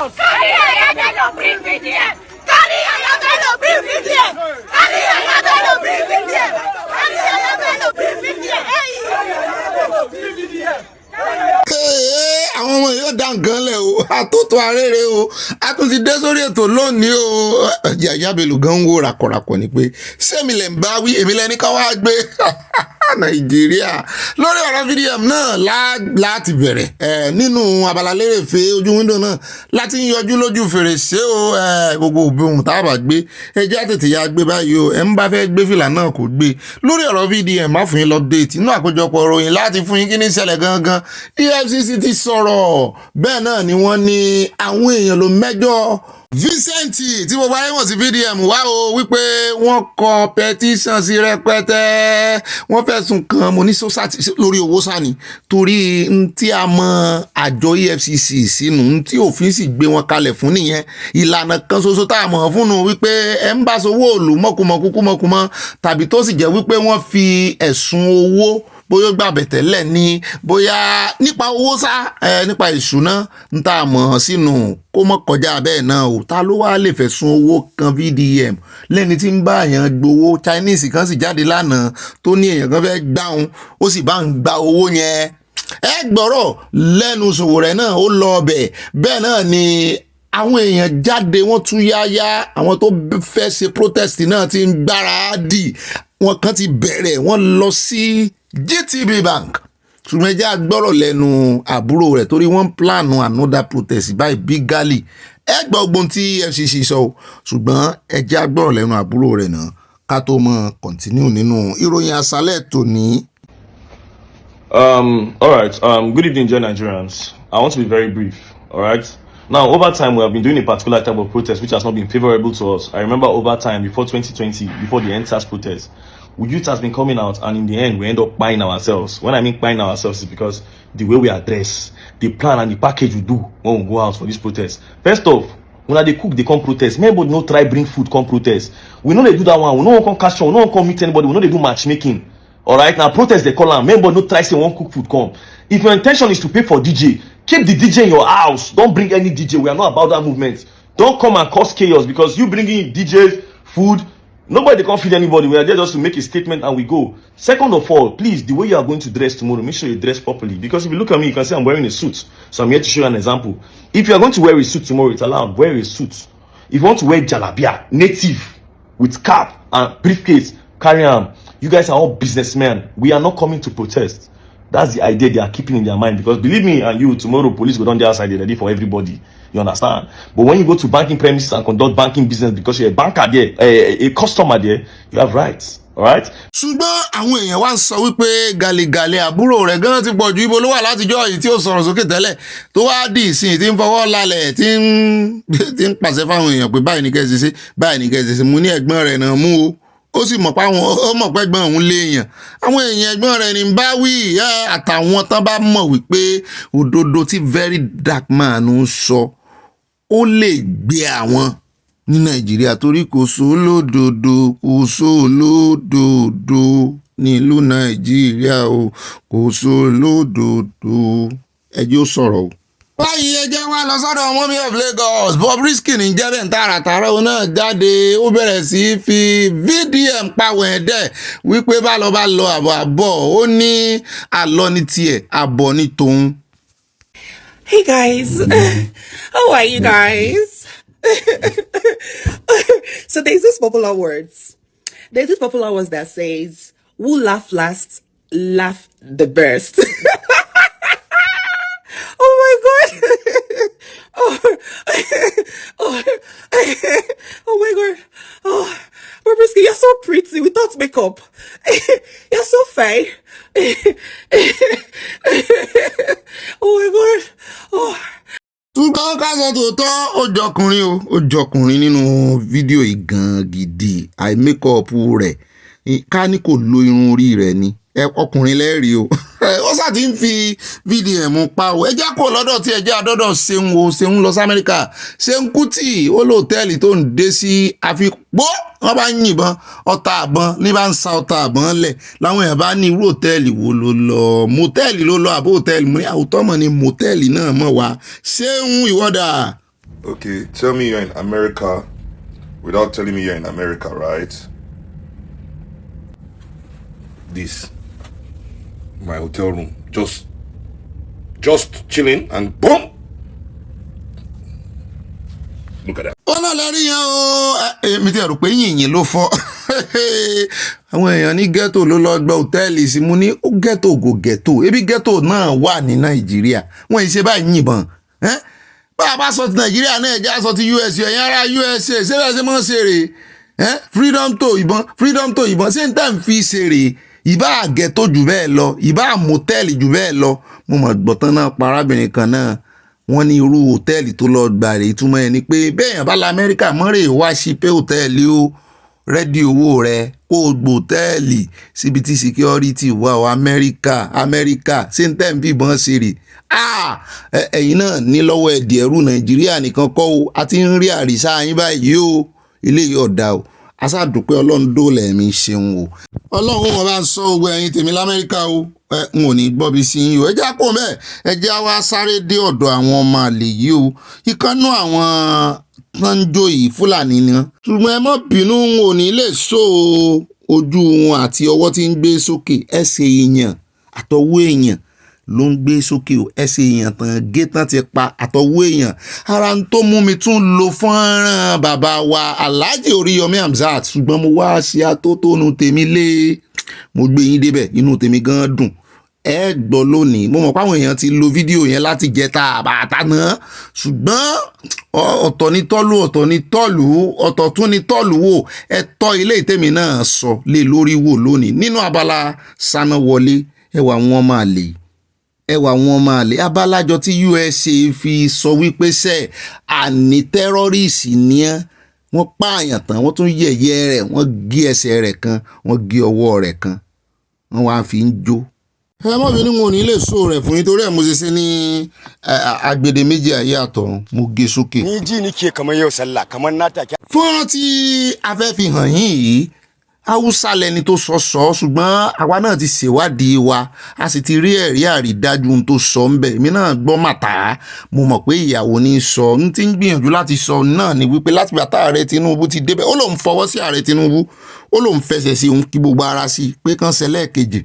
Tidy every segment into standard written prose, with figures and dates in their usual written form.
Carry Ayabelo, bring VDM. Carry Ayabelo, bring VDM. Carry Ayabelo, bring VDM. Carry Ayabelo, bring VDM. Àwọn ọmọ yóò dá nǹkan lẹ̀ o, àtótó arére o, a tún ti dé sórí ètò lónìí o. Ayabelo gan ń wo ràkọ̀ràkọ̀ ni pé sẹ́mi lẹ̀ ń bá wí, èmi lẹ́ni ká wá gbé Nàìjíríà lórí ọ̀rọ̀ VDM náà láti bẹ̀rẹ̀ nínú abala lérèfé ojú wíńdò náà láti ń yọjú lójú fèrèsé o. Gbogbo òbí ohun tá a bá gbé ẹjẹ́ àtètè ya gbé báyìí o, ẹ̀ ń bá fẹ́ gbé fìlà náà kò gbé lórí ọ̀rọ̀ VDM. Má fún yín lọ́pdéètì inú àkójọpọ̀ ìròyìn láti fún yín kí ní ṣẹlẹ̀ gangan. EFCC ti sọ̀rọ̀, bẹ́ẹ̀ náà ni wọ́n ní àwọn èèyàn ló mẹ́jọ Vincent tí mo bá yẹ̀wọ̀n sí VDM wá o wípé wọ́n kọ petition sí rẹpẹtẹ, wọ́n fẹ̀sùn kan mo ní sọ́sàtì lórí owó sani torí tí a mọ àjọ EFCC sínú tí òfin sì gbé wọn kalẹ̀ fún nìyẹn. Ìlànà kan ṣoṣo tá a mọ̀ fún un wípé ẹ̀ ń bá sowó òòlù mọ̀kùmọ̀kùmọ̀kùmọ̀ tàbí tó sì jẹ́ wípé wọ́n fi ẹ̀sùn owó bóyá gbàbẹ̀ tẹ́lẹ̀ ní bóyá nípa owó sá nípa ìṣúná ń tà mọ̀ sínú kó mọ̀ kọjá bẹ́ẹ̀ náà o. Ta ló wá lè fẹ̀sùn owó kan VDM lẹ́ni tí ń bá èèyàn gbowó? Chinese kan sì jáde lánàá tó ní èèyàn kan fẹ́ gbá òun, ó sì bá ń gba owó yẹn. Ẹ gbọ́rọ̀ lẹ́nu Sowore náà ó lọ ọbẹ̀. Bẹ́ẹ̀ náà ni àwọn èèyàn jáde wọ́n tún yáyá, àwọn tó fẹ́ ṣe protest náà ti ń gbáradì, wọn kan ti bẹ̀rẹ̀ wọ́n lọ sí GTB Bank. Ṣùgbọ́n ẹjẹ́ agbọ́rọ̀ lẹ́nu àbúrò rẹ̀ torí wọ́n ń plánù another protest báyìí bígálì. Ẹ gbọ́ ogun tí FCC sọ o, ṣùgbọ́n ẹjẹ́ agbọ́rọ̀ lẹ́nu àbúrò rẹ̀ náà ká tó mọ̀ continue nínú ìròyìn àṣálẹ́ tòní. All right. Good evening, dear Nigerians. I want to be very brief. All right. Now, over time, we have been doing a particular type of protest which has not been favorable to us. I remember over time, before 2020, before the NSAS protest, youth has been coming out, and in the end, we end up buying ourselves. When I mean buying ourselves, is because the way we address, the plan and the package we do when we go out for this protest. First off, when they cook, they come protest. Maybe no try bring food, come protest. We know they do that one. We know come catch on. We know come meet anybody. We know they do matchmaking. All right, now protest they call them. Maybe no try say one cook food come. If your intention is to pay for DJ, keep the DJ in your house. Don't bring any DJ. We are not about that movement. Don't come and cause chaos because you bringing DJs, food. Nobody can feed anybody. We are there just to make a statement and we go. Second of all, please, the way you are going to dress tomorrow, make sure you dress properly. Because if you look at me, you can see I'm wearing a suit. So I'm here to show you an example. If you are going to wear a suit tomorrow, it's allowed. Wear a suit. If you want to wear jalabia, native, with cap and briefcase, carry on. You guys are all businessmen. We are not coming to protest. That's the idea they are keeping in their mind. Because believe me and you, tomorrow police go down the outside, they're ready for everybody. You understand? But when you go to banking premises and conduct banking business because you're a banker there, a customer there, you have rights. All right? Ṣùgbọ́n àwọn èèyàn wá ń sọ wípé gàlégàlé àbúrò rẹ̀ gan ti pọ̀ ju ibo ló wà látijọ́ yìí tí ó sọ̀rọ̀ sókè tẹ́lẹ̀ tó wá dì ìsìn tí ń fọwọ́ lálẹ̀ tí ń pàṣẹ fáwọn èèyàn pé báyìí ní kẹ́ ẹ ṣe ṣe báyìí ní kẹ́ ẹ ṣe ṣe. Mo ní ẹ̀gbọ́n rẹ̀ náà mú o, ó sì mọ̀ pé ó mọ̀ pé ẹ̀gbọ́n òun léèyàn. Àwọn èèyàn ẹ̀gbọ́n rẹ̀ ní bá wí àtàwọn tán bá mọ̀ wípé òdodo tí very dark man ń sọ ó lè gbé àwọn ní Nàìjíríà torí kò sólódodo nílùú Nàìjíríà o, kò sólódodo. Ẹjẹ́ ó sọ̀rọ̀ o. Báyìí ẹjẹ́ wá lọ sọ́dọ̀ Mummy of Lagos. Bobrisky ní jẹ́bẹ̀ ń tààràtàrà òun náà jáde ó bẹ̀rẹ̀ sí fi VDM pàwọ̀ ẹ̀dẹ̀ wípé bá lọ àbọ̀ ó ní àlọ́ ní tiẹ̀ àbọ̀ ní tòun. Hey guys, how are you guys? So there's this popular words. There's this popular words that says, "Who laugh last, laugh the best." Oh my God! Oh my God! Oh, Bobrisky, you're so pretty without makeup. You're so fine. Oh my God! Oh. Ṣùgbọ́n ká sọ tòótọ́ ó jọkùnrin nínú fídíò yìí gan gidi. Àìmékọ̀ọ̀pù rẹ̀ ká ní kò lo irun orí rẹ̀ ni ọkùnrin lẹ́rìí o. Ó sà ti ń fi VDM pa o. Ẹ jẹ́ kó lọ́dọ̀ tí ẹ jẹ́ àdọ́dọ̀ Ṣeun lọ sí Amẹ́ríkà. Ṣeun Kútì ó lóòtẹ́ẹ̀lì tó ń dé sí àfipó wọ́n bá ń yìnbọn ọta àbọn ní bá ń sa ọta àbọn lẹ̀ láwọn èèyàn bá ní irú òtẹ́ẹ̀lì wo ló lọ mọ́tẹ́ẹ̀lì ló lọ àbó òtẹ́ẹ̀lì mo ní àwòtọ́ mọ̀ ní mọ́tẹ́ẹ̀lì náà mọ̀ wá Ṣeun ìwọ́dà. Okay, tell me you're in America without telling me you're in America, right? This, my hotel room, just chilling, and boom. Look at that. Ọ̀nà lẹ́rìí yẹn o, èmi ti rò pé yìnyín ló fọ́. Àwọn èèyàn ní ghetto ló lọ gba hòtẹ́ẹ̀lì sí mu ní ghetto go ghetto. Ebi ghetto náà wà ní Nàìjíríà. Wọ́n yìí ṣe báyìí yìnbọn. Bá a bá sọ ti Nàìjíríà náà ẹ̀já sọ ti US ẹ̀yìn ara USA ṣé bẹ́ẹ̀ ṣe mọ́ ṣeré? Freedom to ìbọn ṣé n tẹ́ ń fi ṣeré? Ìbá ghetto jù bẹ́ẹ̀ lọ, ìbá mọ́tẹ́ẹ̀lì jù bẹ́ẹ̀ lọ. Mo mọ̀ gbọ̀tán náà parábìnrin kan náà. Wọ́n ní irú hòtẹ́ẹ̀lì tó lọ gbà rè ìtumọ̀ ẹ̀ ni pé bẹ́ẹ̀yàn bá la Amẹ́ríkà mọ́rẹ̀ wá sí pé hòtẹ́ẹ̀lì ó rẹ́dí owó rẹ̀ kó o gbò hòtẹ́ẹ̀lì síbi tí security wà ó Amẹ́ríkà ṣé ń tẹ̀ ń fìbọn ṣe rè ẹ̀yin náà ní lọ́wọ́ ẹ̀dì ẹ̀rú Nàìjíríà nìkan kọ́ o a ti ń rí àrísá yín báyìí o ilé yìí ọ̀dà o aṣáàdùpẹ́ Ọlọ́run dóòlà ẹ̀mí ṣeun o Ọlọ́run wọn bá ń sọ ogun ẹ̀yin tèmi l'Amẹ́ríkà o n ò ní gbọ́ bí sí yín o ẹ já kó mẹ́ẹ̀ ẹ já wá sáré dé ọ̀dọ̀ àwọn ọmọ àlè yìí o ìkànnú àwọn tánjó yìí Fúlàní ni ṣùgbọ́n ẹ má bínú n ò ní lè so ojú wọn àti ọwọ́ tí ń gbé sókè ẹsẹ̀ èèyàn àtọwọ́ èèyàn ló ń gbé sókè o ẹsẹ̀ èèyàn tán gé tán ti pa àtọwọ́ èèyàn ara ń tó mú mi tún lo fọ́nrán bàbá wa Alhaji Oríyọmí Hamzat ṣùgbọ́n mo wá ṣe atótónu tèmi lé mo gbé yín débẹ̀ inú tèmi gan dùn ẹ gbọ́ lónìí mo mọ̀ pé àwọn èèyàn ti lo fídíò yẹn láti jẹta àbàtà náà ṣùgbọ́n ọ̀tọ̀ ní tọ́lú ọ̀tọ̀ tún ní tọ́lú wò ẹ tọ́ ilé ìtẹ́mi náà sọ lé lórí wò lónìí nínú abala sáná wọlé ẹwà wọn máa lè abalájọ tí USA fi sọ wípé sẹ́ àní tẹ́rọ́rìsì ní ẹ́ wọ́n pààyàn tán wọ́n tún yẹ̀yẹ́ rẹ̀ wọ́n gé ẹsẹ̀ rẹ̀ kan wọ́n gé ọwọ́ rẹ̀ kan wọ́n wá fi ń jó. ẹ mọ̀ bí wọn ò ní lè so rẹ̀ fún yín torí ẹ̀ mo ṣe ṣe ní agbede méjì ayé àtọ̀run mo gé sókè. ní jí ní kí kamar yau sallah kamar nata. fọ́nrán tí a fẹ́ fi hàn yín yìí Haúsá lẹni tó sọ ṣùgbọ́n àwa náà ti ṣèwádìí wa a sì ti rí ẹ̀rí àrídájú ohun tó sọ ń bẹ̀ èmi náà gbọ́ màtá mo mọ̀ pé ìyàwó ní sọ ń ti ń gbìyànjú láti sọ náà ni wípé láti gbà tá ààrẹ Tinubu ti débẹ̀ ó lóun fọwọ́ sí ààrẹ Tinubu ó lóun fẹsẹ̀ sí òun kí gbogbo ara sí pé kán ṣẹlẹ̀ kejì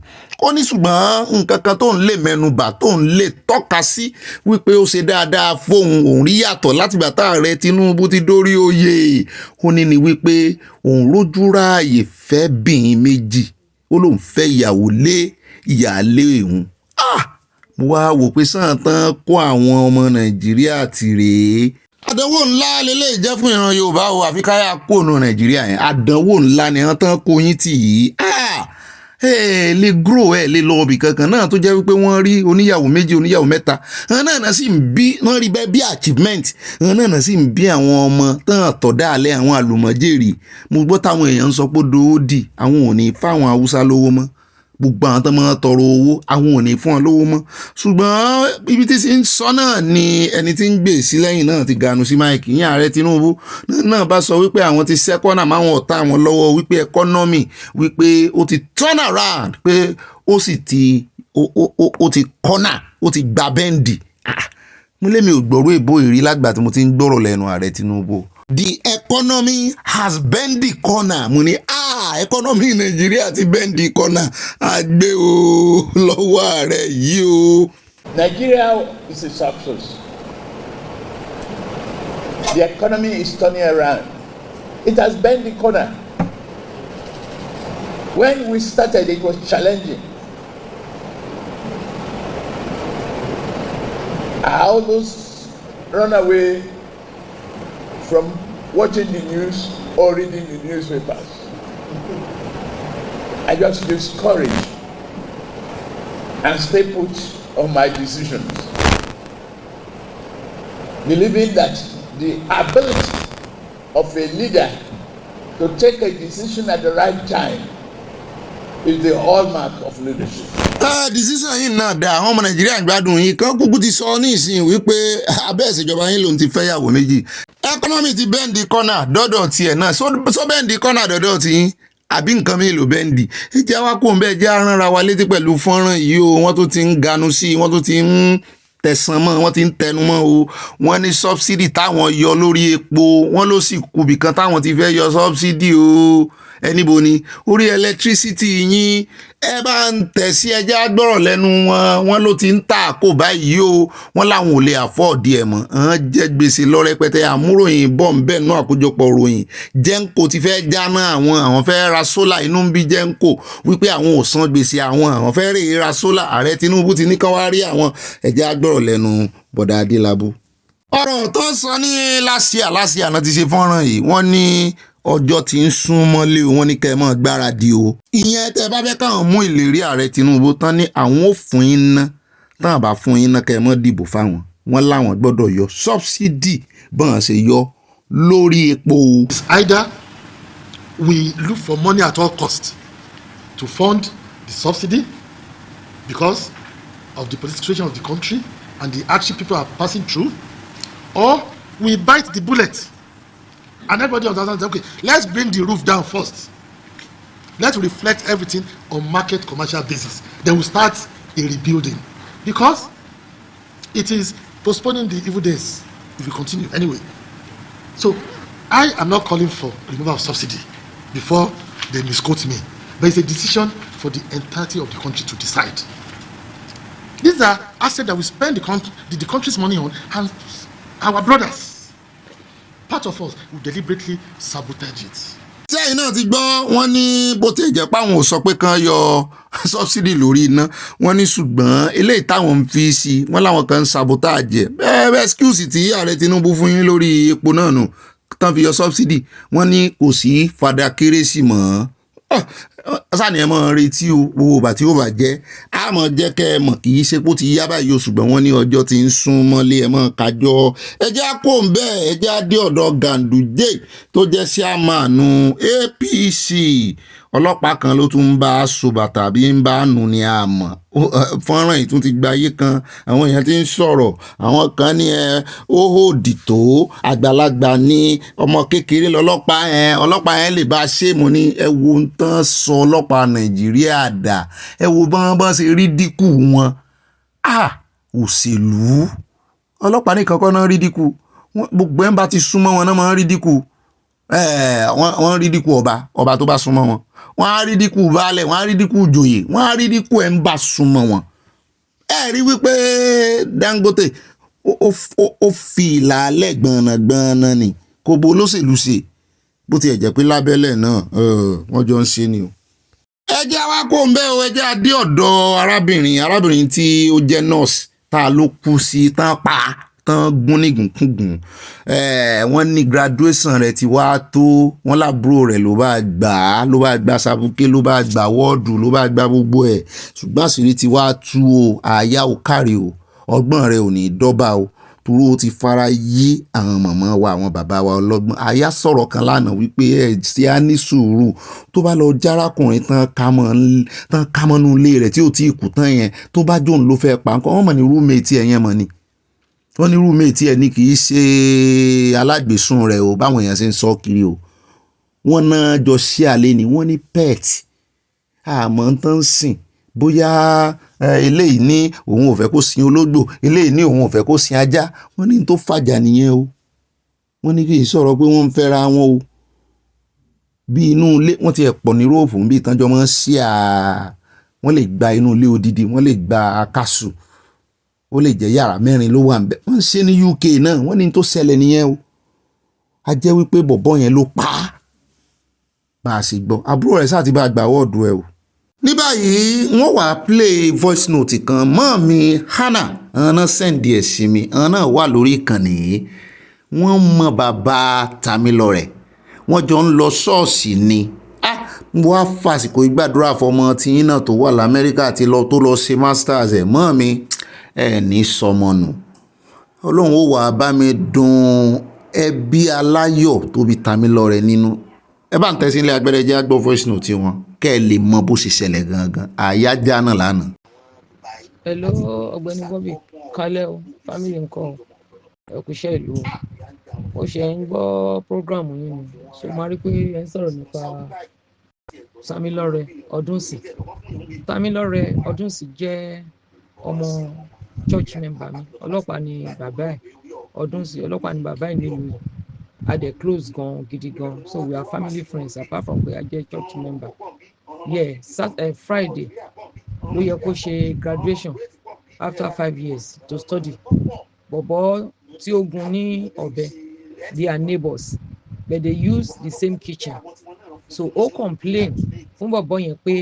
ó ní ṣùgbọ́n nǹkan kan tóun lè mẹ́nubà tóun lè tọ́ka sí wípé ó ṣe dáadáa fóun òun rí yàtọ̀ láti gbà tá ààrẹ Tinubu ti dórí oyè ó ní ni wípé òun rójú ráàyè fẹ́ bìnrin méjì ó lóun fẹ́ ìyàwó lé ìyáálé òun mo wá wò pé sàn tán kó àwọn ọmọ Nàìjíríà tì rèé àdánwò ńlá lélẹ̀ jẹ́ fún ìran Yorùbá o àfi káyà kó ònà Nàìjíríà yẹn àdánwò ńlá ni wọ́n tán kó yín tì yìí lè grow lè lọ ọbì kankan náà tó jẹ́ wípé wọ́n rí oníyàwó méjì oníyàwó mẹ́ta àwọn náà sì ń bí wọ́n rí bẹ́ẹ̀ bí achievement àwọn náà sì ń bí àwọn ọmọ tán àtọ̀dá alẹ́ àwọn àlùmọ̀jèrì mo gbọ́ táwọn èèyàn ń sọ pé dòódì àwọn ò ní fáwọn Haúsá lówó mọ́ gbogbo àwọn tó máa tọrọ owó àwọn ò ní fún wọn lówó mọ́ ṣùgbọ́n ibi tí ń sọ náà ni ẹni tí ń gbè sí lẹ́yìn náà ti ganu sí máìkì yín ààrẹ Tinubu náà bá sọ wípé àwọn ti sẹ́kọ́nà máwọn ọ̀tá àwọn lọ́wọ́ wípé ẹkọ́nọ́mì wípé ó ti turn around pé ó sì ti ó ti kọ́nà ó ti gba bẹ́ǹdì mo lé mi ò gbọ́rọ̀ èbó ìrí lágbà tí mo ti ń gbọ́rọ̀ lẹ́nu ààrẹ Tinubu. The economy has bent the corner mo ní economy Nàìjíríà ti bend the corner àgbẹ̀ o lọ́wọ́ ààrẹ yìí o. Nigeria is a success. The economy is turning around. It has bent the corner. When we started, it was challenging. I almost run away from watching the news or reading the newspapers. I just discouraged and stay put on my decisions, believing that the ability of a leader to take a decision at the right time is the hallmark of leadership. Decision yìí náà dá àwọn ọmọ Nàìjíríà gbádùn yìí kan kúkú ti sọ ní ìsìn wípé abẹ́ ìṣèjọba yín lòun ti fẹ́ yàwó méjì economy ti bend the corner dọ́dọ̀ tiẹ̀ náà so bend the corner dọ́dọ̀ tí yín àbí nǹkan mi lò bẹ́ndì ìjà wa kò ń bẹ́ẹ̀ jẹ́ aránra wa létí pẹ̀lú fọ́nrán yìí o wọ́n tó ti ń ganu sí i wọ́n tó ti ń tẹ̀sán mọ́ wọ́n ti ń tẹnu mọ́ o wọ́n ní subsidy táwọn yọ lórí epo wọ́n ló sì kùbì kan táwọn ti fẹ́ yọ subsidy o ẹníbo ni orí electricity yín ẹ bá ń tẹ̀ sí ẹjẹ́ agbọ́rọ̀ lẹ́nu wọn ló ti ń tà kó báyìí o wọ́n láwọn ò lè afford ẹ̀ mọ́ àwọn jẹ́ gbèsè lọ rẹpẹtẹ àmúròyìn bọ̀ ń bẹ̀ náà àkójọpọ̀ ròyìn Genco ti fẹ́ jáná àwọn fẹ́ ra sólà inú ń bí Genco wípé àwọn ò san gbèsè àwọn fẹ́ rèé ra sólà ààrẹ Tinubu ti ní kán wá rí àwọn ẹjẹ́ agbọ́rọ̀ lẹ́nu bọ̀dà Adélábù. ọ̀rọ̀ tó sọ ní lásìá náà ti ṣe fọ́nrán yìí wọ́n ní ọjọ́ tí ń sún mọ́lé wọn ní kẹ́ ẹ mọ́ gbáradì o. ìyẹn tẹ́ bá fẹ́ káwọn mú ìlérí ààrẹ Tinubu tán ní àwọn ò fún yín ná tán bá fún yín ná kẹ́ ẹ mọ́ dìbò fáwọn wọn láwọn gbọ́dọ̀ yọ subsidy bọ́n ṣe yọ lórí epo. Either we look for money at all costs to fund the subsidy because of the political situation of the country and the hardship people are passing through, or we bite the bullet. And everybody understands, okay, let's bring the roof down first. Let's reflect everything on market commercial basis. Then we'll start a rebuilding. Because it is postponing the evil days if we continue anyway. So I am not calling for removal of subsidy before they misquote me. But it's a decision for the entirety of the country to decide. These are assets that we spend the country's money on, and our brothers, part of us, will deliberately sabotage it. sẹ́yìn náà ti gbọ́ wọ́n ní bó ti jẹ́ páwọn ò sọ pé kán yọ subsidy lórí iná wọ́n ní ṣùgbọ́n eléyìí táwọn ń fi sí wọ́n láwọn kan ń sabotage bẹ́ẹ̀ excuse tí ààrẹ Tinubu fún yín lórí epo náà nù tán fi yọ subsidy wọ́n ní kò sí fada kérésì mọ́ sáàni ẹ mọ̀ retí o gbogbo ìgbà tí ó bà jẹ́ a mọ̀ jẹ́ kẹ́ ẹ mọ̀ kì í ṣe pé ó ti yá báyìí o ṣùgbọ́n wọ́n ní ọjọ́ tí ń sún mọ́lé ẹ mọ̀ kájọ ẹjẹ́ àpò ń bẹ́ẹ̀ ẹjẹ́ àdé ọ̀dọ̀ Ganduje tó jẹ́ síámàánú APC ọlọ́pàá kan ló tún ń bá a so bàtà bí ń bá a nù ní àmọ́ fọ́nrán yìí tún ti gba ayé kan àwọn èèyàn ti ń sọ̀rọ̀ àwọn kan ní ó hòdì tó àgbàlagbà ní ọmọ kékeré ọlọ́pàá yẹn lè bá a ṣe mọ́ ní ẹ wo ń tán sọ ọlọ́pàá Nàìjíríà dà ẹ wo bọ́n ṣe rí dínkù wọn òṣèlú ọlọ́pàá nìkan kọ́ náà rí dínkù gbogbo ẹ̀ ń bá ti súnmọ́ wọn náà máa ń rí dínkù wọ́n rí dínkù ọba tó bá súnmọ́ wọn wọ́n á rí dínkù baálẹ̀ wọ́n á rí dínkù ìjòyè wọ́n á rí dínkù ẹ̀ ń bá súnmọ́ wọn. ẹ rí wípé Dangote ó fi ìlàlẹ̀ gbọ̀nàgbọ̀nà ni kò bo olóṣèlú ṣe bó ti ẹ̀ jẹ́ pé lábẹ́lẹ̀ náà wọ́n jọ ń ṣe ni o. ẹ jẹ́ àwa kó ń bẹ́ o ẹ jẹ́ adé ọ̀dọ̀ arábìnrin tí ó jẹ́ nọ́ọ̀sì tá a ló kú sí tán pa tán gún nígùnkúngùn wọ́n ní graduation rẹ̀ ti wá tó wọ́n lábúrò rẹ̀ ló bá gba sàbùké ló bá gba wọ́ọ̀dù ló bá gba gbogbo ẹ̀ ṣùgbọ́n àṣírí ti wá tú o àyà ò kárí o ọgbọ́n rẹ̀ ò ní dọ́bà o turu ó ti fara yí àwọn màmá wa àwọn bàbá wa ọlọ́gbọ́n àyà sọ̀rọ̀ kan lánàá wípé ẹ̀ ṣe á ní sùúrù tó bá lọ járákùnrin tán kámọ́nú ilé rẹ̀ tí ò tí ì kú tán yẹn tó bá jóun ló fẹ́ pa nǹkan wọ́n mọ̀ ní rúmẹ̀tì ẹ̀yẹn mọ̀ ni wọ́n ní rúmẹ̀tì ẹ̀ ní kì í ṣe alágbèsùn rẹ̀ o báwọn èèyàn ṣe ń sọ kiri o wọ́n náà jọ ṣí àlẹ́ ni wọ́n ní pet àmọ́ tán sìn bóyá eléyìí ní òun ò fẹ́ kó sin ológbò eléyìí ní òun ò fẹ́ kó sin ajá wọ́n ní tó fàjà nìyẹn o wọ́n ní kì í sọ̀rọ̀ pé wọ́n ń fẹ́ra wọn o bí inú ilé wọ́n ti ẹ̀ pọ̀ ní róòfù bí ìtànjọ́ mọ́ sí wọ́n lè gba inú ilé odidi wọ́n lè gba akásù ó lè jẹ́ yàrá 4 ló wà ńbẹ̀ wọ́n ṣe ní UK náà wọ́n ní tó ṣẹlẹ̀ nìyẹn o a jẹ́ wípé bọ̀bọ́ yẹn ló pa á bá a sì gbọ́ àbúrò rẹ̀ sáà ti bá a gbà wọ́ọ̀dù ẹ̀ o. ní báyìí wọ́n wá play voice note kan mọ́ mi Hannah ọ̀nà sẹ́ǹdì ẹ̀ sí mi ọ̀nà wà lórí ìkànnì yìí wọ́n mọ bàbá Tamilore wọ́n jọ ń lọ ṣọ́ọ̀ṣì ni wọ́n á fàsìkò ìgbàdúrà fọmọ tiyín náà tó wà l'Amẹ́ríkà tó lọ ṣe masters ẹ̀ mọ́ mi ẹ̀ ní sọmọnù Ọlọ́run ó wà bá mi dùn ẹbí aláyọ̀ tó bí Tamilore nínú ẹ bá ń tẹ́sí ilé agbẹ́rẹ́jẹ́ àgbọ̀ voice note wọn kẹ́ ẹ lè mọ bó ṣe ṣẹlẹ̀ gangan àyájá náà lánàá. Hello Ọ̀gbẹ́ni Bobby kálẹ̀ o family nǹkan ẹ̀kúṣẹ́ ìlú o ṣe ń gbọ́ program yìí ni so máa rí pé ẹ ń sọ̀rọ̀ nípa Tamilore Ọdúnsì. Tamilore Ọdúnsì jẹ́ ọmọ church member mi ọlọ́pàá ni bàbá ẹ̀ ọdún sí ọlọ́pàá ni bàbá ẹ̀ nílùú yìí a dẹ̀ close gan gidi gan so we are family friends apart from pé a jẹ́ church member yeah Friday ló yẹ kó ṣe graduation after 5 years to study bọ̀bọ̀ tí ó gún ní ọ̀bẹ they are neighbours but they use the same kitchen so ó complain fún bọ̀bọ̀ yẹn pé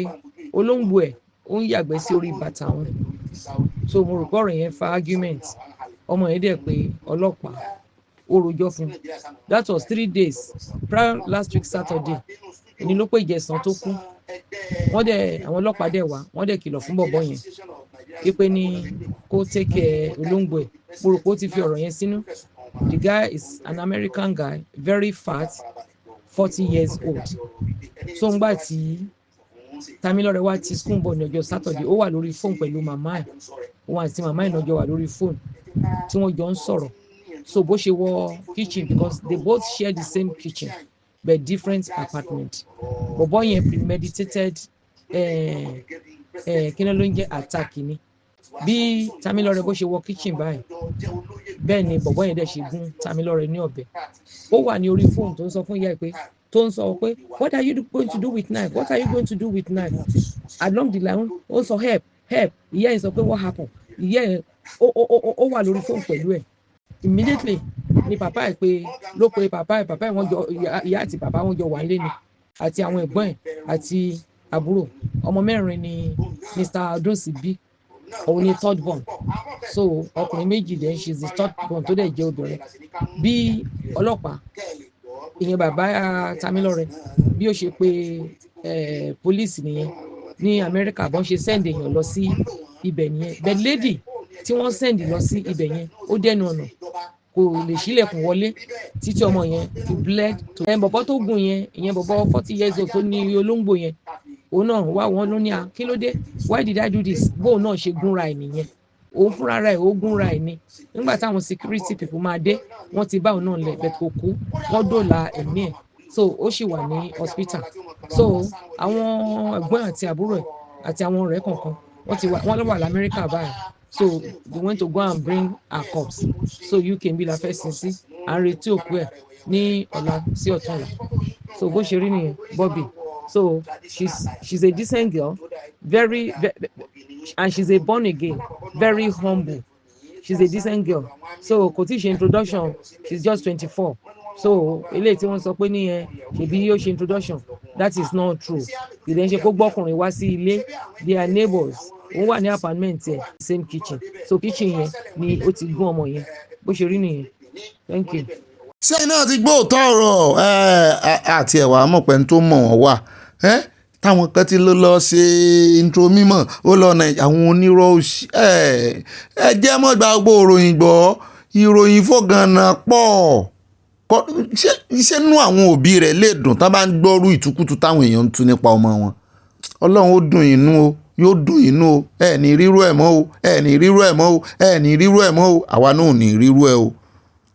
olóńgbò ẹ̀ ó ń yàgbẹ́ sí orí bàtà wọn so mo rò pé ọ̀rọ̀ yẹn fa argument ọmọ yẹn dẹ̀ pé ọlọ́pàá ó rojọ́ fún that was 3 days prior last week Saturday èyí ló pé ìjẹsàn tó kú wọ́n dẹ̀ àwọn ọlọ́pàá dẹ̀ wá wọ́n dẹ̀ kìlọ̀ fún bọ̀bọ̀ yẹn wípé ní kó take care olóńgbò ẹ̀ mo rò pé ó ti fi ọ̀rọ̀ yẹn sínú the guy is an American guy very fat 40 years old so ngbà tí Tamilore wá ti school bọ̀ ní ọjọ́ Saturday ó wà lórí fóònù pẹ̀lú màmá ẹ̀ òun àti màmá ẹ̀ náà jọ wà lórí fóònù tí wọ́n jọ ń sọ̀rọ̀ so bó ṣe wọ kitchen because they both share the same kitchen but different apartment bọ̀bọ̀ yẹn premeditated kí ló ń jẹ́ attack ni bí Tamilore bó ṣe wọ kitchen báyìí bẹ́ẹ̀ ni bọ̀bọ̀ yẹn dẹ̀ ṣe gún Tamilore ní ọ̀bẹ ó wà ní orí fóònù tó ń sọ fún ìyá ẹ̀ pé tó ń sọ pé what are you going to do with knife what are you going to do with knife along the line ó sọ help ìyá ẹ̀ sọ pé what happen ìyá ẹ̀ ó wà lórí fóònù pẹ̀lú ẹ̀ immediately ni pàpá ẹ̀ pé ló pe pàpá ẹ̀ wọ́n jọ ìyá àti bàbá wọn jọ wà nílé ni àti àwọn ẹ̀gbọ́n ẹ̀ àti àbúrò ọmọ mẹ́rin ni Mr. Odunsi bí òun ni third born so ọkùnrin méjì dẹ̀ she's the third born tó dẹ̀ jẹ́ obìnrin bí ọlọ́pàá ìyẹn bàbá Tamilore bí ó ṣe pé police nìyẹn ní Amẹ́ríkà bọ́n ṣe send èèyàn lọ sí ibẹ̀ nìyẹn but lady tí wọ́n send lọ sí ibẹ̀ yẹn ó dẹnu ọ̀nà kò lè ṣílẹ̀kùn wọlé títí ọmọ yẹn fi bled to bọ̀bọ̀ tó gùn yẹn ìyẹn bọ̀bọ̀ 40 years old tó ní olóńgbò yẹn òun náà wá wọn ló ní à kí ló dé why did I do this bóun náà ṣe gúnra ẹ̀ nìyẹn òun fúnra rẹ̀ ó gúnra ẹ̀ ni nígbà táwọn security people máa dé wọ́n ti bá òun náà lẹ̀ bẹ̀t kò kú wọ́n dòòlà ẹ̀mí ẹ̀ so ó sì wà ní hospital so àwọn ẹ̀gbọ́n àti àbúrò ẹ̀ àti àwọn ọ̀rẹ́ kọ̀ọ̀kan wọ́n lọ wà lamẹ́ríkà báyìí so they went to go and bring her corpse so UK ń bí la fẹ́ sin sí à ń retí òkú ẹ̀ ní ọ̀la sí ọ̀túnla so bó ṣe rí nìyẹn Bobby so she's a decent girl very and she's a born again very humble she's a decent girl so kò tí ì ṣe introduction she's just 24 so eléyìí tí wọ́n sọ pé nìyẹn ṣèbí yóò ṣe introduction that is not true ìdẹ́ ń ṣe kó gbọ́kùnrin wá sí ilé they are neighbours òun wà ní apartment ẹ̀ same kitchen so kitchen yẹn ni ó ti gún ọmọ yẹn bó ṣe rí nìyẹn thank you. ṣé iná ti gbọ́ òótọ́ ọ̀rọ̀ àti ẹ̀wà amọ̀pẹ́ tó mọ̀ wọ́n wà táwọn kan ti lọ ṣe intro mímọ̀ ó lọ àwọn onírọ̀ òṣì ẹ jẹ́ mọ́ gba gbogbo ìròyìn gbọ́ ìròyìn fọ́gànà pọ̀ ṣé nú àwọn òbí rẹ̀ lè dùn tán bá ń gbọ́rú ìtukùtù táwọn èèyàn ń tú nípa ọmọ wọn ọlọ́run ó dùn inú o yóò dùn inú o ẹ ní rírú ẹ̀ mọ́ o ẹ ní rírú ẹ̀ mọ́ o ẹ ní rírú ẹ̀ mọ́ o àwa náà ò ní rírú ẹ̀ o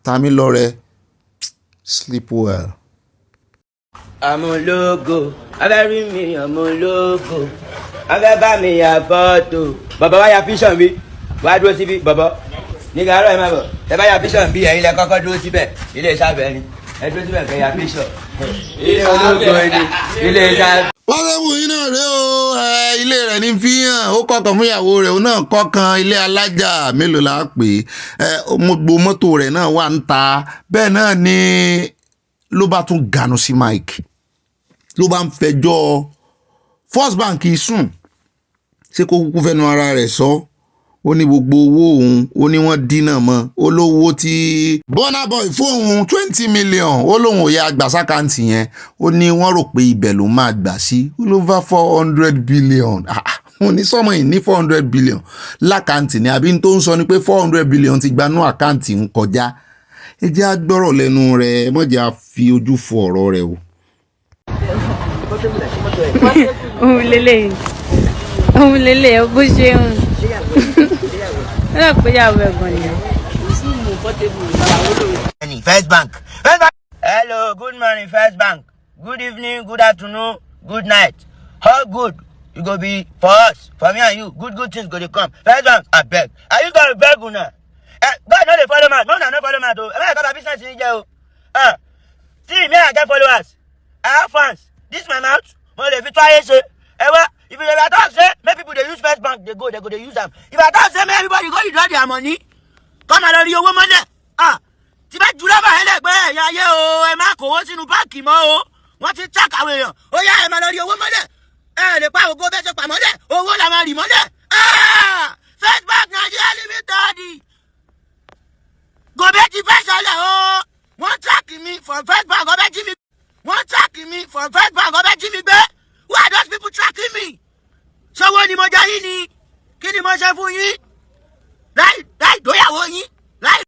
Tamilore sleep well. Àmúlògò abẹ́rí mi àmúlògò abẹ́bá mi yà fọ́tò bàbá wa ya píṣàn bí wàá dúró síbí bàbá nígbà àárọ̀ ẹ̀ máa bọ̀ ẹ bá ya píṣàn bí ẹ̀yin lẹ kọ́kọ́ dúró síbẹ̀ ilé ìsábẹ̀ ni ẹ dúró síbẹ̀ kẹ́ ya píṣàn ilé ológo ni ilé ìsábẹ̀. wọ́n fẹ́ mú yín náà rí o ilé rẹ̀ ní fi hàn ó kọ̀ọ̀kan fún ìyàwó rẹ̀ òun náà kọ̀ọ̀kan ilé alájà mélòó la pè é gbogbo mọ́tò rẹ̀ náà wà ń ta bẹ́ẹ̀ náà ni ló bá tún ganu sí Mike ló bá ń fẹjọ́ First Bank sùn ṣé kó kúkú fẹnu ara rẹ̀ sọ ó ní gbogbo owó òun ó ní wọ́n dínà mọ́ ó lówó tí Burna Boy fóun 20 million ó lóun ò yá gbà sákàǹtì yẹn ó ní wọ́n rò pé ibẹ̀ ló máa gbà sí ó ló over 400 billion mo ní sọmọ yìí ní 400 billion lákàǹtì ni àbí tó ń sọ ni pé 400 billion ti gbanú àkáǹtì ń kọjá ẹ jẹ́ agbọ́rọ̀ lẹ́nu rẹ̀ mọ̀jẹ̀ á fi ojú fo ọ̀rọ̀ rẹ̀ o. òun lélẹ̀ bó ṣe ń lọ pé yàwó ẹ̀gbọ́n ni. First Bank. Hello, good morning First Bank. Good evening, good afternoon, good night. All good. You go be for us, for me and you. Good things go to come. First bank, I beg. Are you gonna beg una? God no dey follow man. No, no follow man. Though. I got a business in here. See, me I get followers. I have fans. This my mouth. Well, if you try say, if you ever talk say, make people they use first bank, they go they use them. If I talk say, make everybody go withdraw their money. Come and your woman there. Tí bá jùlọ bá hele pé ẹ̀yin ayé o ẹ má kówó sínú báǹkì mọ́ o wọ́n ti tàk àwọn èèyàn ó yá ẹ máa lọ rí owó mọ́lẹ̀ ẹ lè pa ògo bẹ́ẹ̀ ṣe pàmọ́lẹ̀ owó la máa rì mọ́lẹ̀ First Bank Nigeria Limited gòbè ti fẹ́ sọlẹ̀ o wọ́n tàk mi from First Bank ọbẹ̀ jí mi wọ́n tàk mi from First Bank ọbẹ̀ jí mi gbé who are those people tracking me ṣọwọ́ ni mo jẹ́ yín ni kí ni mo ṣe fún yín láì dóyàwó yín láì.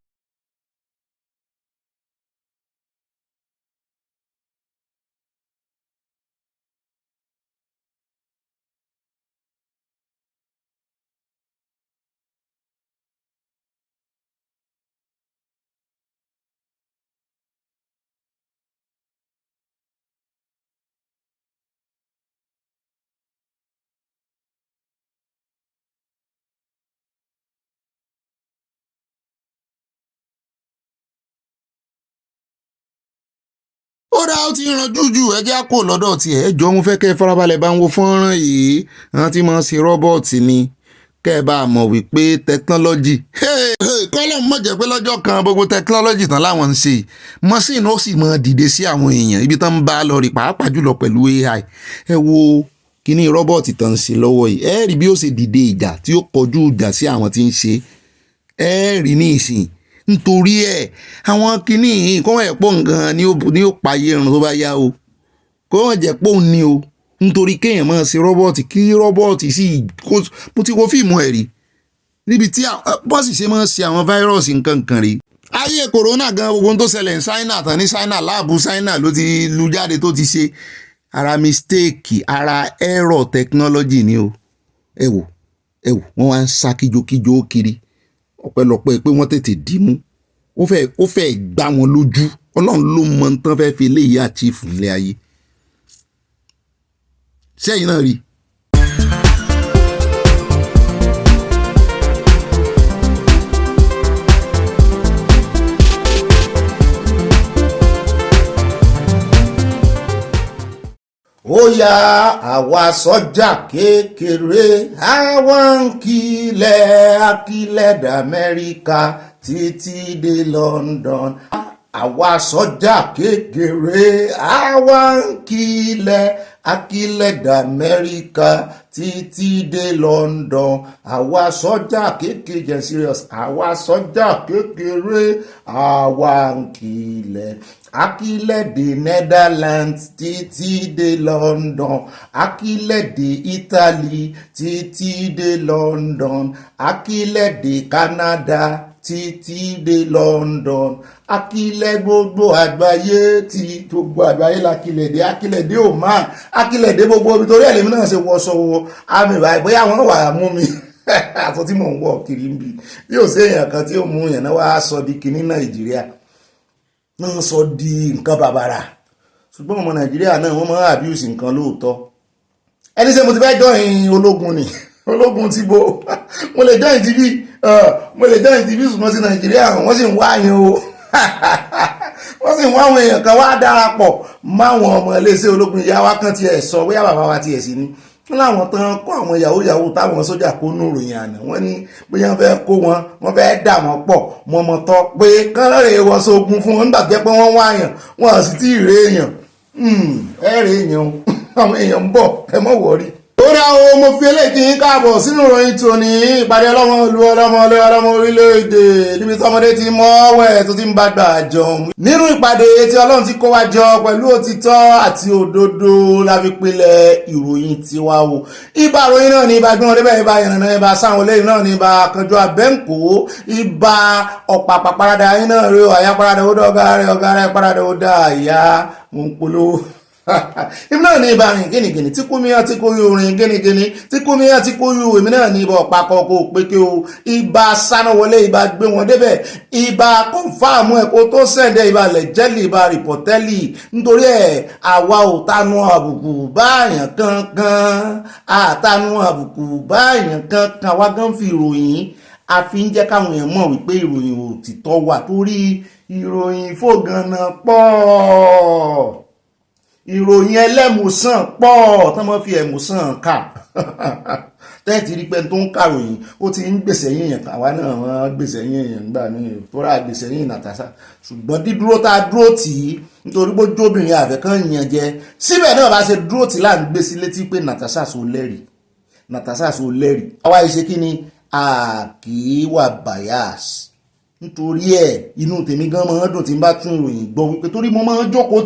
ó dá ó ti ranjú jù ẹjẹ́ kò lọ́dọ̀ tiẹ̀ ẹ jọ mo fẹ́ kẹ́ ẹ farabalẹ̀ bá ń wo fọ́nrán yìí wọ́n ti máa ń ṣe rọ́bọ̀tì ni kẹ́ ẹ bá mọ̀ wípé tẹkinọ́lọ́jì kọ́lọ̀ mọ̀ jẹ́ pé lọ́jọ́ kan gbogbo tẹkinọ́lọ́jì tán láwọn ń ṣe mọ́sìn ó sì máa dìde sí àwọn èèyàn ibi tán ń bá lọ rí pàápàá jùlọ pẹ̀lú AI ẹ wo kíní rọ́bọ̀tì tán ń ṣe lọ́wọ́ yìí ẹ rí bí ó ṣe dìde ìjà tí ó kọjú ìjà sí àwọn tí ń ṣe ẹ rí ní ìsìn nítorí ẹ àwọn kinní kó wọn ẹ̀pọ̀ nǹkan ni ó payé irun tó bá yá o kó wọn jẹ́ pọ̀ ní o nítorí kéèyàn máa ṣe rọ́bọ̀tì kí rọ́bọ̀tì sì mo ti wo fíìmù ẹ̀ rí níbi tí bọ́ọ̀sì ṣe máa ṣe àwọn fáírọ́ọ̀sì nǹkan kan rí ayé kòrónà gan gbogbo tó ṣẹlẹ̀ ní China tán ní China láàbù China ló ti lu jáde tó ti ṣe ara mistake ara error technology ni o ẹ wò wọ́n wá ń sá kíjokíjo kiri ọpẹ́lọpẹ́ pé wọ́n tètè dìímú ó fẹ́ gbá wọn lójú Ọlọ́run ló mọ tán fẹ́ fi eléyìí àchífù nílé ayé sẹ́yìn náà rí. ó yá àwa sọ́jà kékeré àwa ń kilẹ̀ akílẹ̀ d'Amẹ́ríkà títí dé London àwa sọ́jà kékeré àwa ń kilẹ̀ akílẹ̀ d'Amẹ́ríkà títí dé London àwa sọ́jà kékeré jẹ́ serious àwa sọ́jà kékeré àwa ń kilẹ̀ akílẹ̀ dé Netherlands títí dé London akílẹ̀ dé Italy títí dé London akílẹ̀ dé Canada títí dé London akílẹ̀ gbogbo àgbáyé tí gbogbo àgbáyé lakílẹ̀ dé akílẹ̀ dé Oman akílẹ̀ dé gbogbo ibi torí ẹ̀lẹ́mí náà ṣe wọṣọ wo àmì ìbáyìí bóyá wọ́n wà mú mi àtọ́ tí mò ń wọ̀ kiri ń bi bí ò sí èèyàn kan tí ó mú èèyàn náà wá sọ di kinní Nàìjíríà náà sọ di nǹkan bàbàrà ṣùgbọ́n ọmọ Nàìjíríà náà wọ́n máa abuse nǹkan lóòótọ́ ẹni ṣe mo ti fẹ́ join ológun ni ológun ti bo mo lè join TV ṣùgbọ́n sí Nàìjíríà wọ́n sì ń wá yẹn o wọ́n sì ń wá àwọn èèyàn kan wá darapọ̀ máwọn ọmọ iléeṣẹ́ ológun ìyá wa kan tiẹ̀ sọ bóyá bàbá wa tiẹ̀ sí ni wọ́n láwọn tán kó àwọn yahoo táwọn sójà kó nù ròyìn àná wọ́n ní bóyá wọ́n fẹ́ kó wọn wọ́n fẹ́ dà wọ́n pọ̀ mọ́mọ́tọ́ pé kánrẹ́ wọ́n sógun fún wọn nígbà jẹ́ pé wọ́n wá èèyàn wọ́n sì tí ì rè èèyàn ẹ̀rẹ̀ èèyàn àwọn èèyàn ń bọ̀ ẹ mọ̀ wọ́rí. ó dá o mo fi eléyìí yín káàbọ̀ sínú ìròyìn tòní ìpàdé ọlọ́mọ ìlú ọlọ́mọ orílẹ̀-èdè níbi tọmọdé ti mọ́ ọ̀wẹ́ tó ti ń bá gbà jọun. nínú ìpàdé tí Ọlọ́run ti kó wa jọ pẹ̀lú òtítọ́ àti òdodo la fi pilẹ̀ ìròyìn tiwa o. ibà ìròyìn náà ní ibà gbọ́n débẹ̀ ibà ìrìnà ibà sáwọn olóyìn náà ní ibà kanjú abẹ́ǹkó ibà ọ̀pàpà parada yín náà rí àyà parada ó dá ọ̀gá rẹ̀ parada ó dá àyà mò ń polówó èmi náà ní ibà rìn gínigíní tí kúmi àti kóyú rìn gínigíní tí kúmi àti kóyú èmi náà ní ibà ọ̀pákọ̀ kó pékè o ibà sánáwọlé ibà gbé wọn débẹ̀ ibà kọ̀ǹfàmù ẹ̀kọ́ tó sẹ̀dẹ̀ ibà lẹ̀jẹ́lì ibà rìpọ̀tẹ́lì nítorí ẹ̀ àwa ò tanu àbùkù báyàn kankan àtanu àbùkù báyàn kankan wá gan fi ìròyìn a fi ń jẹ́ káwọn èèyàn mọ̀ wípé ìròyìn òtítọ́ wà torí ìròyìn fògànà pọ̀ ìròyìn ẹlẹ́mùsàn pọ̀ tán mọ́ fi ẹ̀mùsàn kà tẹ́ẹ̀tì rí pé tó ń kàròyìn ó ti ń gbèsè yìnyín àwa náà wọ́n gbèsè yìnyín nígbà míì tó rà gbèsè yìnyín Natasha ṣùgbọ́n dídúró tá a dúró tì í nítorí pé jóbìnrin àfẹ́kàn yàn jẹ síbẹ̀ náà bá ṣe dúró tì í là ń gbé sí létí pé Natasha so lẹ́rìí àwa ìṣe kí ni àkíwà bias nítorí ẹ̀ inú tèmi gan máa ń dùn tí n bá tún ìròyìn gbọ́ wípé torí mo máa ń jókòó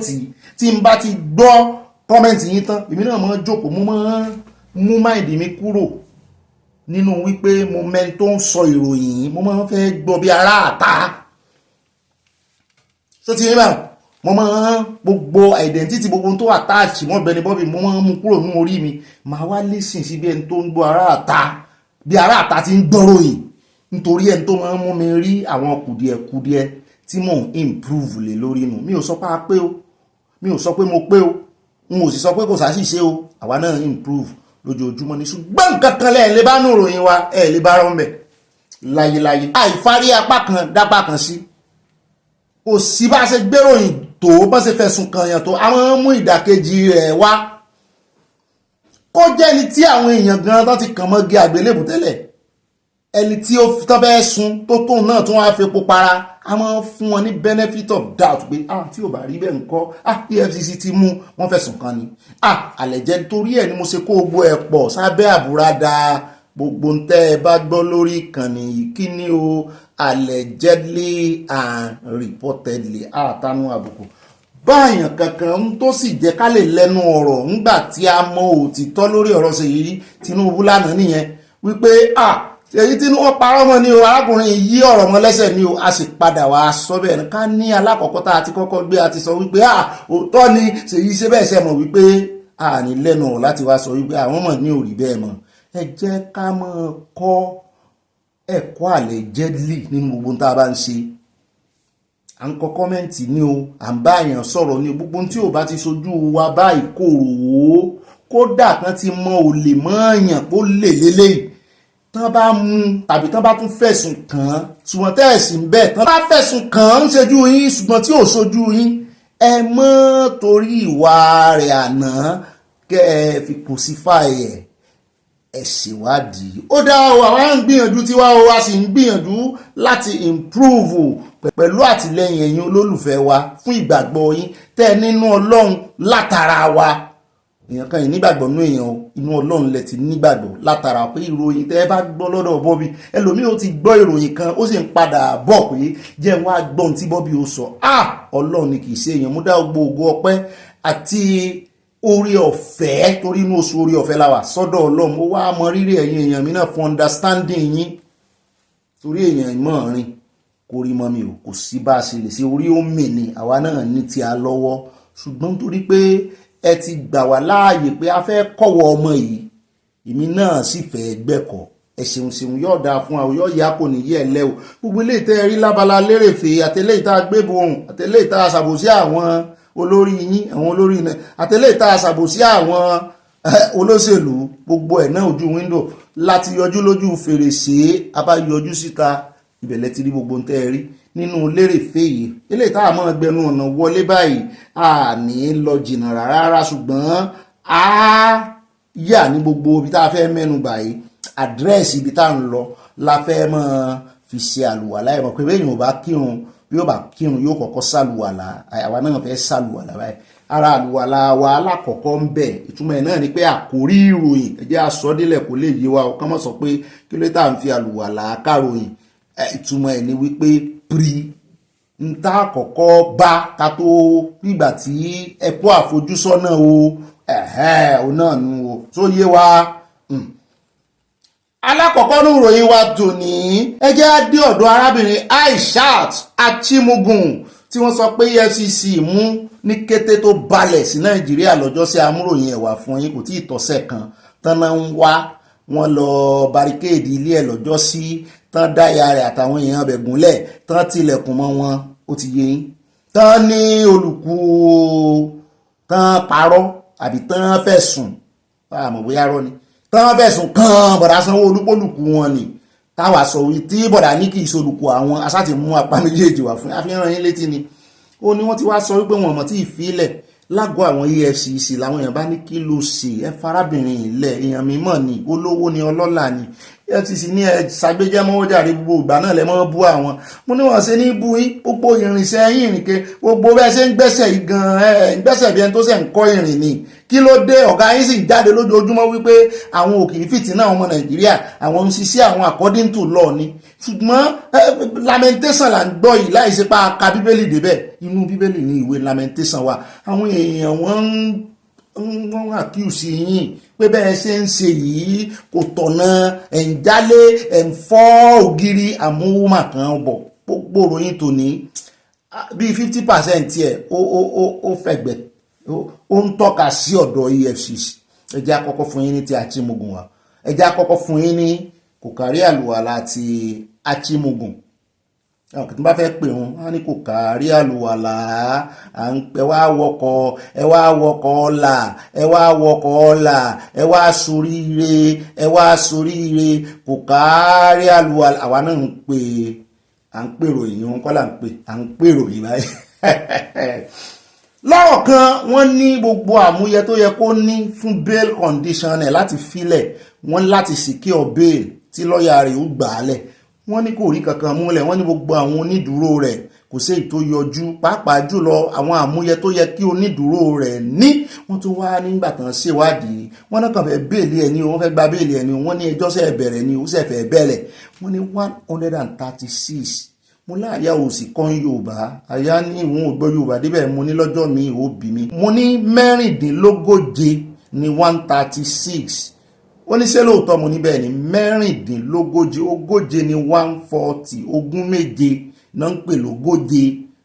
tí n bá ti gbọ́ kọ́mẹ́ǹtì yín tán èmi náà máa ń jókòó mo máa ń mú máìdì mi kúrò nínú wípé mo mẹ́ni tó ń sọ ìròyìn yìí mo máa ń fẹ́ gbọ́ bí ará àta so ti yín báwọn mo máa ń gbogbo identity gbogbo tó attach mọ́ Ọ̀gbẹ́ni Bobby mo máa ń mú kúrò nínú orí mi màá wá listen sí bí ẹni tó ń gbọ́ ará àta bí ará àta ti ń gbọ́ròyìn nítorí ẹni tó máa ń mú mi rí àwọn kùdìẹ̀kùdìẹ̀ tí mò ń improve lé lórí nù mi ò sọ pé a pé o mi ò sọ pé mo pé o n ò sì sọ pé kò sáṣìṣe o àwa náà improve lójoojúmọ́ ní ṣùgbọ́n nǹkan kan lẹ́ẹ̀ lè bá nù ròyìn wa ẹ̀ lè bá rán bẹ̀ láyéláyé àìfarí apá kan dápá kan sí kò sí bá ṣe gbéròyìn tó bá ṣe fẹ̀sùn kan yàn tó àwọn mú ìdàkejì rẹ̀ wá kó jẹ́ ẹni tí àwọn èèyàn gan tán ti kàn mọ́ gé àgbélébù tẹ́lẹ̀ ẹni tí ó tán fẹ́ sun tó tóun náà tún wá fepo para a máa ń fún wọn ní benefit of doubt pé tí ò bá rí bẹ́ẹ̀ ńkọ́ EFCC ti mú wọn fẹ̀sùn kan ni àlẹ́jẹ́ torí ẹ̀ ni mo ṣe kó gbogbo ẹ̀ pọ̀ sábẹ́ àbúradà gbogbo ń tẹ́ ẹ bá gbọ́ lórí ìkànnì yìí kí ni o allegedly and reportedly àtànú àbùkù báyàn kankan tó sì jẹ́ ká lè lẹ́nu ọ̀rọ̀ ńgbà tí a mọ òtítọ́ lórí ọ̀rọ̀ Ṣèyí Tinubu lánàá nìyẹn wípé Ṣèyí Tinubu parọ́ mọ́ ni o arákùnrin yí ọ̀rọ̀ mọ́ lẹ́sẹ̀ ni o a sì padà wá sọ bẹ́ẹ̀ ká ní alákọ̀ọ́kọ́ tá a ti kọ́kọ́ gbé a ti sọ wípé òótọ́ ni Ṣèyí ṣe bẹ́ẹ̀ ṣe mọ̀ wípé a ní lẹ́nu ọ̀rọ̀ láti wá sọ wípé àwọn mọ̀ ní òrí bẹ́ẹ̀ mọ̀ ẹ jẹ́ ká mọ̀ kọ́ ẹ̀kọ́ allegedly nínú gbogbo tá a bá ń ṣe à ń kọ kọ́mẹ́ǹtì ní o à ń bá èèyàn sọ̀rọ̀ ní gbogbo tí ò bá ti sojú wa báyìí kò rò ó kódà kan ti mọ olè mọ́ èèyàn kó lè lélẹ́yìí tán bá mú tàbí tán bá tún fẹ̀sùn kàn án ṣùgbọ́n tẹ́ẹ̀sì ń bẹ̀ tán bá fẹ̀sùn kàn án ń ṣojú yín ṣùgbọ́n tí ò ṣojú yín ẹ mọ́ torí ìwà rẹ̀ àná kẹ́ ẹ fi crucify ẹ ṣèwádìí ó dá o àwa ń gbìyànjú tiwa o a sì ń gbìyànjú láti improve pẹ̀lú àtìlẹ́yìn ẹ̀yin olólùfẹ́ wa fún ìgbàgbọ́ yín tẹ́ nínú Ọlọ́run látara wa èèyàn kan yìí nígbàgbọ́ nínú èèyàn inú Ọlọ́run lẹ ti nígbàgbọ́ látara pé ìròyìn tẹ́ bá gbọ́ lọ́dọ̀ Bobby ẹlòmíì ó ti gbọ́ ìròyìn kan ó sì ń padà bọ̀ pé jẹ́ wá gbọ́n tí Bobby ó sọ Ọlọ́run ni kì í ṣe èèyàn mú dá gbogbo ọpẹ́ àti orí ọ̀fẹ́ torí inú oṣù orí ọ̀fẹ́ la wà sọ́dọ̀ Ọlọ́run ó wá mọ rírì ẹ̀yin èèyàn mi náà fún understanding yín torí èèyàn ìmọ̀ rìn kò rí mọ́ mi ò kò sí bá a ṣe lè ṣe orí ó mì ní àwa náà ní ti a lọ́wọ́ ṣùgbọ́n torí pé ẹ ti gbà wá láàyè pé a fẹ́ kọ́wọ́ ọmọ yìí èmi náà sì fẹ́ gbẹ̀kọ́ ẹ ṣeun yóò dáa fún àwọn yóò yá kò ní yẹ ẹ lẹ́ o gbogbo ilé ìtẹ́ rí lábala lérèfé àtẹlẹ́ ìta gbébohùn àtẹlẹ́ ìta ṣàbòsí àwọn olórí yín àwọn olórí náà àtẹlẹ́ ìta ṣàbòsí àwọn olóṣèlú gbogbo ẹ̀ náà ojú wíńdò láti yọjú lójú fèrèsé abáyọjú síta ìbẹ̀lẹ̀ ti rí gbogbo ń tẹ́ rí nínú lérèfé yìí eléyìí tá a máa gbẹnu ọ̀nà wọlé báyìí a ní lọ jìnnà rárá ṣùgbọ́n a yà ní gbogbo ibi tá a fẹ́ mẹ́nu báyìí àdírẹ́sì ibi tá a ń lọ la fẹ́ máa fi ṣe àlùwàlá ẹ̀ mọ̀ pé bẹ́ẹ̀ yóò bá kírun yóò kọ́kọ́ sàlùwàlá àwa náà fẹ́ sàlùwàlá báyìí ara àlùwàlá wa alákọ̀ọ́kọ́ ń bẹ̀ ìtumọ̀ ẹ̀ náà ni pé àkórí ìròyìn ẹ jẹ́ àsọdílẹ̀ kó lè yé wa o kán mọ̀ sọ pé kí ló tá à ń fi àlùwàlá káròyìn ìtumọ̀ ẹ̀ ni wípé ń tá àkọ́kọ́ bá ká tó nígbà tí ẹ kó àfojúsọ́nà o náà nu o tó yé wa alákọ̀ọ́kọ́ ní ìròyìn wa tòní ẹ jẹ́ á dé ọ̀dọ̀ arábìnrin Aishat Achimugu tí wọ́n sọ pé EFCC mú ní kété tó balẹ̀ sí Nàìjíríà lọ́jọ́ sí amúròyìn ẹ̀wà fún yín kò tí ì tọ́sẹ̀ kan tán náà ń wá wọn lọ barricade ilé ẹ̀ lọ́jọ́ sí tán dáyà rẹ̀ àtàwọn èèyàn bẹ̀ gúnlẹ̀ tán tilẹ̀kùn mọ́ wọn ó ti yé yín tán ní olùkú tán parọ́ àbí tán fẹ̀sùn àmọ́ bóyá rọ́ ni tán fẹ̀sùn kan bọ̀dá Sanwó-Olú olùkú wọn ni táwa sọ wí tí bọ̀dá ní kì í solùkú àwọn asáti mú apá méjèèjì wá fún àfihàn yín létí ni ó ní wọ́n ti wá sọ wípé wọn mọ̀ tí ìfilẹ̀ lágọ̀ọ́ àwọn EFCC làwọn èèyàn bá ní kí ló ṣe ẹ farabìnrin ilẹ̀ èèyàn mímọ̀ ni olówó ni ọlọ́lá ni EFCC ní ẹ ṣàgbéjẹ́ mọ́wọ́ jàre gbogbo ìgbà náà lẹ mọ́ bú àwọn mo ní wọ́n ṣe ní bú yín gbogbo ìrìnsẹ̀ yín ìrìnkè gbogbo bẹ́ẹ̀ ṣe ń gbẹ́sẹ̀ yìí gan ẹ̀ ń gbẹ́sẹ̀ bí ẹni tó ṣe ń kọ́ ìrìn ni kí ló dé ọ̀gá yín sì jáde lójoojúmọ́ wípé àwọn ò kì í fìtínà ọmọ Nàìjíríà àwọn ń ṣiṣẹ́ àwọn according to law ni ṣùgbọ́n lamentation là ń gbọ́ yìí láì ṣe pa ka Bíbélì débẹ̀ inú Bíbélì ní ìwé lamentation wa àwọn èèyàn wọ́n accuse yín pé bẹ́ẹ̀ ṣe ń ṣe yìí kò tọ̀nà ẹ̀ ń jálé ẹ̀ ń fọ́ ògiri àmúhùmá kan bọ̀ gbogbo ròyìn tòní bíi 50% tiẹ̀ ó fẹ̀gbẹ́ ó ń tọ́ka sí ọ̀dọ̀ EFCC ẹ jẹ́ àkọ́kọ́ fún yín ní ti Achimugu wa ẹ jẹ́ àkọ́kọ́ fún yín ní kò kárí àlùwàlà ti Achimugu àwọn kìtìbá fẹ́ pè wọn á ní kò kárí àlùwàlà ẹ wá wọkọ̀ ọ̀la ẹ wá wọkọ̀ ọ̀la ẹ wá soríire kò kárí àlùwàlà àwa náà ń pè à ń pèrò yìí wọn kọ́ là ń pè à ń pèrò yìí báyìí lọ́rọ̀ kan wọ́n ní gbogbo àmúyẹ tó yẹ kó ní fún bail condition ẹ̀ láti filẹ̀ wọ́n láti secure bail tí lọ́ọ̀yà rẹ̀ ó gbà á lẹ̀ wọ́n ní kò rí kankan múlẹ̀ wọ́n ní gbogbo àwọn onídùúró rẹ̀ kò sí èyí tó yọjú pàápàá jùlọ àwọn àmúyẹ tó yẹ kí onídùúró rẹ̀ ní wọ́n tún wá nígbà tán ṣèwádìí wọ́n náà kàn fẹ́ béèlì ẹni wọ́n fẹ́ gba béèlì ẹni wọ́n ní ẹjọ́ sẹ̀ bẹ̀rẹ̀ ni ó sẹ̀ fẹ́ bẹ̀rẹ̀ wọ́n ní 136 mo láàyà òsì kan Yorùbá àyà ní ìwọ̀n ògbọ́ Yorùbá débẹ̀ mo ní lọ́jọ́ mi ò bí mi mo ní mẹ́rìndínlógóje ní 136 ó ní ṣé lóòótọ́ mo ní bẹ́ẹ̀ ni mẹ́rìndínlógóje ogóje ní 140 ogún méje náà ń pè lógóje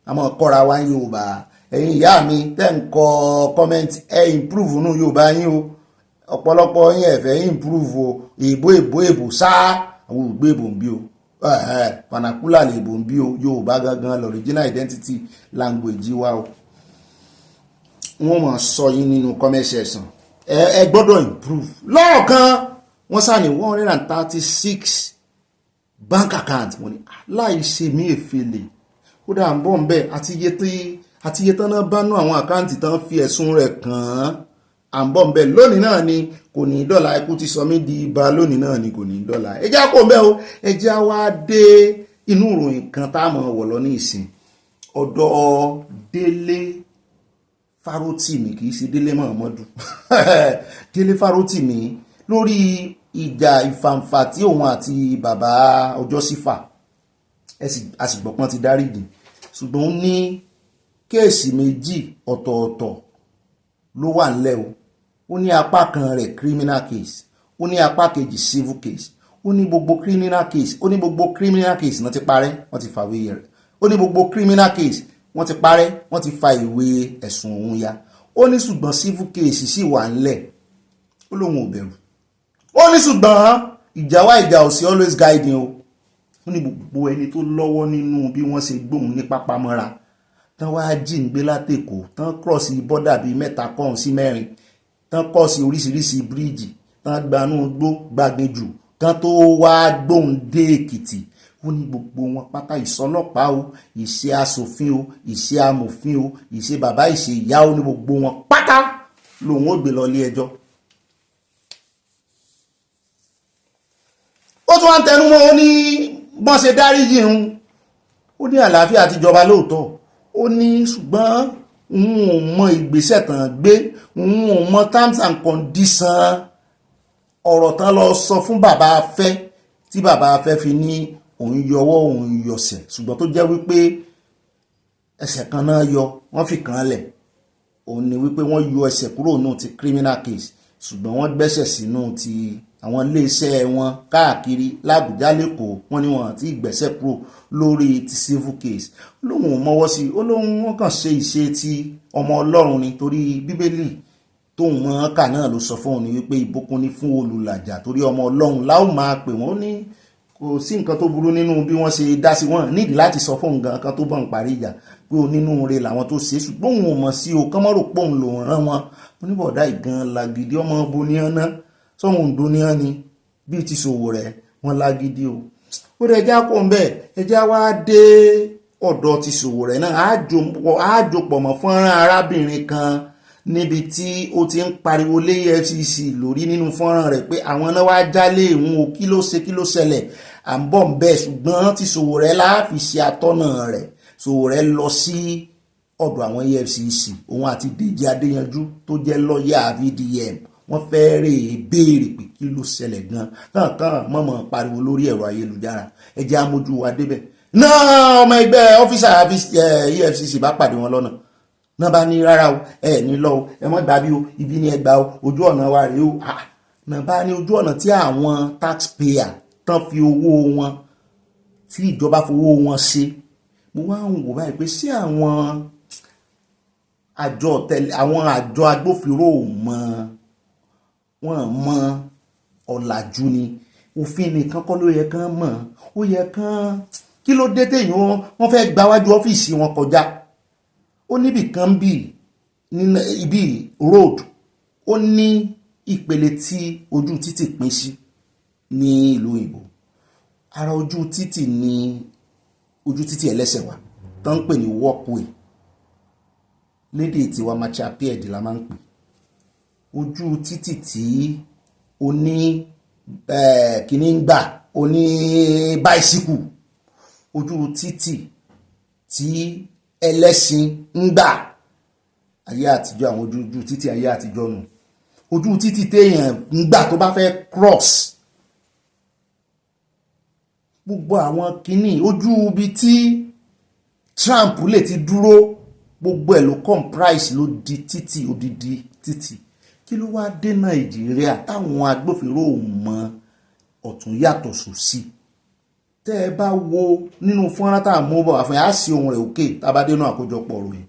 àmọ́ kọ́ra wá Yorùbá ẹ̀yin ìyá mi tẹ́ ń kọ comment ẹ improve nù Yorùbá yín o ọ̀pọ̀lọpọ̀ yín ẹ fẹ́ improve o èbó sáà àwọn ògbé èbò ń bí o panakula lè bò ń bí o Yorùbá gangan l'original identity language wa o wọ́n mọ̀ sọ yín nínú comment section ẹ gbọ́dọ̀ improve lọ́ọ̀kan wọ́n sá ní 136 bank account wọ́n ní láì ṣe mí èfèlè ó dà ń bọ̀ ń bẹ̀ àti iye tán náà bá nú àwọn àkáǹtì tán fi ẹ̀sùn rẹ̀ kàn án à ń bọ̀ ń bẹ̀ lónìí náà ni kò ní dọ́là ikú ti sọ mí di ibà lónìí náà ni kò ní dọ́là ẹjá kò bẹ́ o ẹjá wá dé inú ìròyìn kan tá a mọ̀ wọ̀ lọ ní ìsìn ọ̀dọ̀ Délé Fárótìmí kì í ṣe Délé Mọ̀ọ́mọ́dù Délé Fárótìmí lórí ìjà ìfàǹfà tí òun àti bàbá Ọjọ́sífà àsìgbọ̀pọ̀n ti dáríjì ṣùgbọ́n ó ní kéèsì méjì ọ̀tọ̀ọ̀tọ̀ ló wà nílẹ̀ o ó ní apá kan rẹ̀ criminal case ó ní apá kejì civil case ó ní gbogbo criminal case náà ti parẹ́ wọ́n ti fàwé rẹ̀ ó ní gbogbo criminal case wọ́n ti parẹ́ wọ́n ti fa ìwé ẹ̀sùn òun ya ó ní ṣùgbọ́n civil case sì wà nílẹ̀ ó lóun ò bẹ̀rù ó ní ṣùgbọ́n ìjà ò sí always guiding o ó ní gbogbo ẹni tó lọ́wọ́ nínú bí wọ́n ṣe gbóhùn ní pápámọ́ra tán wá jí ń gbé látèkó tán cross bọ́dà bíi 3 kan sí 4 tán cross oríṣiríṣi bíríìjì tán gbanú gbó gbàgbéjù tán tó wá gbóhùn dé Èkìtì ó ní gbogbo wọn pátá ìsọlọ́pàá o ìṣe aṣòfin o ìṣe amòfin o ìṣe bàbá ìṣe ìyá o ní gbogbo wọn pátá lòun ó gbé lọ ilé ẹjọ́. ó tún wá ń tẹnu mọ́ ó ní bọ́n ṣe dáríjì ń ó ní àlàáfíà ti jọba lóòótọ́ ó ní ṣùgbọ́n òun ò mọ ìgbésẹ̀ tán gbé òun ò mọ terms and conditions ọ̀rọ̀ tán lọ sọ fún bàbá Afẹ́ tí bàbá Afẹ́ fi ní òun yọwọ́ òun yọsẹ̀ ṣùgbọ́n tó jẹ́ wípé ẹsẹ̀ kan náà yọ wọ́n fi kan lẹ̀ òun ni wípé wọ́n yọ ẹsẹ̀ kúrò nù ti criminal case ṣùgbọ́n wọ́n gbẹ́sẹ̀ sínú ti àwọn iléeṣẹ́ wọn káàkiri l'Àbújá lẹ́kọ̀ọ́ wọ́n ní wọn àti ìgbésẹ̀ kúrò lórí ti civil case olóhùn ò mọ́wọ́ sí olóhùn wọn kàn ṣe ìṣe ti ọmọ Ọlọ́run ni torí Bíbélì tóun mọ́ kà náà ló sọ fún òun ní wípé ìbùkún ni fún olùlàjà torí ọmọ Ọlọ́run láò máa pè wọ́n ní kò sí nǹkan tó burú nínú bí wọ́n ṣe dá sí wọn nídìí láti sọ fún nǹkan kan tó bọ̀ ń parí ìjà pé o nínú rẹ̀ làwọn tó ṣe ṣùgbọ́n òun ò mọ̀ sí o kán mọ́rò pòun lòun rán wọn oníbọ̀dá ìgan làgìdí ọmọ boniyan náà sọ́wọ́n òǹdóníyàn ni bíi ti Sowore wọn lágídí o ó rẹ̀ ẹjá kó ń bẹ́ẹ̀ ẹjá wá dé ọ̀dọ̀ ti Sowore náà àjòpọ̀ mọ́ fọ́nrán arábìnrin kan níbi tí ó ti ń pariwo lé EFCC lórí nínú fọ́nrán rẹ̀ pé àwọn náà wá jálé ìhun o kí ló ṣẹlẹ̀ à ń bọ̀ ń bẹ́ẹ̀ ṣùgbọ́n ti Sowore láàfi ṣe atọ́nà rẹ̀ Sowore lọ sí ọ̀dọ̀ àwọn EFCC òun àti Dèjì Adéyanjú tó jẹ́ lọ́ọ̀yà VDM wọ́n fẹ́ rè é béèrè pé kí ló ṣẹlẹ̀ gan kàn mọ̀mọ́ pariwo lórí ẹ̀rọ ayélujára ẹ jẹ́ amójú wa débẹ̀ náà ọmọ ẹgbẹ́ ọ́fíìsà EFCC bá pàdé wọn lọ́nà náà bá ní rárá o ẹ ní lọ o ẹ mọ́ gbàbí o ibi ni ẹ gbà o ojú ọ̀nà wa rèé o náà bá ní ojú ọ̀nà tí àwọn taxpayer tán fi owó wọn tí ìjọba fowó wọn ṣe mo wá ń wò báyìí pé sí àwọn àjọ agbófinró ò mọ̀ wọ́n mọ ọ̀làjú ni òfin nìkan kọ́ ló yẹ kán mọ̀ ó yẹ kán kí ló dé téèyàn wọ́n fẹ́ gbáwájú ọ́fíìsì wọn kọjá ó níbì kan bí ibi road ó ní ìpele tí ojú títì pín sí ní ìlú òyìnbó ara ojú títì ní ojú títì ẹlẹ́sẹ̀ wa tó ń pè ní walkway lédè tiwa machapied la máa ń pè ojú títì tí o ní kíní ń gbà o ní báísíkù ojú títì tí ẹlẹ́ṣin ń gbà ayé àtijọ́ àwọn ojú títì ayé àtijọ́ nù ojú títì téèyàn ń gbà tó bá fẹ́ cross gbogbo àwọn kíní ojú ibi tí Trump lè ti dúró gbogbo ẹ̀ ló comprise ló di títì odidi títì kí ló wá dé Nàìjíríà táwọn agbófinró ò mọ ọ̀tún yàtọ̀ sósì tẹ́ ẹ bá wo nínú fọ́nrán tá à mú bọ̀ àfihàn á sí ohun rẹ̀ òkè tá a bá dénú àkójọpọ̀ ròyìn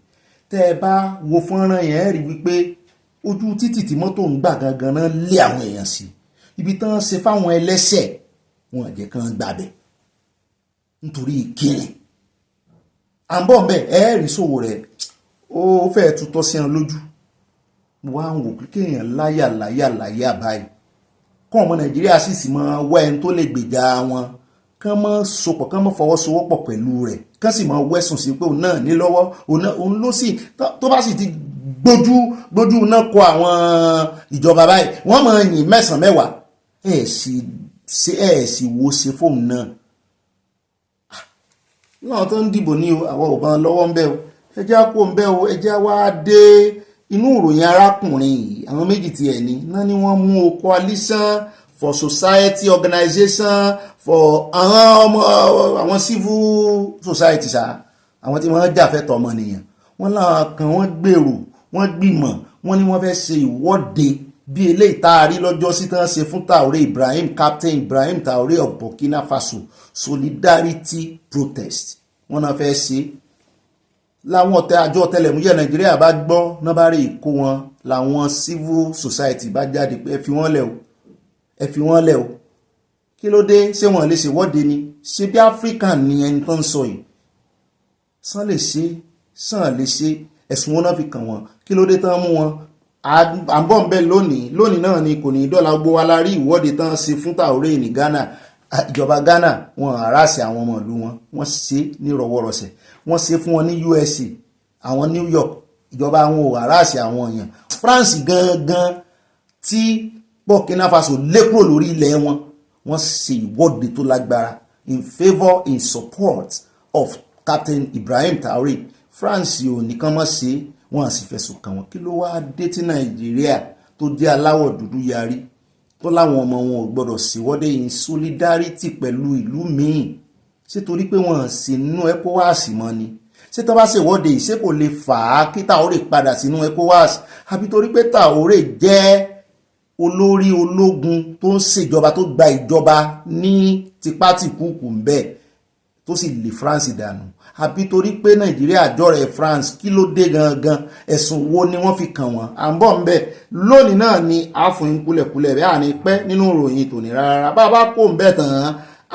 tẹ́ ẹ bá wo fọ́nrán yẹn rí wípé ojú títì tí mọ́tò ń gbà gangan náà lé àwọn èèyàn sí ibi tán ṣe fáwọn ẹlẹ́sẹ̀ wọn àjẹ́ kan gbàbẹ̀ nítorí kíni à ń bọ̀ ń bẹ̀ ẹ rí Sowore ó fẹ́ẹ́ tutọ́ sí wọn lójú wá ń wò kíkẹ́ èèyàn láyà báyìí kọ́ ọmọ Nàìjíríà sì máa wá ẹni tó lè gbèjà wọn kán mọ́ sopọ̀ kán mọ́ fọwọ́sowọ́pọ̀ pẹ̀lú rẹ̀ kán sì máa wẹ́sùn sí pé òun náà ní lọ́wọ́ òun ló sì tó bá sì ti gbójú náà kọ àwọn ìjọba báyìí wọ́n máa yìn mẹ́sàn-án mẹ́wàá ẹ̀ sì wo ṣe fóun náà láwọn tó ń dìbò ní àwọn ò bá lọ́wọ́ ń bẹ́ o ẹjẹ́ á kó ń bẹ́ o ẹjẹ́ á wá dé inú ìròyìn arákùnrin yìí àwọn méjì tí ẹ̀ ní náà ni wọ́n mú o coalition for society organization for àwọn civil society ṣá àwọn tí wọ́n jà fẹ́tọ̀ ọmọnìyàn wọ́n láwọn kan wọ́n gbèrò wọ́n gbìmọ̀ wọ́n ní wọ́n fẹ́ ṣe ìwọ́de bí eléyìí tá a rí lọ́jọ́ sí tán ṣe fún Captain Ibrahim Traoré of Burkina Faso solidarity protest wọ́n náà fẹ́ ṣe láwọn àjọ ọ̀tẹlẹ̀múyẹ́ Nàìjíríà bá gbọ́ náà bá rí ìkó wọn làwọn civil society bá jáde pé ẹ fi wọ́n lẹ̀ o kí ló dé ṣé wọ́n lè ṣe wọ́de ni ṣe bí African ni ẹni tó ń sọ yìí sàn lè ṣe ẹ̀sùn wọn náà fi kàn wọ́n kí ló dé tán mú wọn à ń bọ̀ ń bẹ́ lónìí náà ni kò ní dọ́là gbogbo wa la rí ìwọ́de tán ṣe fún Traoré ní Ghana ìjọba Ghana wọn àráṣẹ àwọn ọmọ ìlú wọn ṣe ní rọwọ́rọsẹ̀ wọ́n ṣe fún wọn ní USA àwọn New York ìjọba wọn ò àráṣẹ àwọn èèyàn France gangan tí Burkina Faso lé kúrò lórí ilẹ̀ wọn wọ́n ṣe ìwọ́de tó lágbára in support of Captain Ibrahim Traoré France ò nìkan mọ́ ṣe wọ́n á sì fẹ̀sùn kàn wọ́n kí ló wá dé tí Nàìjíríà tó jẹ́ aláwọ̀ dúdú yarí tó láwọn ọmọ wọn ò gbọ́dọ̀ ṣèwọ́de in solidarity pẹ̀lú ìlú míì ṣé torí pé wọ́n sì nínú ECOWAS mọ́ ni ṣé tó bá ṣèwọ́de ìṣe kò lè fà á kí Traoré padà sínú ECOWAS àbí torí pé Traoré jẹ́ olórí ológun tó ń ṣèjọba tó gba ìjọba ní tipátìkúùkù ń bẹ̀ tó sì lé France dànù àbí torí pé Nàìjíríà jọ̀rẹ̀ France kí ló dé gangan ẹ̀sùn wo ni wọ́n fi kàn wọ́n à ń bọ̀ ń bẹ̀ lónìí náà ni àfọyín kúlẹ̀kúlẹ̀ bẹ́ẹ̀ àní pẹ́ nínú ìròyìn tòní rárá bá a bá kó ń bẹ̀ tán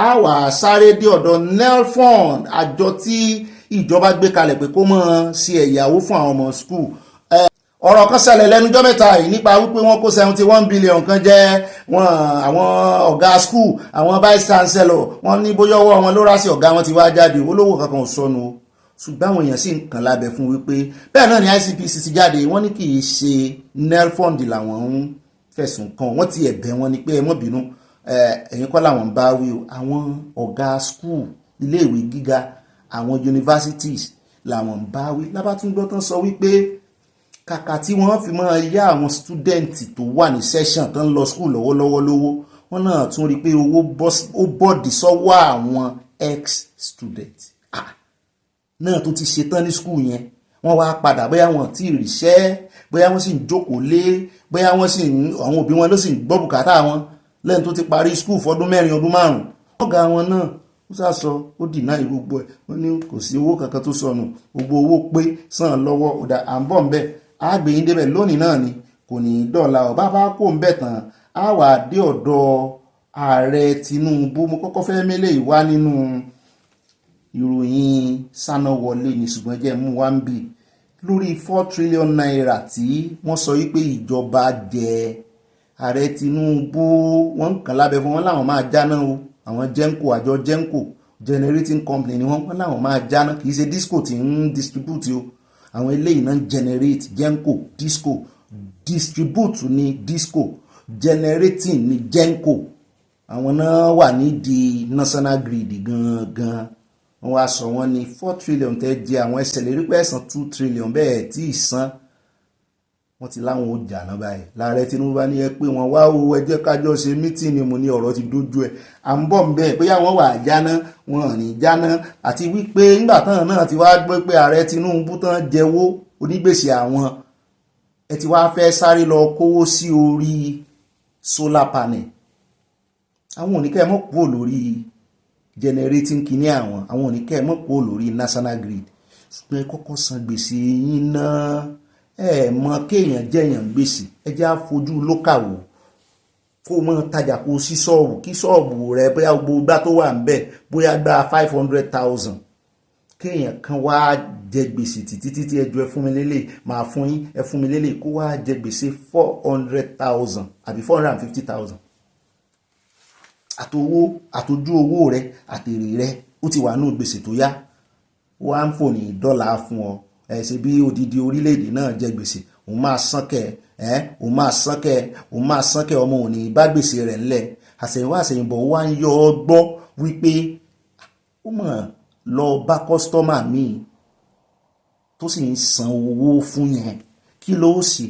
á wà sáré dé ọ̀dọ̀ nelfund àjọ tí ìjọba gbé kalẹ̀ pé kó mọ̀ sí ẹ̀yáwó fún àwọn ọmọ skul ọ̀rọ̀ kan ṣẹlẹ̀ lẹ́nujọ́ mẹ́ta yìí nípa wípé wọ́n kó 71 billion kan jẹ́ wọn àwọn ọ̀gá skul àwọn vice chancellor wọ́n ní bóyá ọwọ́ wọn ló rá sí ọ̀gá wọn ti wá jáde olówó kankan ò sọnù o ṣùgbọ́n àwọn èèyàn sì ń kàn lábẹ́ fún wípé bẹ́ẹ̀ náà ni ICPC ti jáde wọ́n ní kì í ṣe nelfund làwọn ń fẹ̀sùn kàn wọ́n ti ẹ̀bẹ̀ wọn ni pé ẹ mọ́ bínú ẹ̀yin kọ́ làwọn ń bá wí o àwọn ọ̀gá skul iléèwé gíga àwọn universities làwọn ń bá wí lábàtúngbọ́ tán sọ wípé kàkà tí wọ́n fi máa yá àwọn stúdẹ̀ǹtì tó wà ní session tó ń lọ skul lọ́wọ́lọ́wọ́ lówó wọ́n náà tún rí pé owó ó bọ́ọ̀dì sọ́wọ́ àwọn ex-student náà tó ti ṣetán ní skul yẹn wọ́n wá padà bóyá wọn tí ì ríṣẹ́ bóyá wọ́n sì ń jókòó lé bóyá wọ́n sì ń àwọn òbí wọn ló sì ń gbọ́ bùkátà wọn lẹ́yìn tó ti parí skul fọdún 4 ọdún 5 ọ̀gá wọn náà ó sàsọ ó dìná gbogbo ẹ̀ wọ́n ní kò sí owó kankan tó sọnù gbogbo owó pé sàn lọ́wọ́ ọ̀dà à ń bọ̀ ń bẹ̀ àgbẹ̀yìn débẹ̀ lónìí náà ni kò ní í dọ̀la ọ̀bá bá kó ń bẹ̀ tán á wà dé ọ̀dọ̀ ààrẹ Tinubu mo kọ́kọ́ fẹ́ mélé ìwá nínú ìròyìn Sanáwọlé ní ṣùgbọ́n jẹ́ mú wá ń bì lórí 4 trillion naira tí wọ́n sọ wípé ìjọba jẹ ààrẹ Tinubu wọ́n ń kàn lábẹ́ fún wọn láwọn máa jáná o àwọn Genco àjọ Genco generating company ni wọ́n láwọn máa jáná kì í ṣe disco tí ń distribute o àwọn eléyìí náà generate Genco disco distribute ní disco generating ní Genco àwọn náà wà nídìí national grid gangan wọ́n wá sọ wọ́n ní 4 trillion tẹ́ jẹ́ àwọn ẹsẹ̀ lérí pé ẹ̀sán 2 trillion bẹ́ẹ̀ tí ì san wọ́n ti láwọn ò jà náà báyìí láàrẹ Tinubu bá ní ẹ pé wọ́n wá owó ẹjẹ́ kájọ ṣe mítìnì mo ní ọ̀rọ̀ ti dójú ẹ̀ à ń bọ̀ bẹ́ẹ̀ bóyá wọ́n wà jáná wọn ní jáná àti wípé nígbà tán náà ti wá gbé pé ààrẹ Tinubu tán jẹ́wó onígbèsè àwọn ẹ ti wá fẹ́ sáré lọ kówó sí orí solar panel àwọn oníkẹ́ mọ́ kúrò lórí generating kìíní àwọn oníkẹ́ mọ́ kúrò lórí national grid ṣùgbọ́n ẹ kọ́kọ́ san gbèsè yín náà mọ kéèyàn jẹyàn gbèsè ẹ jẹ́ àfojú lókàwò kó mọ tajà kó sí ṣọ́ọ̀bù kí ṣọ́ọ̀bù rẹ bóyá gbogbo gbá tó wà ń bẹ̀ bóyá gba 500,000 kéèyàn kan wá jẹ gbèsè títí ẹjọ́ ẹ fún mi lélẹ̀ máa fún yín ẹ fún mi lélẹ̀ kó wá jẹ gbèsè 400,000 àbí 450,000 àtòjú owó rẹ àtèrè rẹ ó ti wà nù gbèsè tó yá wọ́n á ń fò ní dọ́là fún ọ ṣe bí odidi orílẹ̀-èdè náà jẹ gbèsè òun máa sánkẹ́ ọmọ òní bá gbèsè rẹ̀ ńlẹ̀ àṣẹ̀yìnwá àṣẹ̀yìnbọ̀ wá ń yọ ọ gbọ́ wípé ó mọ̀ lọ bá kọ́sítọ́mà míì tó sì ń san owó fún yẹn kí ló sì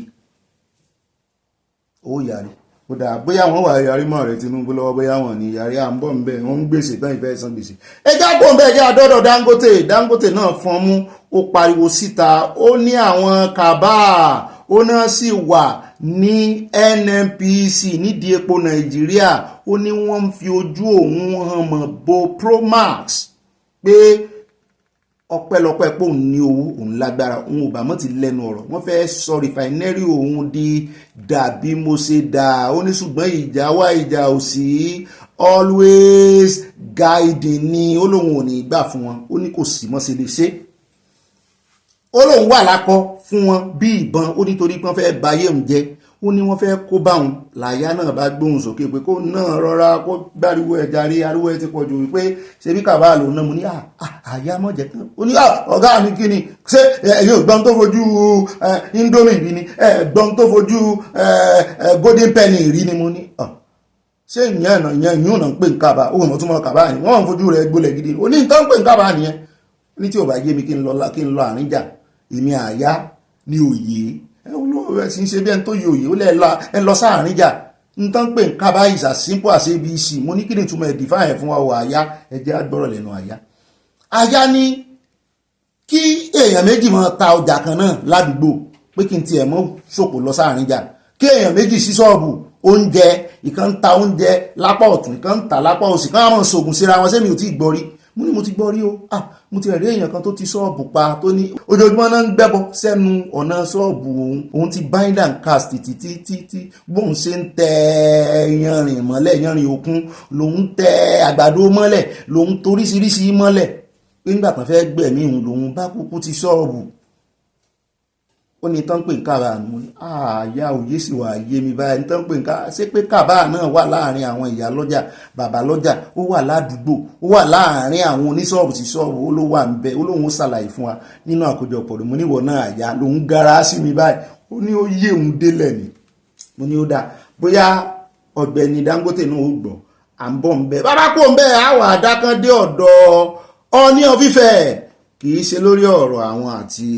ó yàrí ó dáa bóyá wọ́n wà yàrí mọ́ rẹ̀ Tinubu lọ́wọ́ bóyá wọ́n ní yàrí à ń bọ̀ ń bẹ̀ wọ́n ń gbèsè tán ìfẹ́ san gbèsè ẹjá pọ̀ ń bẹ̀ jẹ́ àdọ́dọ̀ Dangote náà fọ́n mú ó pariwo síta ó ní àwọn kàbá ó náà sì wà ní NNPC nídìí epo Nàìjíríà ó ní wọ́n ń fi ojú òun hàn mọ́ bo Promax pé ọpẹ́lọpẹ́ pé òun ní owó òun lágbára òun ò bá mọ́ ti lẹ́nu ọ̀rọ̀ wọ́n fẹ́ sọ rìfàìnẹ́rì òun di dàbí mo ṣe dà ó ní ṣùgbọ́n ìjà wá ìjà ò sí always guiding ni ó lóun ò ní gbà fún wọn ó ní kò sí mọ́ ṣe lè ṣe ó lóun wà lákọ fún wọn bí ìbọn ó nítorí pé wọ́n fẹ́ bayé òun jẹ́ ó ní wọ́n fẹ́ kó bá òun làyà náà bá gbóhùn sókè pé kó náà rọra kó gbáriwo ẹ̀ darí ariwo ẹ̀ ti pọ̀ jù wípé ṣe bí kàbá lòun náà mo ní àyà mọ̀jẹ̀ kan ó ní ọ̀gá mi kí ni ṣé ẹ̀yin ò gbọ́n tó fojú indomie rí ni gbọ́n tó fojú golden penny rí ni mo ní ṣé ìyẹn náà ń pè ń kàbá ó mọ̀ tó mọ̀ kàbá ni wọ́n fojú rẹ̀ gbolẹ̀ gidi ó ní nǹkan ń pè ń kàbá nìyẹn ó ní tí ò bá yé mi kí n lọ àárín jà èmi àyà ní òye olóòrẹ̀ sí ṣe bí ẹni tó yẹ òye ó lẹ́ lọ sáàrin jà ń tán pé nǹkan bá is as simple as ABC mo ní kí ni túmọ̀ ẹ̀ define fún wa o àyà ẹjẹ́ agbọ́rọ̀ lẹ́nu àyà ní kí èèyàn méjì máa ta ọjà kan náà ládùúgbò pé kí n tiẹ̀ mọ́ ṣòkò lọ sáàrin jà kí èèyàn méjì sí ṣọ́ọ̀bù oúnjẹ, ìkan ń ta oúnjẹ lápá ọ̀tún, ìkan ń ta lápá òsì, kan á mọ̀ sògùn síra wọn, sẹ́mi ò tí ì gbọ́ rí. Mo ní mo ti gbọ́ rí o. Mo ti rí èèyàn kan tó ti ṣọ́ọ̀bù pa tó ní ojoojúmọ́ náà ń gbẹ́bọ sẹ́nu ọ̀nà ṣọ́ọ̀bù òun ti bind and cast títí bóun ṣe ń tẹ yanrìn mọ́lẹ̀, yanrìn òkun lòun tẹ àgbàdo mọ́lẹ̀, lòun toríṣiríṣi mọ́lẹ̀, pé nígbà kan fẹ́ gbẹ̀mí òun lòun bá kúkú ti ṣọ́ọ̀bù. Ó ní tán pé nǹkan ara nù ní àyà òye sì wà yé mi báyìí. Ní tán pé nǹkan ṣé pé kàbá náà wà láàrin àwọn ìyá lọ́jà, bàbá lọ́jà, ó wà ládùúgbò, ó wà láàrin àwọn oníṣọ́ọ̀bù sí ṣọ́ọ̀bù, ó ló wà ń bẹ, ó lóun ṣàlàyé fún wa nínú àkójọpọ̀ rẹ̀. Mo níwọ̀ náà àyà lòun gara sí mi báyìí. Ó ní ó yé òun délẹ̀ ni. Mo ní ó dáa bóyá Ọ̀gbẹ́ni Dangote náà ó gbọ́ à ń bọ̀ ń bẹ, bàbá kò ń bẹ àwọ̀ àdákan dé ọ̀dọ̀ Ọọ̀ni of Ifẹ̀, kì í ṣe lórí ọ̀rọ̀ àwọn àti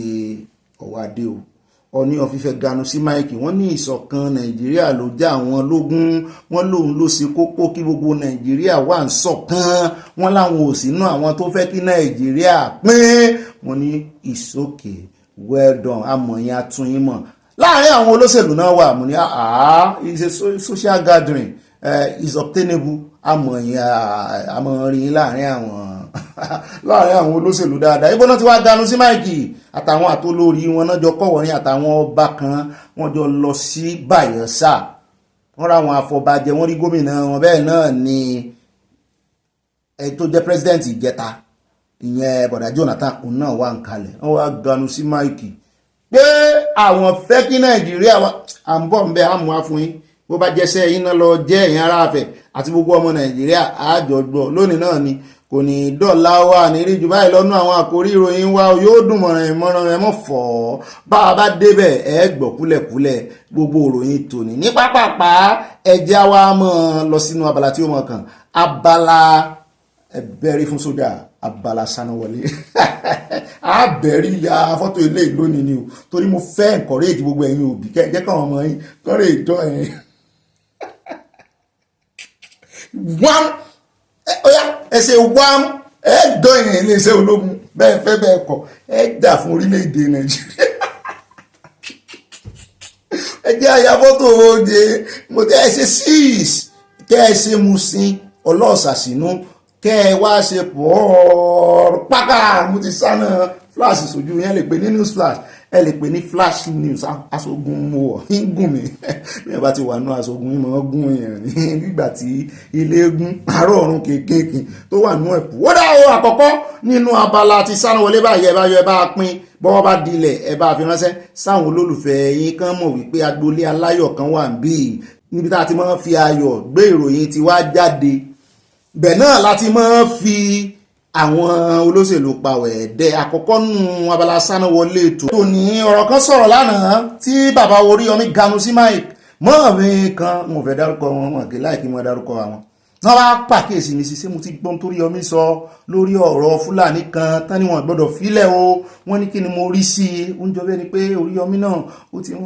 Ọ̀wádé o. Ọọ̀ni of Ifẹ̀ ganu sí máìkì, wọ́n ní ìṣọ̀kan Nàìjíríà ló já àwọn lógún, wọ́n lòun ló ṣe kókó kí gbogbo Nàìjíríà wà ń ṣọ̀kan, wọ́n láwọn ò sínú àwọn tó fẹ́ kí Nàìjíríà pín. Wọ́n ní it's okay, well done, amọ̀yìn atúnyìn mọ̀. Láàárín àwọn olóṣèlú náà wà, mo ní it's a social gathering, is obtainable, amọ̀rin láàárín àwọn olóṣèlú dáadáa. Ibo náà ti wá ganu sí máìkì àtàwọn àtolórí wọn náà jọ kọ́wọ̀rin àtàwọn ọba kan, wọ́n jọ lọ sí Bayelsa, wọ́n ra àwọn afọbajẹ, wọ́n rí gómìnà wọn, bẹ́ẹ̀ náà ni ẹni tó jẹ́ president ìjẹta ìyẹn bọ̀dà Jonathan, òun náà wà ń kalẹ̀, wọ́n wá ganu sí máìkì pé àwọn fẹ́ kí Nàìjíríà wà. À ń bọ̀ ń bẹ àmú wá fún yín, bó bá jẹ́sẹ́ iná lọ jẹ́ ẹ̀yin ará Ifẹ̀ àti gbogbo ọmọ Nàìjíríà àjọgbọ́ lónìí náà ni, kò ní dọ̀la wà ní rí jù báyìí lọ́nà àwọn àkórí ìròyìn wa yóò dùn mọ̀ràn ìmọ̀ràn ẹ̀ mọ̀ fọ́ bá a bá débẹ̀ ẹ gbọ́ kúlẹ̀kúlẹ̀ gbogbo ìròyìn tòní ní pápápá. ẹjẹ́ wa mọ̀ lọ sínú abala tí ó mọ̀ kàn, abala ẹ̀bẹ̀rí fún sójà, abala Sanuwọlé. Àbẹ̀rí ya fọ́tò ilé ìlónìí ni o, torí mo fẹ́ encourage gbogbo ẹ̀yin òbí kẹ́kẹ́ káwọn ọmọ yín kọ́rẹ́ ìjọ ẹ̀yin. Ẹsẹ̀ wám ẹ̀dọ́ ìrìn iléeṣẹ́ ológun bẹ́ẹ̀ fẹ́ bẹ́ẹ̀ kọ̀ ẹ jà fún orílẹ̀-èdè Nàìjíríà. Ẹ jẹ́ àyà fọ́tò oje mo tẹ́ ẹ ṣe 6 kẹ́ ẹ ṣe Musin ọlọ́ọ̀sàsínú kẹ́ ẹ wá ṣe pọ̀ pákà. Mo ti sáná flash sójú yẹn, lè pè ní news flash, ẹ lè pè ní flash news. Aṣogun mo wọ̀ ń gùn mí bí ẹ bá ti wà nú aṣogun yìí mọ̀ gún èèyàn ní nígbà tí ilé egun àárọ̀ ọ̀run kéékèèké tó wà nú ẹ̀kú. Ó dá o àkọ́kọ́ nínú abala ti Sanuwọlé báyìí, ẹ bá pín bọ́wọ́ bá dilẹ̀, ẹ bá fi ránṣẹ́ sáwọn olólùfẹ́ yín kan mọ̀ wípé agboolé aláyọ̀ kan wà níbi tá a ti máa ń fi ayọ̀ gbé ìròyìn ti wá jáde. Bẹ́ẹ̀ náà láti máa ń fi àwọn olóṣèlú pàwẹ̀ ẹ̀dẹ́. Àkọ́kọ́ nù abala Sanuwọlé tó ní ọ̀rọ̀ kan sọ̀rọ̀ lánàá tí bàbá Oríyọmí ganu sí máìkì mọ́ọ̀mí kan, mo fẹ́ dárúkọ wọn wọn kì láìkí mo dárúkọ àwọn. Wọ́n bá pàkíyèsí mi sí mo ti gbọ́n tó Oríyọmí sọ lórí ọ̀rọ̀ Fúlàní kan tán ni wọ́n gbọ́dọ̀ fílẹ̀ o. Wọ́n ní kí ni mo rí sí i, oúnjẹ bẹ́ẹ̀ ni pé Oríyọmí náà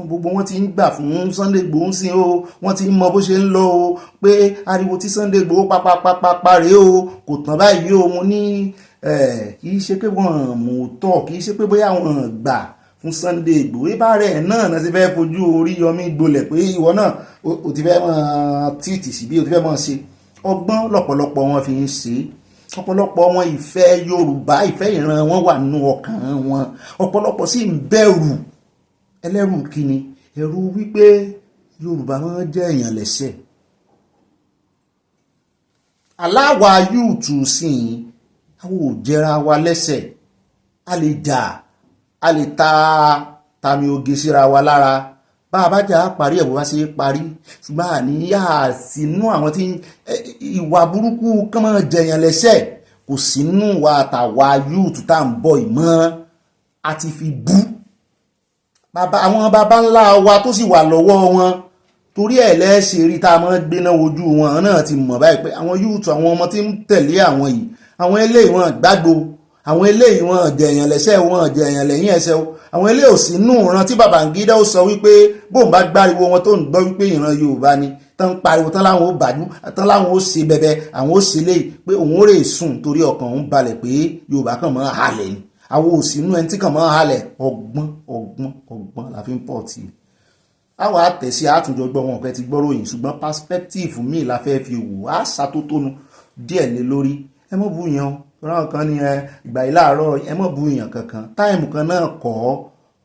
gbogbo wọn ti ń gbà fún Sunday Igboho sí o, wọ́n ti ń mọ bó ṣe ń lọ o, pé ariwo tí Sunday Igboho pápápápá rèé o, kò tán báyìí o. Mo ní kì í ṣe pé wọ́n mú tọ́, kì í ṣe pé bóyá wọ́n gbà fún Sunday Igboho ibà rẹ̀ náà náà ti fẹ́ fojú Oríyọmí gbolẹ̀ pé ìwọ náà o ti fẹ́ mọ̀ tíìtì sí bí o ti fẹ́ mọ̀ ṣe. Ọgbọ́n lọ́pọ̀lọpọ̀ wọn fi ń ṣe, ọ̀pọ̀lọpọ̀ wọn ìfẹ́ Yorùbá, ìfẹ́ ìran wọn wà nínú ọkàn wọn, ọ̀pọ̀lọpọ̀ sì ń bẹ̀rù. Ẹlẹ́rù kíni? Ẹ̀rù wípé Yorùbá wọn jẹ́ èèyàn lẹ́sẹ̀. Aláwa yúùtù sí àwọn ò jẹra wa lẹ́sẹ̀, a lè jà, a lè ta tàmí oge síra wa lára, bá a bá jà parí ẹ̀ bó bá ṣe parí, ṣùgbọ́n àníyá sínú àwọn tí ìwà burúkú kán máa jẹyàn lẹ́sẹ̀ kò sínú wa àtàwà yúùtù tá à ń bọ̀ ìmọ̀ àti fi bú àwọn baba ńlá wa tó sì wà lọ́wọ́ wọn. Torí ẹ̀ lẹ́ẹ̀ṣẹ̀ rí tá a máa gbéná wojú wọn náà ti mọ̀ báyìí pé àwọn yúùtù àwọn ọmọ tí ń tẹ̀lé àwọn yìí, àwọn eléyìí wọn gbàgbó, àwọn eléyìí wọn jẹyàn lẹ́sẹ̀, wọn jẹyàn lẹ́yìn ẹsẹ̀ o. Àwọn eléyìí ò sí nù ìran tí Babangida ó sọ wípé bóun bá gbáriwo wọn tó ń gbọ́ wípé ìran Yorùbá ni tán ń pariwo tán láwọn ó bàjú tán láwọn ó ṣe bẹbẹ, àwọn ó ṣe léyìí pé òun ó rè sùn torí ọkàn òun balẹ̀ pé Yorùbá kàn máa halẹ̀ ni. Àwọn ò sí nù ẹni tí kàn máa halẹ̀. Ọgbọ́n la fi ń pọ̀ tì í. àwa àtẹ̀sí àtúnjọ gbọ́ wọn pẹ́ ti gbọ́ròyìn ṣùgbọ́n perspective míì la fẹ́ fi wò á ṣàtótónu díẹ̀ lé lórí ẹ mọ̀ bú yan ọ̀rọ̀ kan ní ìgbà yìí láàárọ̀ ẹ mọ̀ bú yan kankan táìmù kan náà kọ́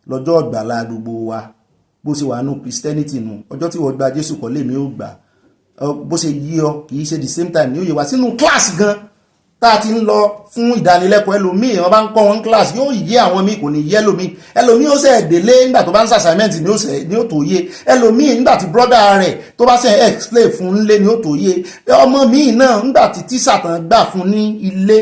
lọ́jọ́ ìgbàlá gbogbo wa bó ṣe wà nù Christianity nù ọjọ́ tí wọ́n gba Jésù kọ́ lèmi ò gbà bó ṣe yí ọ kì í ṣe the same time ní òye wá sínú kíláàsì gan tá a ti ń lọ fún ìdánilẹ́kọ̀ọ́ ẹlòmíì wọn bá ń kọ́ wọn kíláàsì yóò yé àwọn míì kò ní yé ẹlòmíì ó ṣe délé nígbà tó bá ń ṣàṣàmẹ́ǹtì ní ó tó yé ẹlòmíì nígbà tí brọ́dà rẹ̀ tó bá ṣe explain fún nílé ní ó tó yé ọmọ míì náà nígbà tí tíṣà tán gbà fún ní ilé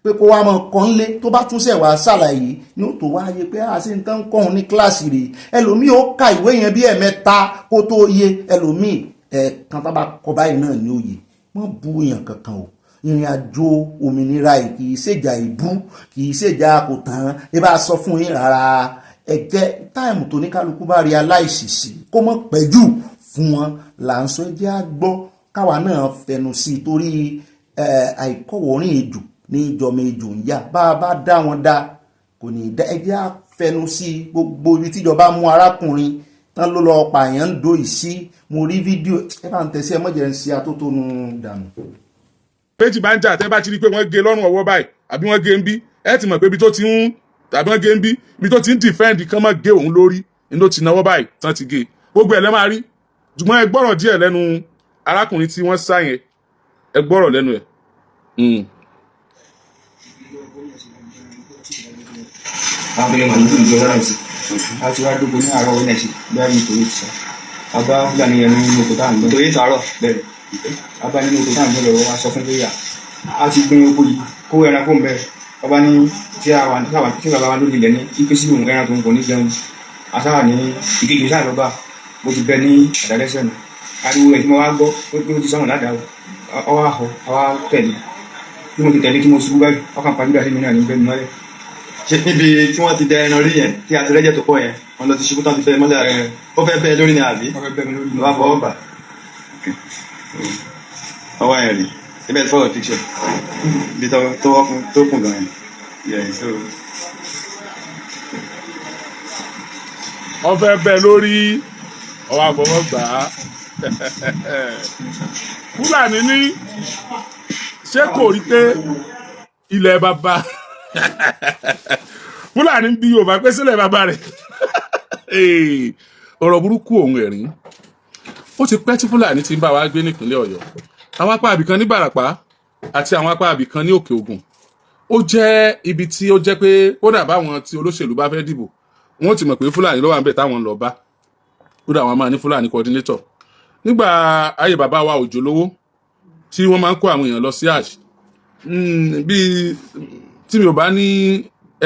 pé kó wá mọ kọ́ ńlé tó bá tún ṣẹ̀ wá ṣàlàyé ní ó tó wáyé pé a ṣe ń tán kọ́ òun ní kíláàsì rẹ̀ ẹlòmíì ó ka ìwé yẹn bí ẹ̀mẹ́ta kó tó yé ẹlòmíì ẹ̀ẹ̀kan tá bá kọ báyìí náà ní òye wọ́n bu èèyàn kankan o ìrìn àjò òmìnira yìí kì í ṣèjà ìbú kì í ṣèjà kò tán ẹ bá sọ fún yín rárá ẹ jẹ́ táìmù tó ní kálukú bá rí aláìsìsì kó mọ̀ pẹ́jù fún wọn là ń sọ ẹ jẹ́ á gbọ́ káwa náà fẹnu sí i torí àìkọ́wọ́rìn ejò ní ìjọba ejò ń yá bá a bá dá wọn dá kò ní í dá ẹ jẹ́ á fẹnu sí i gbogbo ibi tíjọba mú arákùnrin tán ló lọ pààyàn ń do ìsí mo rí fídíò ẹ bá ń tẹ̀sí ẹ mọ̀jẹ̀ ń ṣe atótónu dànù. méjì bá ń jà tẹ́ bá ti rí i pé wọ́n gé lọ́rùn ọwọ́ báyìí àbí wọ́n gé ń bí ẹ ti mọ̀ pé ibi tó ti ń tàbí wọ́n gé ń bí ibi tó ti ń defend kán mọ́ gé òun lórí ni ló ti náwó báyìí tán ti gé gbogbo ẹ̀ lẹ́ máa rí ṣùgbọ́n ẹ gbọ́rọ̀ díẹ̀ lẹ́nu arákùnrin tí wọ́n sá yẹn ẹ gbọ́rọ̀ lẹ́nu ẹ̀. àwọn ọmọ ìlú ìjọ lọ́rọ̀ sí a ti wá dóko ní àárọ̀ wọ́n ẹ̀sìn bẹ́ẹ̀ ni tòun ti sọ àbá fúlàní yẹn nínú oko tá à ń gbọ́ tòun tààrọ̀ bẹ́ẹ̀ àbá nínú oko tá à ń gbọ́ lọ́wọ́ wa sọ fún lóyà a ti gbin oko yìí kó ẹranko ń bẹ ọba ní tí bàbá wa lórí ilẹ̀ ní ipe sí òun ẹran tó ń kọ ní jẹun asáwà ní ìkejì sáà lọ́ba mo ti bẹ ní àdálẹ́sẹ̀ nù ariwo ẹ̀ tí mo wá gbọ́ pé ó ti sọ̀rọ̀ ládàá ọwọ́ àhọ àwa tẹ̀lé bí mo ti tẹ̀lé tí mo ṣubú báyìí ọkàn pàdé àti mi náà ní bẹ́ẹ̀ mọ́lẹ̀. ṣe níbi tí wọ́n ti dẹ ẹran rí yẹn tí a ti rẹ́jẹ̀ tó pọ̀ yẹn wọn lọ ti ṣubú tán ti bẹ́ẹ̀ mọ́lẹ̀ rẹ̀ ó fẹ́ bẹ́ẹ̀ lórí ni àbí ló wá fọwọ́ bà ọwọ́ yẹn rí ibẹ̀ fọwọ́ picture bí tó kùn gan yẹn wọ́n fẹ́ bẹ́ẹ̀ lórí ọwọ́ àfọwọ́ gbà á Fúlàní ní ṣé kò rí pé ilẹ̀ bàbá Fúlàní ń bí Yorùbá pé sílẹ̀ bàbá rẹ̀ ọ̀rọ̀ burúkú òun ẹ̀rín ó ti pẹ́ tí Fúlàní ti ń bá wa gbé nípínlẹ̀ Ọ̀yọ́ àwọn apá àbìkan ní Bàràpá àti àwọn apá àbìkan ní Òkè Ògùn ó jẹ́ ibi tí ó jẹ́ pé kódà báwọn tí olóṣèlú bá fẹ́ dìbò wọ́n ti mọ̀ pé Fúlàní ló wà ń bẹ̀ táwọn ń lọ bá kódà àwọn máa ní Fúlàní coordinator nígbà ayé bàbá wa Òjó lówó tí wọ́n máa ń kó àwọn èèyàn lọ sí hajj bíi tí mi ò bá ní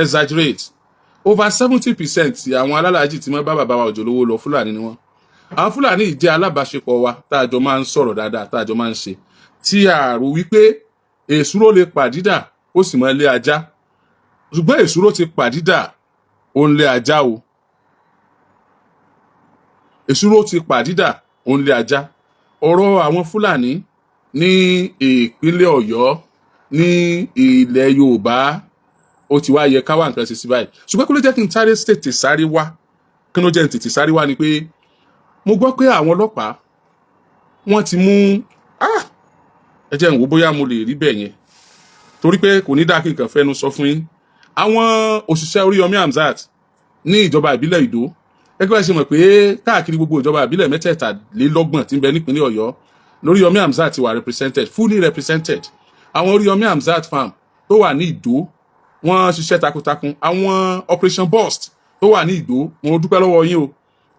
exaggerate over 70% àwọn alálàájì tí wọ́n bá bàbá wa Òjó lówó lọ Fúlàní ni wọ́n àwọn Fúlàní yìí jẹ́ alábàáṣepọ̀ wa tá a jọ máa ń sọ̀rọ̀ dáadáa tá a jọ máa ń ṣe tí a rò wípé èsúró lè pàdídà ó sì mọ ilé ajá ṣùgbọ́n èsúró ti pàdídà ó ń lé ajá o èsúró ti pàdídà ó ń lé ajá ọ̀rọ̀ àwọn Fúlàní ní ìpínlẹ̀ Ọ̀yọ́ ní ilẹ̀ Yorùbá ó ti wá yẹ káwá nǹkan ṣe sí báyìí ṣùgbọ́n kí ló jẹ́ kí n tètè sáré wá kí ló jẹ́ n tètè sáré wá ni pé mo gbọ́ pé àwọn ọlọ́pàá wọ́n ti mú ẹ jẹ́ n wò bóyá mo lè rí bẹ́ẹ̀ yẹn torí pé kò ní dáa kí nǹkan fẹ́nu sọ fún yín àwọn òṣìṣẹ́ Oríyọmí Hamzat ní ìjọba ìbílẹ̀ Ìdó ẹgbẹ́ ṣe mọ̀ pé káàkiri gbogbo ìjọba ìbílẹ̀ 33 tí ń bẹ nípínlẹ̀ Ọ̀yọ́ lóríyọmí Hamzat ti wà represented fully represented àwọn Oríyọmí Hamzat farm tó wà ní Ìdó wọ́n ṣiṣẹ́ takuntakun àwọn operation burst tó wà ní Ìdó mo dúpẹ́ lọ́wọ́ yín o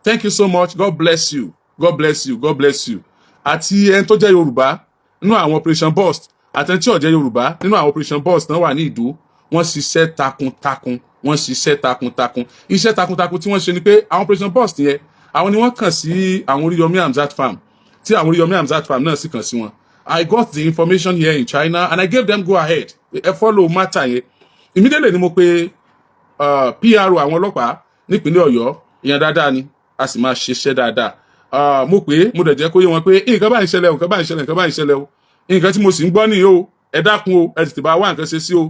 thank you so much God bless you God bless you God bless you àti ẹni tó jẹ́ Yorùbá nínú àwọn operation burst àti ẹni tí ó jẹ́ Yorùbá nínú àwọn operation burst náà wà ní Ìdó wọ́n ṣiṣẹ́ takuntakun wọ́n ṣiṣẹ́ takuntakun iṣẹ́ takuntakun tí wọ́n ṣe ni pé àwọn operation burst yẹn àwọn ni wọ́n kàn sí àwọn Oríyọmí Hamzat farm tí àwọn Oríyọmí Hamzat farm náà sì kàn sí wọn I got the information here in China and I gave them go ahead ẹ follow matter yẹn immediately ni mo pe PRO àwọn ọlọ́pàá nípínlẹ̀ Ọ̀yọ́ ìyẹn dáadáa ni a sì máa ṣiṣẹ́ dáadáa mo pé mo dẹ̀ jẹ́ kó yé wọn pé nǹkan bá ń ṣẹlẹ̀ o nǹkan bá ń ṣẹlẹ̀ nǹkan bá ń ṣẹlẹ̀ o nǹkan tí mo sì ń gbọ́ nìyí o ẹ dákun o ẹ tètè bá wá nǹkan ṣe sí o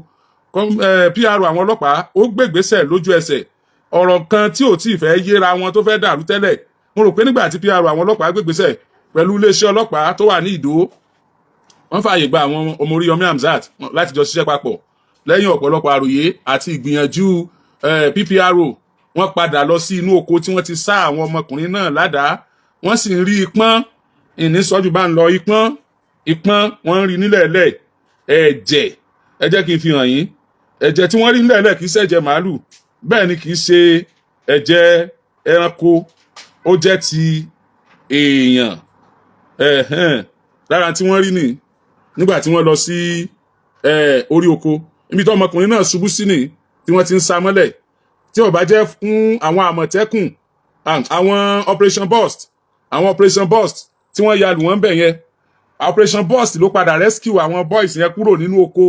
PRO àwọn ọlọ́pàá ó gbégbésẹ̀ lójú ẹsẹ̀ ọ̀rọ̀ kan tí ò tí ì fẹ́ yéra wọn tó fẹ́ dàrú tẹ́lẹ̀ mo rò pé nígbà tí PR àwọn ọlọ́pàá gbégbésẹ̀ pẹ̀lú iléeṣẹ́ ọlọ́pàá tó wà ní Ìdó wọ́n fààyè gba àwọn ọmọ Oríyọmí Hamzat láti jọ ṣiṣẹ́ papọ̀ lẹ́yìn ọ̀pọ̀lọpọ̀ àròyé àti ìgbìyànjú PPRO wọ́n padà lọ sí inú oko tí wọ́n ti sá àwọn ọmọkùnrin náà ládàá wọ́n sì ń rí ipọ́n ìníṣọ́jú bá ń lọ ipọ́n wọ́n ń rí nílẹ̀ẹ́lẹ̀ ẹ̀jẹ̀ ẹ jẹ́ kí n fi hàn yín ẹ̀jẹ̀ tí wọ́n rí nílẹ̀ẹ́lẹ̀ kì í ṣe ẹ̀jẹ̀ màálù bẹ́ẹ̀ ni kì í ṣe ẹ̀jẹ̀ ẹranko ó jẹ́ ti èèyàn lára tí wọ́n rí nìyí nígbà tí wọ́n lọ sí orí oko ibi tí ọmọkùnrin náà ṣubú sí ni tí wọ́n ti ń sá mọ́lẹ̀ tí ó bá jẹ́ fún àwọn àmọ̀tẹ́kùn àwọn operation burst tí wọ́n ya lù wọ́n bẹ̀ yẹn operation burst ló padà rescue àwọn boys yẹn kúrò nínú oko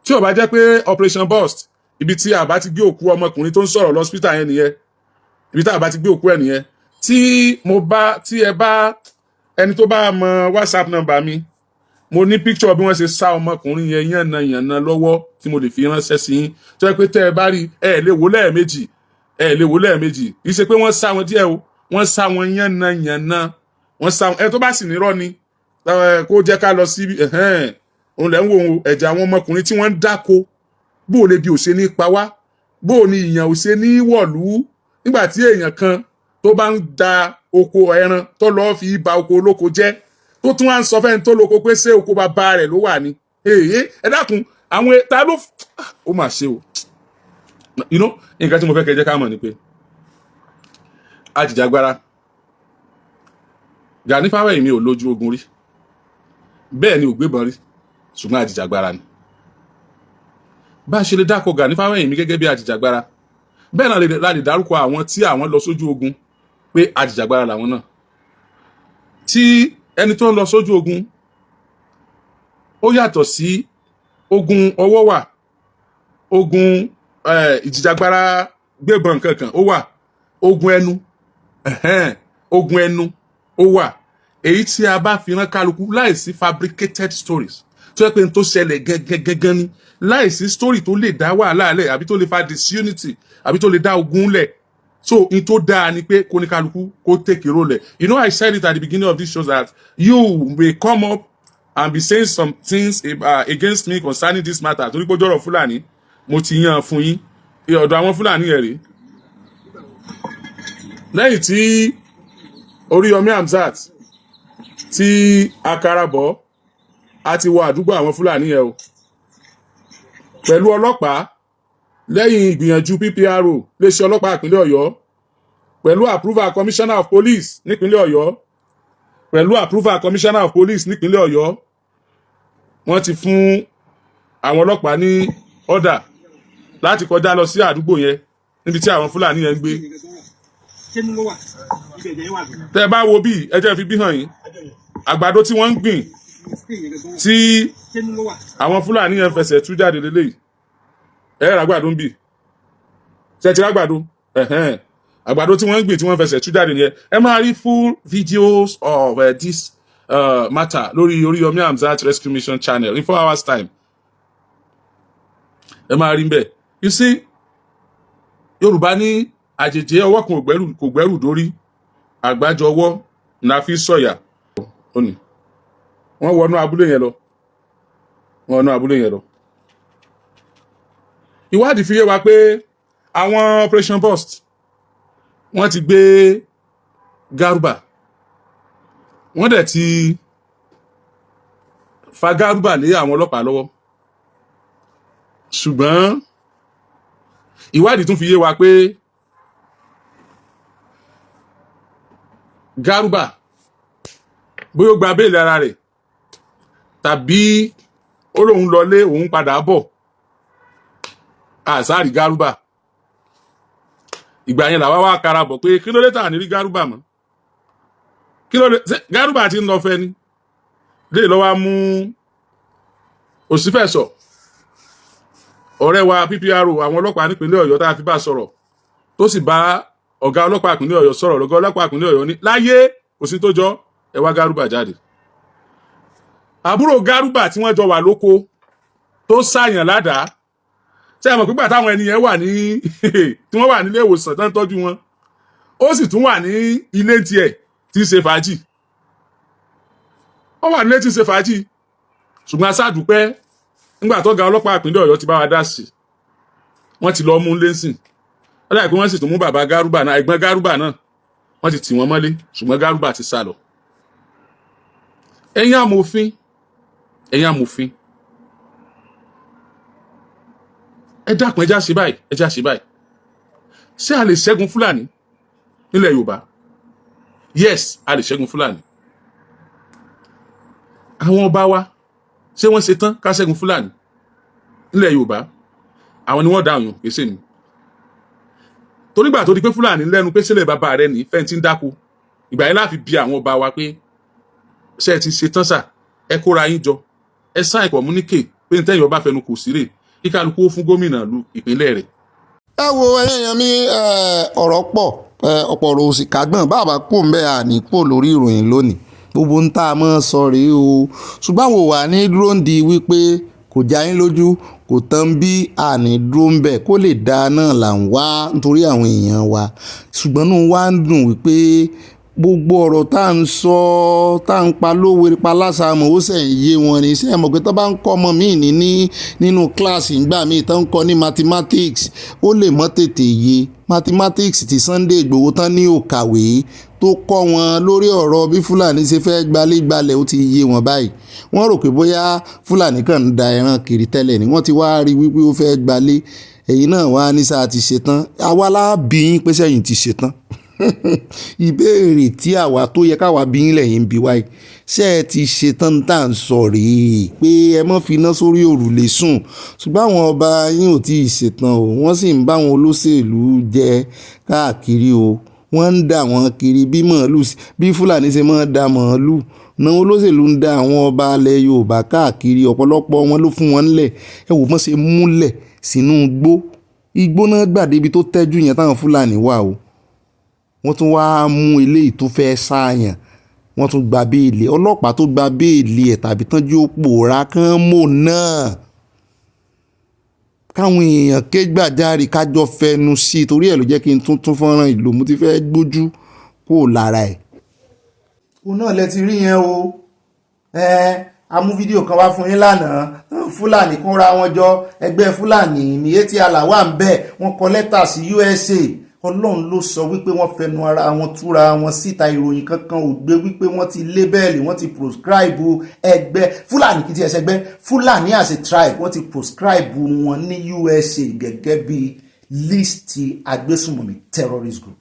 tí ó bá jẹ́ pé operation burst ibi tí a bá ti gbé òkú ọmọkùnrin tó ń sọ̀rọ̀ lọ́sítà yẹn nìyẹn ibi tí a bá ti gbé òkú ẹ̀ nìyẹn tí ẹ bá ẹni tó bá mọ WhatsApp number mi mo ní picture bí wọ́n ṣe sá ọmọkùnrin yẹn yànnà lọ́wọ́ tí mo lè fi ránṣẹ́ sí yín tó yẹ pé tẹ́ ẹ bá rí ẹ lè wò lẹ́ẹ̀mejì kì í ṣe pé wọ́n sá wọn díẹ̀ o wọ́n sá wọn yànnà wọ́n sá ẹ tó bá sì nírọ́ ni kó jẹ́ ká lọ sí òun lẹ́ ń wo ẹ̀jẹ̀ àwọn ọmọkùnrin tí wọ́n ń dáko bó o lè bi òṣè ní pa wá bó o ní ìyàn òṣè ní wọ̀lú nígbà tí èèyàn kan tó bá ń da oko ẹran tó lọ́ọ́ fi ba oko olóko jẹ́ tó tún wá ń sọ fẹ́ni tó lóko pé ṣé oko bàbá rẹ̀ ló wà ní ẹ dákun àwọn ta ló ó mà ṣe o nǹkan tí mo fẹ́ kẹ́ jẹ́ ká mọ̀ ni pé ajìjàgbara Gani Fáwẹ́hìnmí ò lójú ogun rí bẹ́ẹ̀ ni ò gbébọn rí ṣùgbọ́n ajìjàgbara ni bá a ṣe lè dákọ̀ Gani Fáwẹ́hìnmí gẹ́gẹ́ bí ajìjàgbara bẹ́ẹ̀ náà la lè dárúkọ àwọn tí àwọn lọ sójú ogun pé ajìjàgbara làwọn náà tí ẹni tó ń lọ sójú ogun ó yàtọ̀ sí ogun ọwọ́ wà ogun ìjìjàgbara gbébọn kankan ó wà ogun ẹnu ó wà èyí tí a bá fi rán kálukú láìsí fabricated stories tó yẹ pé n tó ṣẹlẹ̀ gẹ́gẹ́gẹ́gẹ́ ní láìsí story tó lè dá wàhálà lẹ̀ àbí tó lè fa disunity àbí tó lè dá ogun lẹ̀ so in tó dáa ni pé kó ní kálukú kó take a role. I said it at the beginning of this show that you may come up and be saying some things against me concerning this matter torí pé jọ̀rọ̀ Fúlàní mo ti yan fún yín ọ̀dọ̀ àwọn Fúlàní yẹn rèé lẹ́yìn tí Oríyọmí Hamzat tí akarabọ̀ a ti wọ àdúgbò àwọn Fúlàní yẹn o pẹ̀lú ọlọ́pàá lẹ́yìn ìgbìyànjú PPRO iléeṣẹ́ ọlọ́pàá ìpínlẹ̀ Ọ̀yọ́ pẹ̀lú approval commissioner of police nípínlẹ̀ Ọ̀yọ́ wọ́n ti fún àwọn ọlọ́pàá ní order láti kọjá lọ sí àdúgbò yẹn níbi tí àwọn Fúlàní yẹn ń gbé tẹ́ bá wo bí ẹ jẹ́ fi bí hàn yín àgbàdo tí wọ́n ń gbìn tí àwọn Fúlàní yẹn fẹsẹ̀ tú jáde lélẹ́yìí àgbàdo ń bì ṣẹ́tì àgbàdo àgbàdo tí wọ́n ń gbìn tí wọ́n fẹsẹ̀ tú jáde nìyẹn ẹ máa rí full videos of this matter lórí Oríyọmí Hamzat Rescue Mission channel in 4 hours time ẹ máa rí bẹ́ẹ̀ you see Yorùbá ní àjèjì ọwọ́ kan kò gbẹ́rù dórí àgbájọ ọwọ́ la fi sọ̀yà òní wọ́n wọnú abúlé yẹn lọ ìwádìí fi yé wa pé àwọn operation burst wọ́n ti gbé Garuba wọ́n dẹ̀ ti fa Garuba lé àwọn ọlọ́pàá lọ́wọ́ ṣùgbọ́n ìwádìí tún fi yé wa pé Garuba bóyá ó gba béèlì ara rẹ̀ tàbí ó lóun lọlé òun padà bọ̀ àsáàrí Garuba ìgbà yẹn làwa wá karabọ̀ pé kí ló dé tà ní rí Garuba mọ́ kí ló dé Garuba ti ń lọ fẹ́ ni lè lọ́wọ́ mú Òsínfẹ̀sọ ọ̀rẹ́ wa PPRO àwọn ọlọ́pàá nípínlẹ̀ Ọ̀yọ́ tá a fi bá sọ̀rọ̀ tó sì bá ọ̀gá ọlọ́pàá ìpínlẹ̀ Ọ̀yọ́ sọ̀rọ̀ lọ́gá ọlọ́pàá ìpínlẹ̀ Ọ̀yọ́ ní láyé kò sí tó jọ ẹ wá Garuba jáde àbúrò Garuba tí wọ́n jọ wà lóko tó ṣàyàn ládàá ṣé ẹ mọ̀ pípa táwọn ẹni yẹn wà ní tí wọ́n wà nílé ìwòsàn tó ń tọ́jú wọn ó sì tún wà ní ilé tiẹ̀ tí ń ṣe fàájì ó wà nílé tí ń ṣe fàájì ṣùgbọ́n aṣáàdúpẹ́ nígbà tó ga ọlọ́pàá ìpínlẹ̀ Ọ̀yọ́ ti bá wa dá sí wọ́n ti lọ mú lẹ́sìn ó dàbí pé wọ́n sì tún mú bàbá Gárúbà náà ẹ̀gbọ́n Gárúbà náà wọ́n ti tì wọ́n mọ́lé ṣùgbọ́n Gárúbà ti sá lọ. ẹ̀yin amòfin ẹ dákun ẹjá ṣe báyìí ṣé a lè ṣẹ́gun Fúlàní nílẹ̀ Yorùbá? Yes, a lè ṣẹ́gun Fúlàní. àwọn ọba wa ṣé wọ́n ṣe tán ká ṣẹ́gun Fúlàní nílẹ̀ Yorùbá? àwọn ni wọ́n dáhùn yàn pèsè ni torígbà tó di pé Fúlàní lẹ́nu pé sílẹ̀ bàbá rẹ̀ ní fẹ́ǹtì ń dáko ìgbà yẹn láfi bí àwọn ọba wa pé ṣé ẹ ti ṣe tán sà ẹ kóra yín jọ ẹ sáìn communique pé ní tẹ́yìn ọba fẹnu kò sí rè kí kálukú ó fún gómìnà lu ìpínlẹ̀ rẹ̀. ẹ wo ẹyàn mi ọ̀rọ̀ pọ̀ ọ̀pọ̀ ọ̀rọ̀ òsì kágbọ̀n bàbá kò ń bẹ́ àní kò lórí ìròyìn lónìí gbogbo ń tá a mọ́ sọ rèé o ṣùgbọ́n àwọn wà ní dúró ń di wípé kò já yín lójú kò tán bí àní dúró ń bẹ̀ kó lè dáa náà là ń wá nítorí àwọn èèyàn wa ṣùgbọ́n náà wá ń dùn wípé gbogbo ọ̀rọ̀ tá à ń sọ tá à ń pa lówe pa lásàmù ó sẹ̀ ń yé wọn ní sẹ́yìn mọ̀ pé tó bá ń kọ́ ọmọ míì nínú kíláàsì ìgbà míì tó ń kọ́ ní mathematics ó lè mọ́ tètè yé mathematics ti Sunday Igboho tán ní òkàwé tó kọ́ wọn lórí ọ̀rọ̀ bí Fúlàní ṣe fẹ́ gbalẹ̀ ó ti yé wọn báyìí wọ́n rò pé bóyá Fúlàní kàn ń da ẹran kiri tẹ́lẹ̀ ni wọ́n ti wá rí wípé ó fẹ́ gbalẹ̀ ẹ̀yin náà wá ní sáà ti ṣetán àwa láàbí yín pé sẹ́yìn ti ṣetán ìbéèrè tí àwa tó yẹ káwa bí yín lẹ́yìn bí wáyé ṣé ẹ ti ṣetán tá à ń sọ rèé pé ẹ mọ́ fi iná sórí òrùlé sùn ṣùgbọ́n àwọn ọba yín ò tí ì ṣetán o wọ́n sì ń bá àwọn olóṣèlú jẹ káàkiri o wọ́n ń dà wọ́n kiri bí Fúlàní ṣe máa da màálù náà olóṣèlú ń da àwọn ọba alẹ̀ Yorùbá káàkiri ọ̀pọ̀lọpọ̀ wọn ló fún wọn ńlẹ̀ ẹ wò mọ́ ṣe múlẹ̀ sínú igbó náà gbàdé ibi tó tẹ́jú yẹn táwọn Fúlàní wà o wọ́n tún wá mú eléyìí tó fẹ́ sáàyàn wọ́n tún gba béèlì ọlọ́pàá tó gba béèlì ẹ̀ tàbí tán jí ó pòórá kán mò náà káwọn èèyàn ké gbàjarè kájọ fẹnu sí i torí ẹ̀ ló jẹ́ kí n tún fọ́nrán ìlò mo ti fẹ́ gbójú kó lára ẹ̀. òun náà lẹ ti rí yẹn o a mú fídíò kan wá fún yín lánàá Fúlàní kó ra wọn jọ ẹgbẹ́ Fúlàní ní etí aláwà ń bẹ̀ wọ́n kọ lẹ́tà sí USA Ọlọ́run ló sọ wípé wọ́n fẹnu ara wọn túra wọn síta ìròyìn kankan ò gbé wípé wọ́n ti lébẹ́ẹ̀lì wọ́n ti proscribe ẹgbẹ́ Fúlàní kìí ti ẹsẹ̀ gbẹ́ Fúlàní as a tribe wọ́n ti proscribe wọn ní USA gẹ́gẹ́ bí líìsì agbésùnmọ̀mí terrorist group.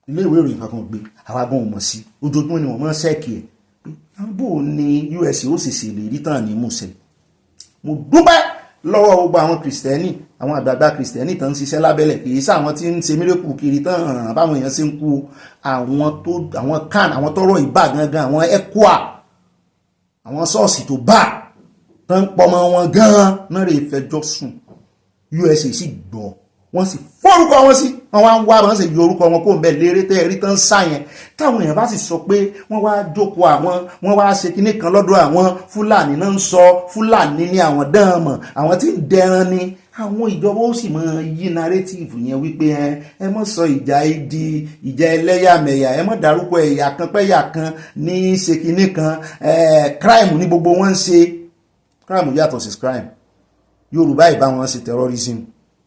ilé ìwé ìròyìn kankan gbé àwa gan ò mọ̀ sí ojoojúmọ́ ni wọ́n mọ̀ ṣẹ́ẹ̀kì ẹ̀ pé bó ni USA ó sì ṣèlérí tán ní múṣẹ. mo dúpẹ́ lọ́wọ́ gbogbo àwọn kìrìsìtẹ́nì àwọn àgbààgbà kìrìsìtẹ́nì tán ń ṣiṣẹ́ lábẹ́lẹ̀ kì í sí àwọn tí ń ṣe mírèkù kiri tán báwọn èèyàn ṣe ń kú àwọn kan àwọn tọrọ ìbá gangan àwọn ECWA àwọn ṣọ́ọ̀ṣì tó bá tán ń pọmọ wọn gan náà rè fẹjọ́ sùn USA sì gbọ́ wọ́n sì fọ́rúkọ wọn sí wọ́n wá ń wá wọn sì yọ orúkọ wọn kó ń bẹ lérè tẹ́ ẹ̀rí tán sáyẹn táwọn èèyàn bá sì sọ pé wọ́n wá jókòó wọ́n wá ṣe kinní kan lọ́dọ̀ àwọn Fúlàní náà ń sọ Fúlàní ní àwọn dánmọ̀ àwọn tí ń dẹran ni àwọn ìjọba ó sì máa yí narrative yẹn wípé ẹ mọ̀ sọ ìjà di ìjà ẹlẹ́yàmẹ̀yà ẹ mọ̀ dárúkọ ẹ̀yà kan pẹ́yà kan ní ṣe kinní kan crime ní gbogbo wọn ń ṣe crime yàtọ̀ sí crime Yorùbá ìbá wọn ṣe terrorism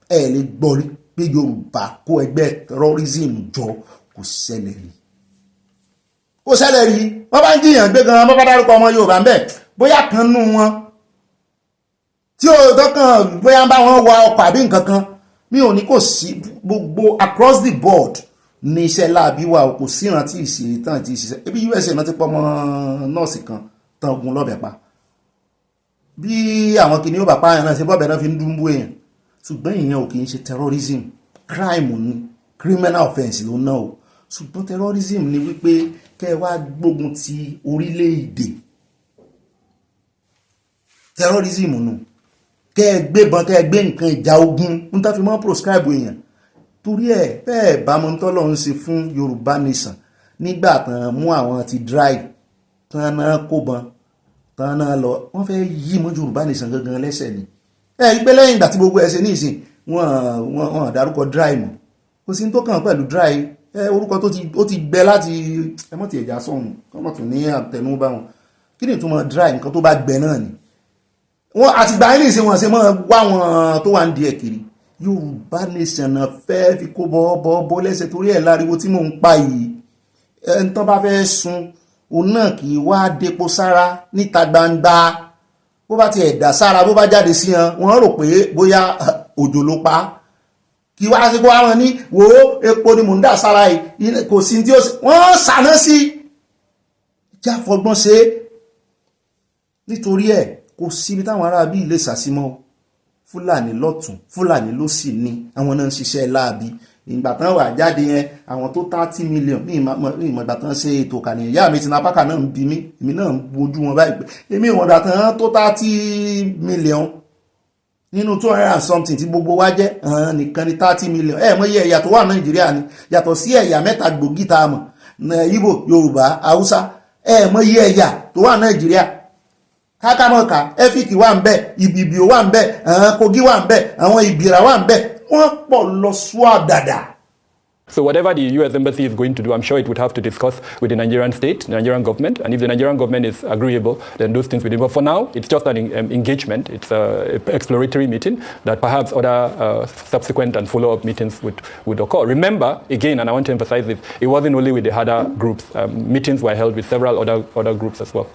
ẹ lè gbọ́ rí pé Yorùbá kó ẹgbẹ́ terrorism jọ kò ṣẹlẹ̀ rí wọ́n bá ń jiyàn gbé gan wọ́n bá dárúkọ ọmọ Yorùbá ń bẹ̀ bóyá kan nú wọn tí ó tọ́kàn bóyá bá wọn wa ọkọ̀ àbí nǹkan kan mi ò ní kò sí gbogbo across the board ní iṣẹ́ láàbí wa kò sí ìrántí ìṣe tán àti ìṣiṣẹ́ ebi USA náà ti pọ́ mọ́ nọ́ọ̀sì kan tán ogun lọ́bẹ̀ pa bí àwọn kìnìún bàbá yẹn náà ṣe bọ́bẹ̀ náà fi ń dúnbú èèyàn ṣùgbọ́n ìyẹn ò kì í ṣe terrorism crime ni criminal offence ló ná o ṣùgbọ́n terrorism ni wípé kẹ́ ẹ wá gbógun ti orílẹ̀-èdè terrorism nù kẹ́ ẹ gbébọn kẹ́ ẹ gbé nǹkan ìjà ogun ń tá fi mọ́ proscribe èèyàn torí ẹ̀ bẹ́ẹ̀ bá mọ́ tọ́lọ́ ń ṣe fún Yorùbá nation nígbà tán mú àwọn ti drive tán náà kóbọn tán náà lọ wọ́n fẹ́ yí mọ́ Yorùbá nation gangan lẹ́sẹ̀ ni ẹ rí pé lẹ́yìn ìgbà tí gbogbo ẹ̀ ṣe ní ìsìn wọ́n dárúkọ dry mọ́ kò sí tó kàn pẹ̀lú dry orúkọ tó ti gbẹ láti ẹmọ́ ti ẹ̀já sọ̀hún kọ́mọ̀ tún ní àtẹnubá wọn kí ni ìtumọ̀ dry nǹkan tó bá gbẹ náà ni wọ́n àti gbà ilé ìṣe wọn ṣe mọ́ wá wọn tó wà ń di ẹ̀ kiri Yorùbá nation náà fẹ́ fi kó bọ́ lẹ́sẹ̀ torí ẹ̀ láriwo tí mò ń pa yìí ẹni tán bá fẹ́ sun òun náà kì í wá depo sára níta gbangba bó bá ti ẹ̀dà sára bó bá jáde sí wọn wọ́n rò pé bóyá òjò ló pa kí wá sí kó wá wọn ní wo epo ni mò ń dà sára yìí kò sí tí ó sì wọ́n sàná sí já fọgbọ́n ṣe nítorí ẹ̀ kò síbi táwọn ará bíi lè sàsímọ́ Fúlàní lọ́tún Fúlàní ló sì ní àwọn náà ń ṣiṣẹ́ láabi ìgbà tán wà jáde yẹn àwọn tó 30 million ní ìmọ̀ ìgbà tán ṣe ètò kànìyàn ìyá mi ti na pákà náà ń bí mi èmi náà ń bojú wọn báyìí pé èmi ìwọ̀n ìgbà tán tó 30 million nínú 200 and something tí gbogbo wa jẹ́ nìkan ní 30 million mọ̀ iye ẹ̀yà tó wà Nàìjíríà ni yàtọ̀ sí ẹ̀yà mẹ́ta gbòógì tá a mọ̀ Ìgbò Yorùbá Haúsá mọ̀ iye ẹ̀yà tó wà Nàìjíríà kákámọ́ka ẹ́fíìkì wà ń bẹ̀ ìbìbìò wà ń bẹ̀ Kogi wà ń bẹ̀ àwọn ìbìrà wà ń bẹ̀ wọ́n pọ̀ lọ sùá dàdà. So whatever the US embassy is going to do, I'm sure it would have to discuss with the Nigerian state, the Nigerian government, and if the Nigerian government is agreeable, then those things will be. But for now, it's just an engagement. It's an exploratory meeting that perhaps other subsequent and follow-up meetings would occur. Remember, again, and I want to emphasize this, it wasn't only with the other groups. Meetings were held with several other groups as well.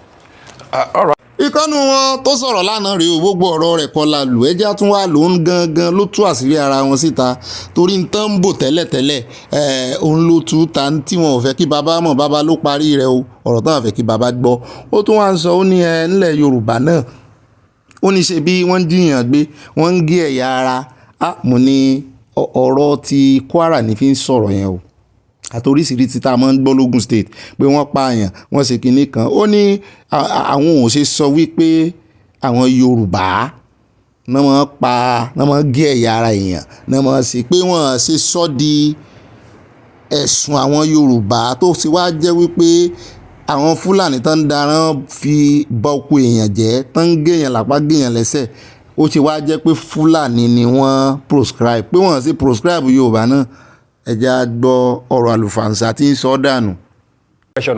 All right. Ìkànnì wọn tó sọ̀rọ̀ lánàá rèé o gbogbo ọ̀rọ̀ rẹ̀ kọ́ la lù ẹjá tún wà lóun gangan ló tú àṣírí ara wọn síta torí ń tán ń bò tẹ́lẹ̀tẹ́lẹ̀ òun ló tú ta tí wọn ò fẹ́ kí bàbá mọ̀ bàbá ló parí rẹ̀ o ọ̀rọ̀ táwọn fẹ́ kí bàbá gbọ́ ó tún wá ń sọ ó ní nílẹ̀ Yorùbá náà ó ní ṣe bí wọ́n ń jiyàn gbé wọ́n ń gé ẹ̀yà ara mo ní ọ̀rọ̀ ti Kwara ní fi ń sọ̀rọ̀ yẹn o àtoríṣiríṣi tá a máa ń gbọ́ lógún state pé wọ́n pààyàn wọ́n ṣe kinní kan ó ní àwọn ò ṣe sọ wípé àwọn Yorùbá náà máa pa náà máa gé ẹ̀yà ara èèyàn náà máa ṣe pé wọ́n ṣe sọ di ẹ̀sùn àwọn Yorùbá tó ti wá jẹ́ wípé àwọn Fúlàní tán ń darán fi bà oko èèyàn jẹ́ tán ń géèyàn lápá géèyàn lẹ́sẹ̀ ó ti wá jẹ́ pé Fúlàní ni wọ́n proscribe pé wọ́n ṣe proscribe Yorùbá náà ẹja gbọ́ ọ̀rọ̀ àlùfàǹsà tí ń sọ dànù.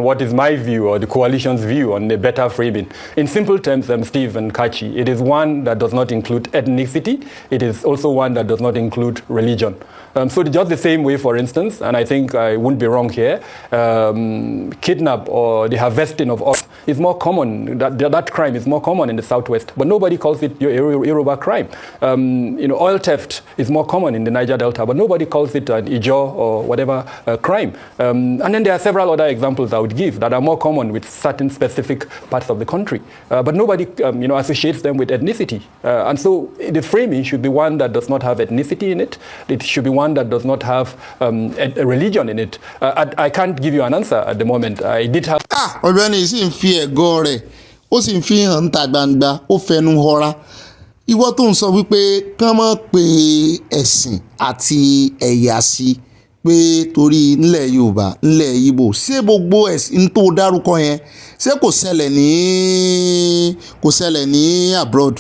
What is my view or the coalition's view on a better framing? In simple terms, Steve and Kachi, it is one that does not include ethnicity. It is also one that does not include religion. So just the same way, for instance, and I think I wouldn't be wrong here, kidnap or the harvesting of oil is more common. That crime is more common in the southwest, but nobody calls it Yoruba crime. Oil theft is more common in the Niger Delta, but nobody calls it an Ijaw or whatever crime. And then there are several other examples I would give that are more common with certain specific parts of the country, but nobody associates them with ethnicity. And so the framing should be one that does not have ethnicity in it. It should be one that does not have a religion in it. I can't give you an answer at the moment. I did have. Ọ̀gbẹ́ni sì ń fi ẹ̀gọ́ rẹ̀ ó sì ń fi hàn ta gbangba ó fẹnu họra ìwọ tó ń sọ wípé kán mọ̀ pé ẹ̀sìn àti ẹ̀yà sí pé torí nílẹ̀ Yorùbá nílẹ̀ Ìgbò ṣé gbogbo ẹ̀sìn tó dárúkọ yẹn ṣé kò ṣẹlẹ̀ ní abroad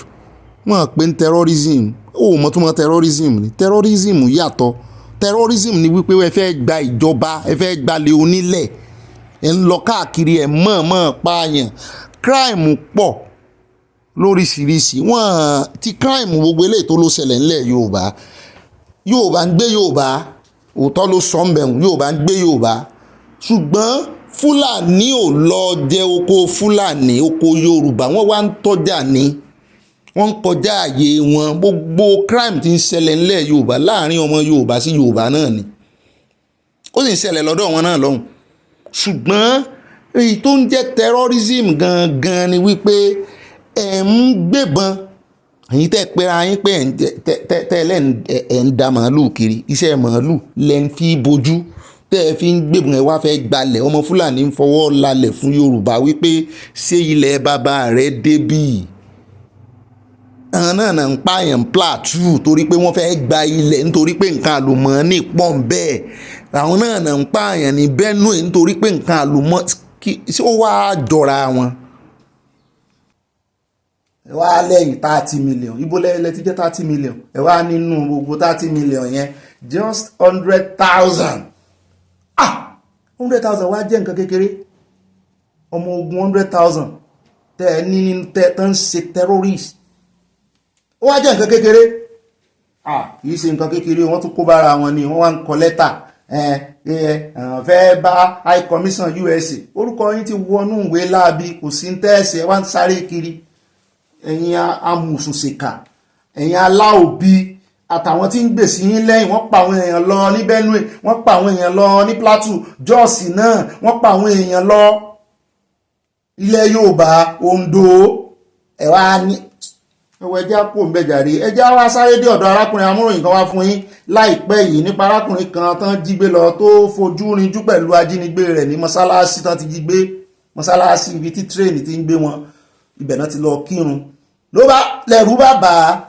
wọ́n pè ní terrorism ó mọ̀ tó mọ̀ terrorism ni terrorism yàtọ̀ terrorism ni wípé ẹ fẹ́ gba ìjọba ẹ fẹ́ gbalẹ̀ onílẹ̀ ẹ ń lọ káàkiri ẹ mọ̀ọ́mọ̀ pààyàn crime pọ̀ lóríṣiríṣi wọ́n ti crime gbogbo eléyìí tó ló ṣẹlẹ̀ nílẹ̀ Yorùbá ń gbé Yorùbá òótọ́ ló sọ ń bẹ̀rù Yorùbá ń gbé Yorùbá ṣùgbọ́n Fúlàní ò lọ jẹ oko Fúlàní oko Yorùbá wọ́n wá ń tọ́jà ní wọ́n ń kọjá àyè wọn gbogbo crime tí ń ṣẹlẹ̀ nílẹ̀ Yorùbá láàrin ọmọ Yorùbá sí Yorùbá náà ni ó sì ń ṣẹlẹ̀ lọ́dọ̀ wọn náà lọ́hùn ṣùgbọ́n èyí tó ń jẹ́ terrorism gangan ni wípé ẹ̀ ń gbébọn èyí tẹ́ pera yín pé tẹ́lẹ̀ ẹ̀ ń da màálù kiri iṣẹ́ màálù lẹ́ ń fi bojú tẹ́ ẹ fi ń gbébọn ẹ wá fẹ́ gbalẹ̀ ọmọ Fúlàní ń fọwọ́ lalẹ̀ fún Yorùbá wípé ṣé ilẹ̀ bàbá rẹ̀ débì àwọn náà ń pààyàn Plateau torí pé wọ́n fẹ́ gba ilẹ̀ nítorí pé nǹkan àlùmọ́ọ́nì pọ̀ ń bẹ́ẹ̀ àwọn náà ń pààyàn ní Benue nítorí pé nǹkan àlùmọ́ọ́nì ó wá jọra wọn. ẹ wá lẹ́yìn 30 million ibo lẹ́yìn ti jẹ́ 30 million ẹ wá nínú gbogbo 30 million yẹn just 100,000. 100,000 wá jẹ́ nǹkan kékeré. Ọmọ ogun 100,000 tẹ́ ní tẹ́ ń ṣe terrorist. Ó wá jẹ́ nǹkan kékeré. Kìí ṣe nǹkan kékeré, wọ́n tún kó bára wọn ni, wọ́n wá ń kọ lẹ́tà fẹ́ bá high commission USA. Orúkọ yín ti wọnú ìwé láabi, kò sí ń tẹ́ẹ̀sẹ̀, wá ń sáré kiri. Ẹ̀yin amùsùnsìkà, ẹ̀yin aláòbí àtàwọn tí ń gbèsè yín lẹ́yìn, wọ́n pa àwọn èèyàn lọ ní Benue, wọ́n pa àwọn èèyàn lọ ní Plateau, Jos náà wọ́n pa àwọn èèyàn lọ ilẹ̀ Yorùbá, Ondo. Ẹ̀wá ní ẹwọ ẹjá kò ń bẹ̀jàre, ẹjá wá sáré dé ọ̀dọ̀ arákùnrin amúròyìn kan wá fún yín láìpẹ́ yìí nípa arákùnrin kan tán jí gbé lọ tó fojú rinjú pẹ̀lú ajínigbé rẹ̀ ní mọ́sálásí tán ti jí gbé, mọ́sálásí ibi tí tírèènì ti ń gbé wọn, ibẹ̀ náà ti lọ kírun. Ló bá lẹ́rú bá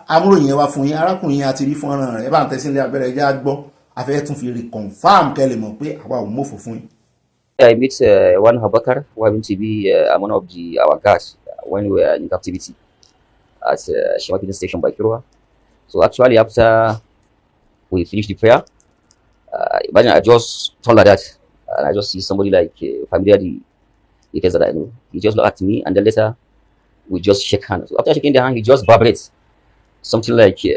amúròyìn yẹn wá fún yín, arákùnrin yẹn àti rí fọ́nrán rẹ̀, ẹ bá ń tẹ́sí ilé abẹ́rẹ́ ẹjá gbọ́, afẹ́ tún fi rí confam kẹ́ lè mọ̀ pé àwa ò mọ̀fò fún yín. I met one Habakar who happened to be one of our guards when we were in captivity at Shawapini station by Kirwa. So actually after we finished the prayer, imagine I just turned like that and I just see somebody like familiar the face that I know. He just looked at me and then later we just shake hands. So after shaking the hand, he just vibrates. Something like he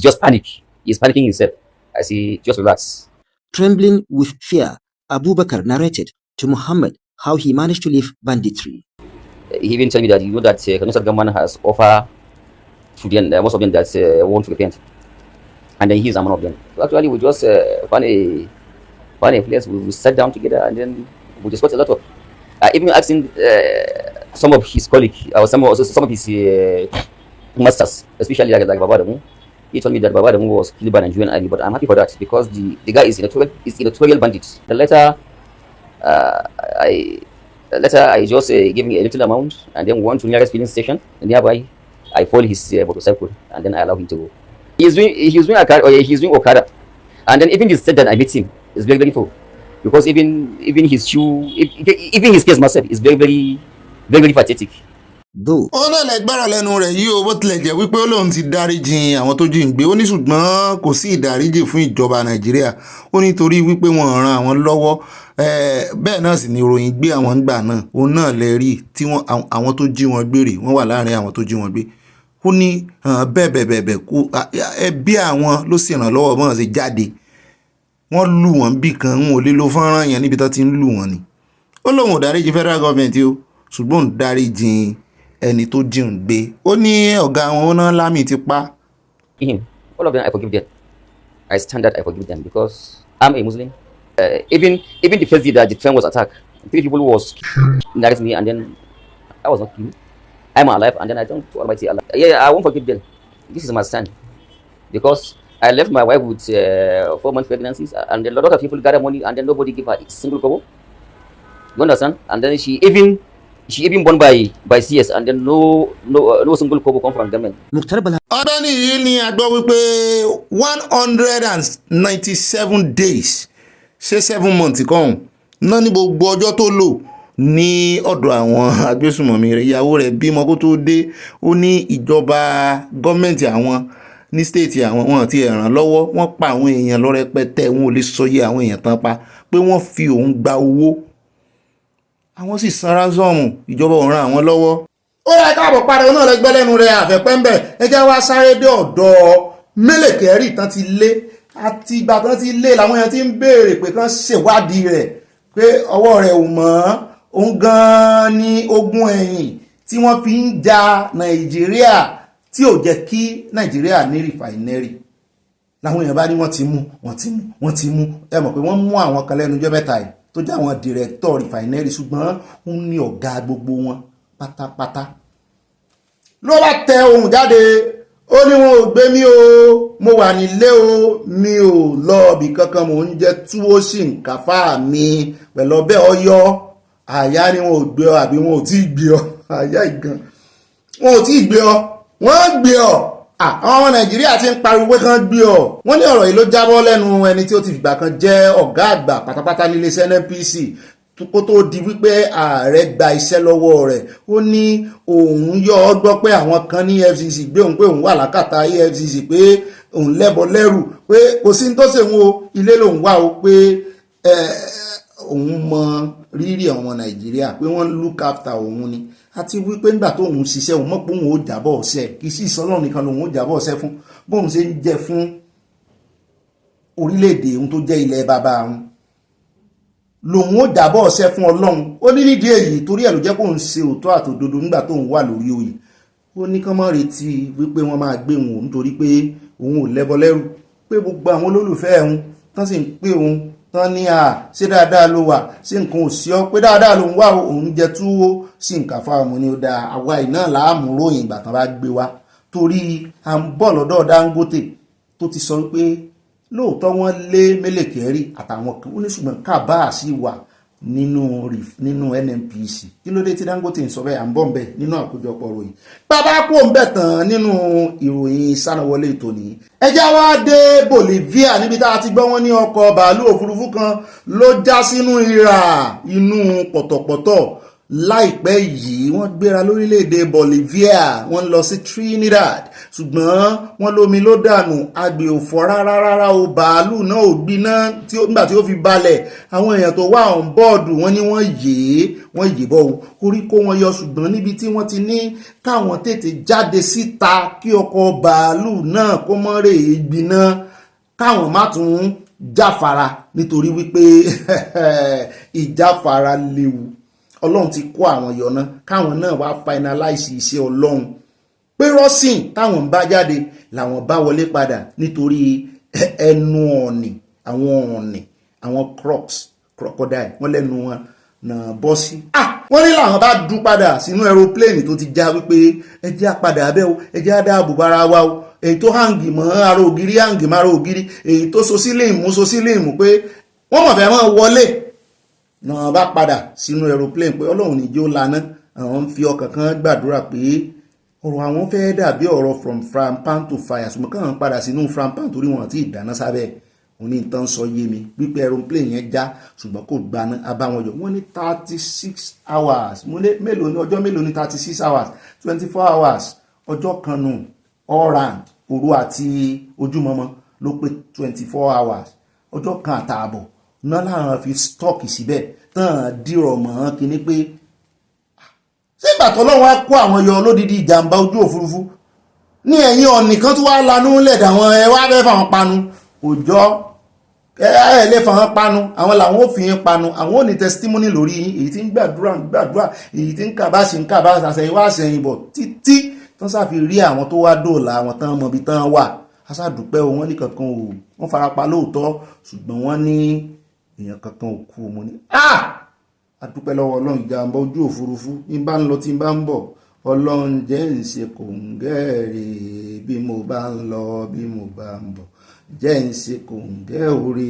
just panic. He's panicking himself. I say, just relax. Trembling with fear, Abubakar narrated to Muhammad how he managed to leave banditry. He even told me that you know that Kaduna government has offered to them, most of them that want to repent, and then he's one of them. So actually, we just found a place. We sat down together and then we discussed a lot of. Even asking some of his colleagues or some of his masters, especially like Baba Adamu. He told me that Baba Adamu was killed by Nigerian army, but I'm happy for that because the guy is electoral bandit. The letter, I just gave him a little amount and then went to nearest filling station and nearby. I followed his motorcycle and then I allowed him to go. He's doing Okada, and then even the state that I met him is very very full because even his shoe, even his case myself is very very very very pathetic. Ó náà lè gbára lẹ́nu rẹ̀ yìí o, bó tilẹ̀ jẹ́ wípé Ọlọ́run ti dáríjì àwọn tó jí ń gbé, ó ní ṣùgbọ́n kò sí ìdáríjì fún ìjọba Nàìjíríà, ó nítorí wípé wọ́n ràn àwọn lọ́wọ́. Bẹ́ẹ̀ náà sì ni ìròyìn gbé àwọn ìgbà náà, òun náà lè rí tí àwọn tó jí wọn gbé rè, wọ́n wà láàrin àwọn tó jí wọn gbé. Ó ní bẹ́ẹ̀ kú ẹbí àwọn ló sì ràn lọ́wọ́ bọ́n ṣe jáde. Wọ́n lù wọ́n bí kan, wọn ò lè lo fọ́nrán yẹn níbi tó ti ń lù wọ́n ni. Ó lóun ò dáríjì federal government o, ṣùgbọ́n ń dáríjì ẹni tó jí ń gbé. Ó ní ọ̀gá wọn ó ná lámì ti pa. All of them I forgive them. I stand that I forgive them because I'm a Muslim. Even the first day that the train was attacked, 3 people was next me and then I was not killed. I'm alive and then I don't Almighty Allah. Yeah, I won't forgive them. This is my stand because I left my wife with 4-month pregnancies and a lot of people gather money and then nobody give her a single kobo. You understand? And then she even born by CS and then no single kobo come from them. Ọ̀gbẹ́ni yìí ni a gbọ́ wípé 197 days ṣé 7 months kan náà ní gbogbo ọjọ́ tó lò ní ọ̀dọ̀ àwọn agbésùmọ̀mí rẹ̀. Ìyàwó rẹ̀ bímọ kó tó dé, ó ní ìjọba gọ́ọ̀mẹ̀ntì àwọn ní stéètì àwọn wọn ti ràn lọ́wọ́, wọ́n pa àwọn èèyàn lọ rẹpẹtẹ, wọn ò lè sọyẹ àwọn èèyàn tán pa, pé wọ́n fi òun gba owó, àwọn sì san ránṣọ́ọ̀mù, ìjọba ò ràn àwọn lọ́wọ́. Ó yẹ káàbọ̀ padà náà lẹ́gbẹ́ lẹ́nu rẹ̀ àfẹ́pẹ́ńbẹ̀. Ẹ jẹ́ wá sáré dé ọ̀dọ̀ Mélèkẹ́rì tán ti lé, àti ìgbà tán ti lé làwọn èèyàn ti ń béèrè pé kán ṣèwádìí rẹ̀ pé ọwọ́ rẹ̀ ò mọ́, òun gan-an ní ogun ẹ̀yìn tí wọ́n fi ń ja Nàìjíríà tí ò jẹ́ kí Nàìjíríà ní rìfàìnẹ́rì. Làwọn èèyàn bá ní wọ́n ti mú. Ẹ mọ̀ pé wọ́n mú àwọn kan lẹ́nu ọjọ́ mẹ́ta yìí tó jẹ́ àwọn dìrẹ́tọ̀ rìfàìnẹ́rì, ṣùgbọ́n òun ní ọ̀gá gbogbo wọn pátápátá. Ló bá tẹ ohùn jáde, ó ní wọn ò gbé mi o, mo wà nílé o, mi ò lọ ibì kankan, mò ń jẹ túwó ṣìǹkàfà mi pẹ̀lú ọbẹ̀ Ọ̀yọ́. Àyà ni wọn ò gbé ọ àbí wọn ò tí ì gbé ọ? Àyà ìgan, wọn ò tí ì gbé ọ, wọ́n gbé ọ. Àwọn ọmọ Nàìjíríà ti ń pariwo pé kán gbé ọ. Wọ́n ní ọ̀rọ̀ yìí ló jábọ́ lẹ́nu ẹni tí ó ti fìgbà kan jẹ́ ọ̀gá àgbà pátápátá nílé iṣẹ́ NNPC kó tó di wípé ààrẹ gba iṣẹ́ lọ́wọ́ rẹ̀. Ó ní òun yọ ọ́ gbọ́ pé àwọn kan ní EFCC gbé òun pé òun wà lákàtà EFCC pé òun lẹ́bọ lẹ́rù pé kò sí ní tó ṣe òun o ilé lòun wà o pé òun mọ rírì ọmọ Nàìjíríà pé wọ́n look after òun ni àti wípé nígbà tó òun ṣiṣẹ́ òun mọ̀ pé òun ò jábọ̀ ọ̀sẹ̀ kì í sì sọ́lọ́ nìkan lòun ò jábọ̀ ọ̀sẹ̀ fún bóun ṣe ń jẹ fún orílẹ̀-èdè òun tó jẹ́ ilẹ̀ bàbá òun lòun ó jábọ̀ ọ̀sẹ̀ fún Ọlọ́run ó ní nídìí èyí torí ẹ̀ ló jẹ́ kó ń ṣe òótọ́ àtòdodo nígbà tó ń wà lórí oyè ó ní kán mọ́ retí wípé wọ́n máa gbé òun nítorí pé òun ò lẹ́bọ lẹ́rù pé gbogbo àwọn olólùfẹ́ òun tán sì ń pè òun tán ní ṣé dáadáa ló wà ṣé nǹkan ò sí ọ pé dáadáa ló ń wà òun jẹ túwó sí nǹkan fáwọn ọmọ ní ó dáa àwa iná láàmú ròyìn ìgbà tán bá gbé wa torí à ń bọ̀ lọ́dọ̀ Dangote tó ti sọ pé lóòótọ́ wọ́n lé Mele Kyari àtàwọn kan ó ní ṣùgbọ́n kábàá sí wà nínú NNPC kí ló dé tí Dangote ń sọ bẹ́ẹ̀ à ń bọ̀ ń bẹ̀ nínú àkójọpọ̀ ròyìn bàbá kú ń bẹ̀ tán nínú ìròyìn sánáwọlé ìtòní ẹjá wá dé Bolivia níbi tá a ti gbọ́ wọn ní ọkọ̀ bàálù òfurufú kan ló já sínú ìrà inú pọ̀tọ̀pọ̀tọ̀ láìpẹ́ yìí wọ́n gbéra lórílẹ̀‐èdè Bolivia wọ́n lọ sí Trinidad ṣùgbọ́n wọ́n lómi ló dànù agbè òfò rárá o bàálù náà ò gbiná nígbà tí ó fi balẹ̀ àwọn èèyàn tó wà on board wọ́n ní wọ́n yè bọ́ orí kó wọn yọ ṣùgbọ́n níbi tí wọ́n ti ní káwọn tètè jáde síta kí ọkọ̀ bàálù náà kó mọ́ rè é gbiná káwọn má tún jáfara nítorí wípé ìjáfara léwu Ọlọ́run ti kó àwọn yọ̀nà káwọn náà wá finalize iṣẹ́ Ọlọ́run pé rọ́sìn táwọn ń bá jáde làwọn bá wọlé padà nítorí ẹnu ọ̀nì àwọn crocodile wọ́n lẹ́nu wọn náà bọ́ sí. wọ́n ní làwọn bá dún padà sínú aeroplane tó ti já wípé ẹjẹ́ àpadà abẹ́ o ẹjẹ́ àdáàbò bára wa o èyí tó hàǹgì mọ́ ara ògiri hàǹgì mọ́ ara ògiri èyí tó so sílẹ̀mù pé wọ́n mọ̀ fẹ́ mọ́ wọlé náà bá padà sínú aeroplane pé Ọlọ́run ní jẹ́ ó laná àwọn ń fi ọkàn kan gbàdúrà pé ọ̀rọ̀ àwọn fẹ́ dàbí ọ̀rọ̀ from frying pan to fire ṣùgbọ́n káwọn padà sínú frying pan torí wọn àti ìdáná sábẹ́ òní nǹkan sọ yé mi wípé aeroplane yẹn já ṣùgbọ́n kò gbaná abáwọn yọ wọ́n ní 36 hours mélòó ní ọjọ́ mélòó ní 36 hours 24 hours ọjọ́ kan nù all round òru àti ojúmọmọ ló pé 24 hours ọjọ́ kan àtààbọ̀ náà láwọn fi stọ́ọ̀kì síbẹ̀ tán dìrọ̀ mọ́ kíní pé sígbà tọ́lọ́wọ́ á kó àwọn yọ lódìdí ìjàmbá ojú òfurufú ní ẹ̀yìn ọ̀nì kan tó wá lanú lẹ̀dà àwọn ẹwà fẹ́ fàwọn panu òjọ́ lè fàwọn panu àwọn làwọn ò fi yín panu àwọn ò ní testimony lórí yín èyí tí ń gbàdúrà èyí tí ń kàbáṣe àṣẹyìnwá àṣẹyìnbọ̀ títí tán sáfi rí àwọn tó wá dòòlà àwọn tán mọ̀bí tán wà aṣáàdúpẹ́ wọn ní kankan ò wọ́n farapa lóòótọ́ ṣùgbọ́n wọ́n ní èèyàn kankan ò kú mo ní adúpẹ́ lọ́wọ́ Ọlọ́run ìjàmbá ojú òfurufú ní bá ń lọ tí bá ń bọ̀ Ọlọ́run jẹ́ ń ṣe kòǹgẹ́rẹ́ bí mo bá ń lọ bí mo bá ń bọ̀ jẹ́ ń ṣe kòǹgẹ́ orí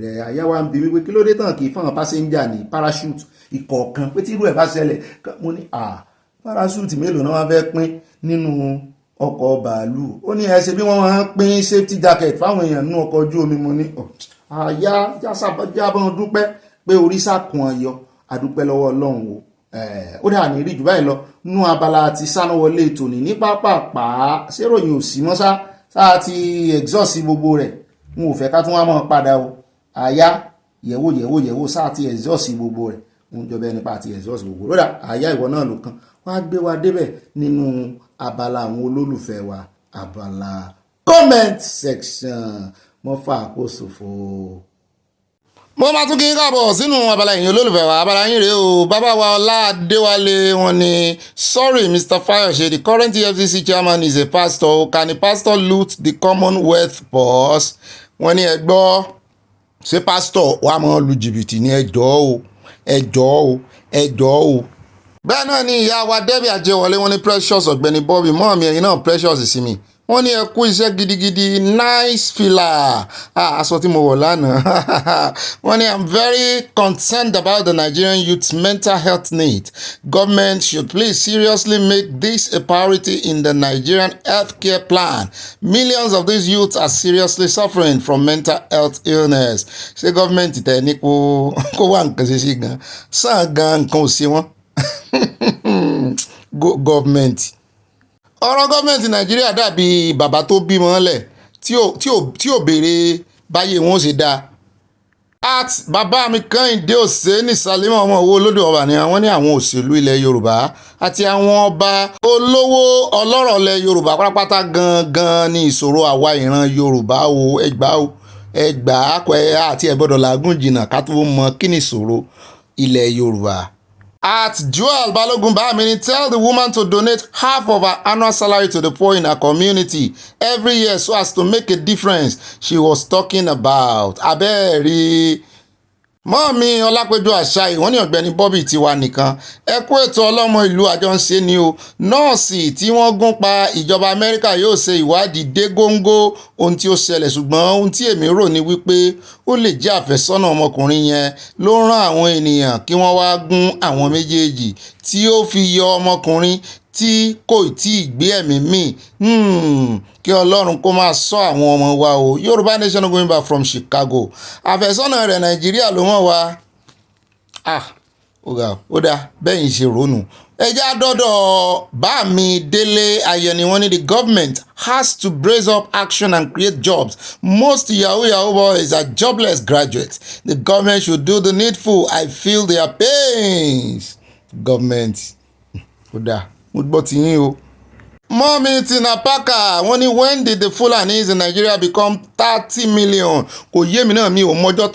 rẹ̀ àyà wa ń bi wípé kí ló dé tán kì í fáwọn pásẹ́ńjà ní parachute ìkọ̀ọ̀kan pé tí irú ẹ̀ bá ṣẹlẹ̀ mo ní parachute mélòó náà wọ́n fẹ́ pín nínú ọkọ̀ bàálù ó ní ẹ ṣe bí wọ́n máa ń pín safety jacket fáwọn èèyàn nínú ọkọ̀ ojú omi mo ní àyà jábọ̀ dúpẹ́ pé orí sàkùn ayọ̀ adúpẹ́ lọ́wọ́ Ọlọ́run o ó dà ní rí jù báyìí lọ nínú abala ti sánáwọlé tòní ní pápápá ṣéròyìn ò sí mọ́ sáà ti exhaust gbogbo rẹ̀ n ò fẹ́ ká tún wá mọ́ padà o àyà yẹ̀wò sáà ti exhaust gbogbo rẹ̀ ń jọba ẹni pa àti exhaust gbogbo rẹ̀ àyà ìwọ náà ló kàn wá gbé wa débẹ̀ nínú abala àwọn olólùfẹ́ wa abala comment section mọ́fà àkóso fún mo máa tún kí n káàbọ̀ sínú abala ìyìn olólùfẹ́ wa abala yín rèé o bàbá wa Ọlá Adéwálé wọn ni sorry Mr. Fayose the current EFCC chairman is a pastor can a pastor loot the Commonwealth purse wọn ní ẹgbọ́ ṣé pastor wàá mọ́ lu jìbìtì ní ẹjọ́ o bẹ́ẹ̀ náà ni ìyá wa Debbie Ajẹ́wọlé wọn ní Precious Ọ̀gbẹ́ni Bobby mọ́ọ̀mí ẹ̀yin náà Precious sí mi wọ́n ní ẹ kú iṣẹ́ gidigidi nice fila aṣọ tí mo wọ̀ lánàá wọ́n ní I'm very concerned about the Nigerian youth's mental health need. Government should please seriously make this a priority in the Nigerian healthcare plan. Millions of these youths are seriously suffering from mental health illness. ṣé gọ́ọ̀mẹ̀ntì tẹ̀ ní kó wá nǹkan ṣe sí gan sáà gan nǹkan ò sí wọn gọ́ọ̀mẹ̀ntì. ọ̀rọ̀ gọ́ọ̀mẹ̀ntì Nàìjíríà dàbí bàbá tó bímọ lẹ̀ tí ò béèrè báyé wọn ó ṣe dáa. At bàbá mi Kẹ́hìndé Òsénì Sálímù ọmọ owó olódò ọba ni àwọn ní àwọn òṣèlú ilẹ̀ Yorùbá àti àwọn ọba olówó ọlọ́rọ̀ ilẹ̀ Yorùbá pátápátá gangan ní ìṣòro àwa ìran Yorùbá o ẹgbàá àti ẹ̀gbọ́dọ̀ làágùn jìnnà ká tó mọ kí ni ìṣòro ilẹ̀ Yorùbá. At Joel Balogun Bamini, tell the woman to donate half of her annual salary to the poor in her community every year so as to make a difference she was talking about. Abẹ́ẹ̀rí mọ́ọ̀mí Ọlápẹ́jú Àṣàyí wọ́n ní Ọ̀gbẹ́ni Bobby tiwa nìkan ẹ kú ètò ọlọ́mọ ìlú àjọǹṣe ni o. Nọ́ọ̀sì tí wọ́n gún pa ìjọba Amẹ́ríkà yóò ṣe ìwádìí dé góńgó ohun tí ó ṣẹlẹ̀ ṣùgbọ́n ohun tí èmi rò ní wípé ó lè jẹ́ àfẹ́sọ́nà ọmọkùnrin yẹn ló rán àwọn ènìyàn kí wọ́n wá gún àwọn méjèèjì tí ó fi yọ ọmọkùnrin tí kò tí ì gbé ẹ̀mí mì. Kí Ọlọ́run kó máa ṣọ́ àwọn ọmọ wa o. Yorùbá Nation going back from Chicago. Àfẹ́sọ́nà rẹ̀ Nàìjíríà ló mọ̀ wá. Ó dáa bẹ́yìn ṣe ronú. Ẹja dọ́dọ̀ bá mi Délé Ayẹni wọ́n ní the government has to brace up action and create jobs. Most yahoo boys are jobless graduates. The government should do the needful. I feel their pains. Government. Ó dáa mo gbọ́ ti yín o. Mọ́mí Tina Parker wọ́n ní when did the Fulanis in Nigeria become 30 million? Kò yé mi náà mi ò mọjọ́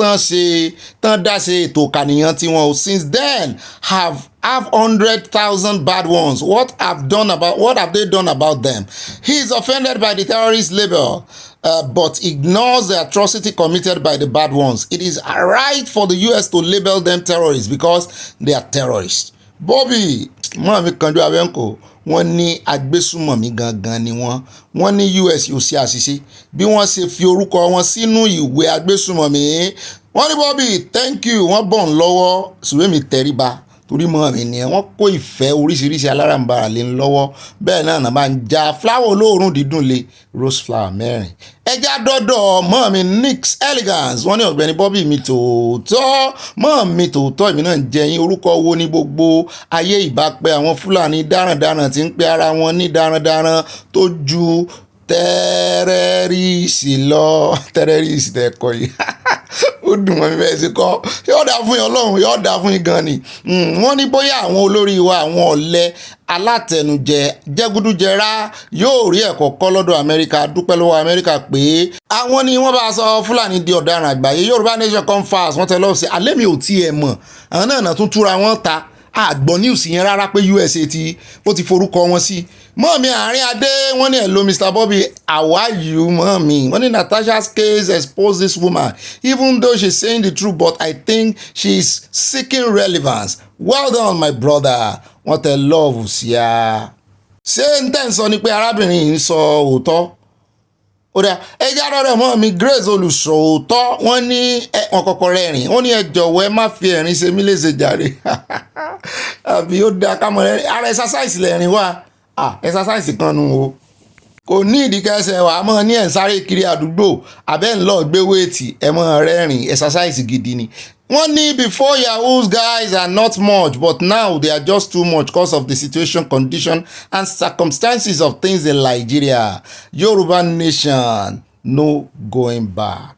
tán dá ṣe ètò ìkànìyàn tiwọn o. Since then have 100,000 bad ones. What have they done about them? He is offended by the terrorist label. But ignores the atrocity committed by the bad ones. It is right for the US to label them terrorists because they are terrorists. Bobby mọ́ọ̀mí kanjú abẹ́ǹkò wọ́n ní agbésùmọ̀mí gangan ni wọ́n ní US yóò ṣe àṣìṣe bí wọ́n ṣe fi orúkọ wọn sínú ìwé agbésùmọ̀mí. Wọ́n ní Bobby thank you wọ́n bọ̀ ń lọ́wọ́ sùwémi tẹríba torí mọ́ọ̀mí ni wọ́n kó ìfẹ́ oríṣiríṣi alárànbarà lé ń lọ́wọ́ bẹ́ẹ̀ náà máa ń ja fúláwọ̀ olóòórùn dídùn lé rose flower 4. Ẹja dọ́dọ̀ mọ́ọ̀mí Nix Elegance wọ́n ní Ọ̀gbẹ́ni Bobby mi tòótọ́ mọ́ọ̀mí tòótọ́ èmi náà ń jẹ yín orúkọ wo ní gbogbo ayé ìbápẹ́ àwọn Fúlàní darandaran tí ń pe ara wọn ní darandaran tó ju tẹ́rẹ́rìsì lọ tẹ́rẹ́rìsì tẹ́kọ̀ yìí ó dùn mọ́ mi bẹ́ẹ̀ sí kọ́ yóò dáa fún yín Ọlọ́run yóò dáa fún yín gan ni. Wọ́n ní bóyá àwọn olórí wa àwọn ọ̀lẹ alátẹnujẹ jẹgúdújẹrá yóò rí ẹ̀kọ́ kọ́ lọ́dọ̀ Amẹ́ríkà dúpẹ́ lọ́wọ́ Amẹ́ríkà pé àwọn ni wọ́n bá sọ Fúlàní di ọ̀daràn àgbáyé. Yorùbá Nation come fast wọ́n tẹ lọ́wọ́ sí alẹ́ mi ò tiẹ̀ mọ̀ àwọn náà tún túra wọn ta àgbọ̀n news yẹn rárá pé USA ó ti forúkọ wọn sí. Mọ́ọ̀mí àárín adé wọ́n ní hello Mr. Bobby how are you mọ́ọ̀mí wọ́n ní Natasha's case exposed this woman even though she's saying the truth but I think she's seeking relevance. Well done my brother wọ́n tẹ love sí a. ṣé n tẹ́ ń sọ ni pé arábìnrin yìí ń sọ òótọ́? Ó dá ẹjá rọrọ mọ́ọ̀mí Grace olùsòótọ́ wọ́n ní ẹ̀wọ̀n kọ̀kọ̀ rẹ̀rìn wọ́n ní ẹ jọ̀wọ́ ẹ má fi ẹ̀rín ṣe mí léṣe jàre àbí ó dá kámọ́ rẹ̀ ara exercise lẹ́rìn wá exercise kan nu o kò ní ìdíkẹsẹ̀ wà á mọ̀ ní ẹ̀ ń sáré kiri àdúgbò abẹ́ ń lọ gbé wéètì ẹ mọ̀ rẹ́rìn exercise gidi ni. Wọ́n ní before Yahoo's guys are not much but now they are just too much because of the situation, condition and circumstances of things in Nigeria. Yorùbá Nation no going back.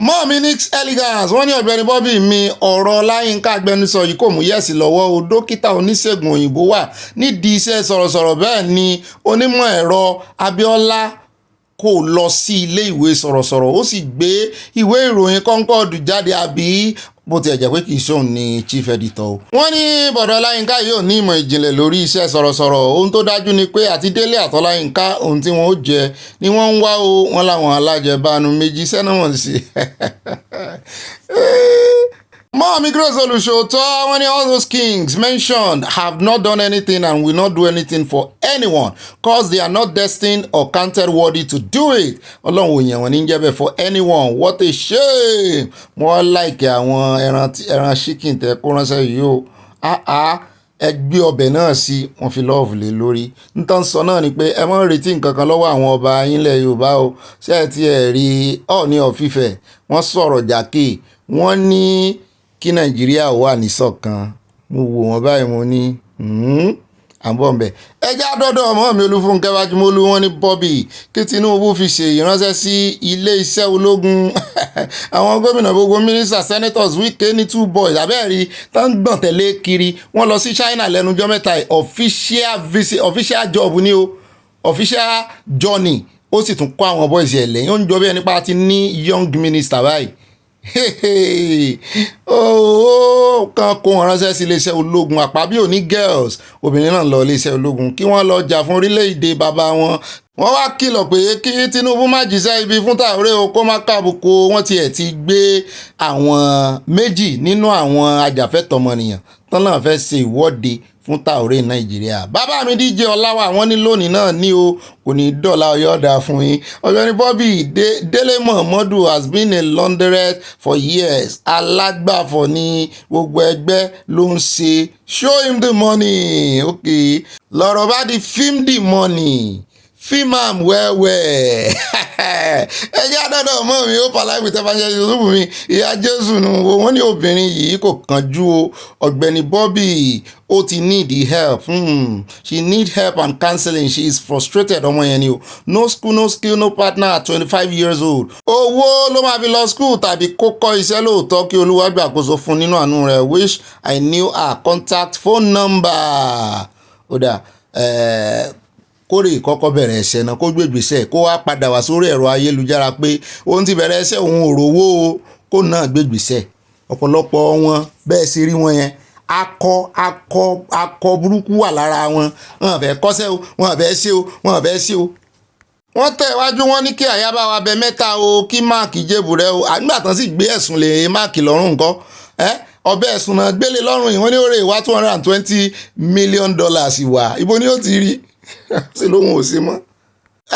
Mọ́ọ̀mí Nix Elegance wọ́n ní Ọ̀gbẹ́ni Bobby mi ọ̀rọ̀ Láyínká agbẹnusọ yìí kò mú yẹ̀sì lọ́wọ́ o. Dókítà oníṣègùn òyìnbó wà nídìí iṣẹ́ sọ̀rọ̀sọ̀rọ̀ bẹ́ẹ̀ ni onímọ̀ ẹ̀rọ Abíọ́lá kò lọ sí ilé ìwé sọ̀rọ̀sọ̀rọ̀ ó sì gbé ìwé ìròyìn Concord jáde àbí bó ti ẹ̀jẹ̀ pé kì í ṣóun ní chief editor o. Wọ́n ní bọ̀dọ̀ Láyínká yóò ní ìmọ̀ ìjìnlẹ̀ lórí iṣẹ́ sọ̀rọ̀sọ̀rọ̀ ohun tó dájú ni pé àti Délé àtọ́láyínká ohun tí wọ́n ó jẹ ni wọ́n ń wá o wọ́n láwọn alájẹbánu méjì sẹ́nà wọ̀n sí. Mọ́ọ̀mí Grace olùṣòótọ́ wọ́n ní all those kings mentioned have not done anything and will not do anything for anyone cause they are not destined or counted worthy to do it. Ọlọ́run òyìn wọn ní jẹ́bẹ̀ for anyone what a shame. Mo like àwọn ẹran chicken tẹ kó ránṣẹ́ yìí o. Ẹ gbé ọbẹ̀ náà sí wọ́n fi lọ́ọ̀fù lé lórí. Nítorí sọ náà ni pé ẹ mọ́ retí nǹkan kan lọ́wọ́ àwọn ọba yín lẹ̀ Yorùbá o. Ṣé ẹ ti ẹ̀ rí Ọọ̀ni of Ifẹ̀ wọ́n sọ̀rọ̀ jákè wọ́n ní kí Nàìjíríà wà níṣọ̀kan mo wò wọ́n báyìí mo ní àbọ̀nbẹ̀ ẹjẹ́ àdọ́dọ̀ ọmọ mi Olúfúnkẹ́ Bájúmọ́lú wọn ní Bobby kí Tinubu fi ṣe ìránṣẹ́ sí ilé iṣẹ́ ológun àwọn gómìnà gbogbo mínísítà senators Wike ní 2 boys abẹ́ẹ̀rí tó ń gbọ̀n tẹ̀lé kiri wọ́n lọ sí China lẹ́nujọ́ mẹ́ta official visit official job ní o official journey ó sì tún kọ́ àwọn boys ẹ̀ lẹ́yìn ó ń jọ bí ẹni pa ti ní young minister báyìí kan kó wọn ránṣẹ́ sí iléeṣẹ́ ológun àpábí òní girls obìnrin náà lọ iléeṣẹ́ ológun kí wọ́n lọ jà fún orílẹ̀-èdè bàbá wọn wọ́n wá kìlọ̀ pé kí Tinubu má jíṣẹ́ ibi fún Traoré o kó má kábùkù wọ́n tiẹ̀ ti gbé àwọn méjì nínú àwọn ajàfẹ́tọ̀ọ́mọnìyàn tán náà fẹ́ ṣe ìwọ́de fún Traoré Nàìjíríà bàbá mi DJ Ọláwà wọ́n ní lónìí náà ní o kò ní dọ́là ọyọ́dà fún yín Ọ̀gbẹ́ni Bobby Délé Momodu has been a laundress for years alágbàfọ̀ ní gbogbo ẹgbẹ́ ló ń ṣe show him the money okay lọ́rọ̀ bá di film the money film am wẹ́wẹ́ ẹjẹ́ àdọ́dọ̀ mọ́ mi ó pàlà ìwé tẹ́fàṣẹ́ ìṣòwò mi ìyá Jésù nù wọ́n ní obìnrin yìí kò kánjú o Ọ̀gbẹ́ni Bobby ó ti need help she need help and counseling she is frustrated ọmọ yẹn ni o no school no skill no partner at 25 years old owó ló máa fi lọ school tàbí kó kọ́ iṣẹ́ lóòótọ́ kí Olúwa gbàkóso fún nínú àánú rẹ̀ wish I knew her contact phone number ó dà kórè kọ́kọ́ bẹ̀rẹ̀ ẹsẹ̀ náà kó gbégbèsẹ̀ kó wá padà wá sórí ẹ̀rọ ayélujára pé òun ti bẹ̀rẹ̀ ẹsẹ̀ òun ò rówó o kó náà gbégbèsẹ̀ ọ̀pọ̀lọpọ̀ wọn bẹ́ẹ̀ sì rí wọn yẹn akọ burúkú wà lára wọn wọn fẹ́ kọ́ṣẹ́ o wọn fẹ́ ṣe o wọn fẹ́ ṣe o. wọ́n tẹ̀ wájú wọn ní kí àyàbá wa bẹ mẹ́ta o kí máàkì jébù rẹ o àgbà tán sì gbé ẹ̀sùn lé máàkì lọ́rùn nǹkan ọbẹ̀ ẹ̀sùn náà gbélé lọ́rùn yìí wọ́n ní ó rè wá $220 million wà ibo ni ó ti rí sí lóhun ò sí mọ́.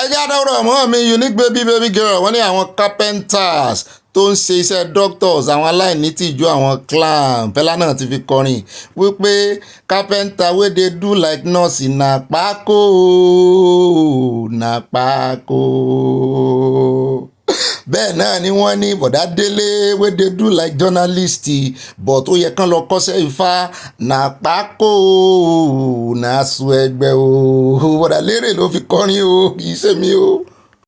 ẹjẹ́ àdáwọ̀rọ̀ ọmọ mi unique baby girl wọ́n ní àwọn carpenters tó ń ṣe iṣẹ́ doctors àwọn aláìní tìjú àwọn clan Fẹlá náà ti fi kọrin wípé carpenter wey dey do like nurse na pákó bẹ́ẹ̀ náà ni wọ́n ní bọ̀dá Délé wey dey do like journalist but ó yẹ kán lọ kọ́ṣẹ́ ifá na pákó na sùn ẹgbẹ́ o bọ̀dá lérè ló fi kọrin o kì í ṣe mi o.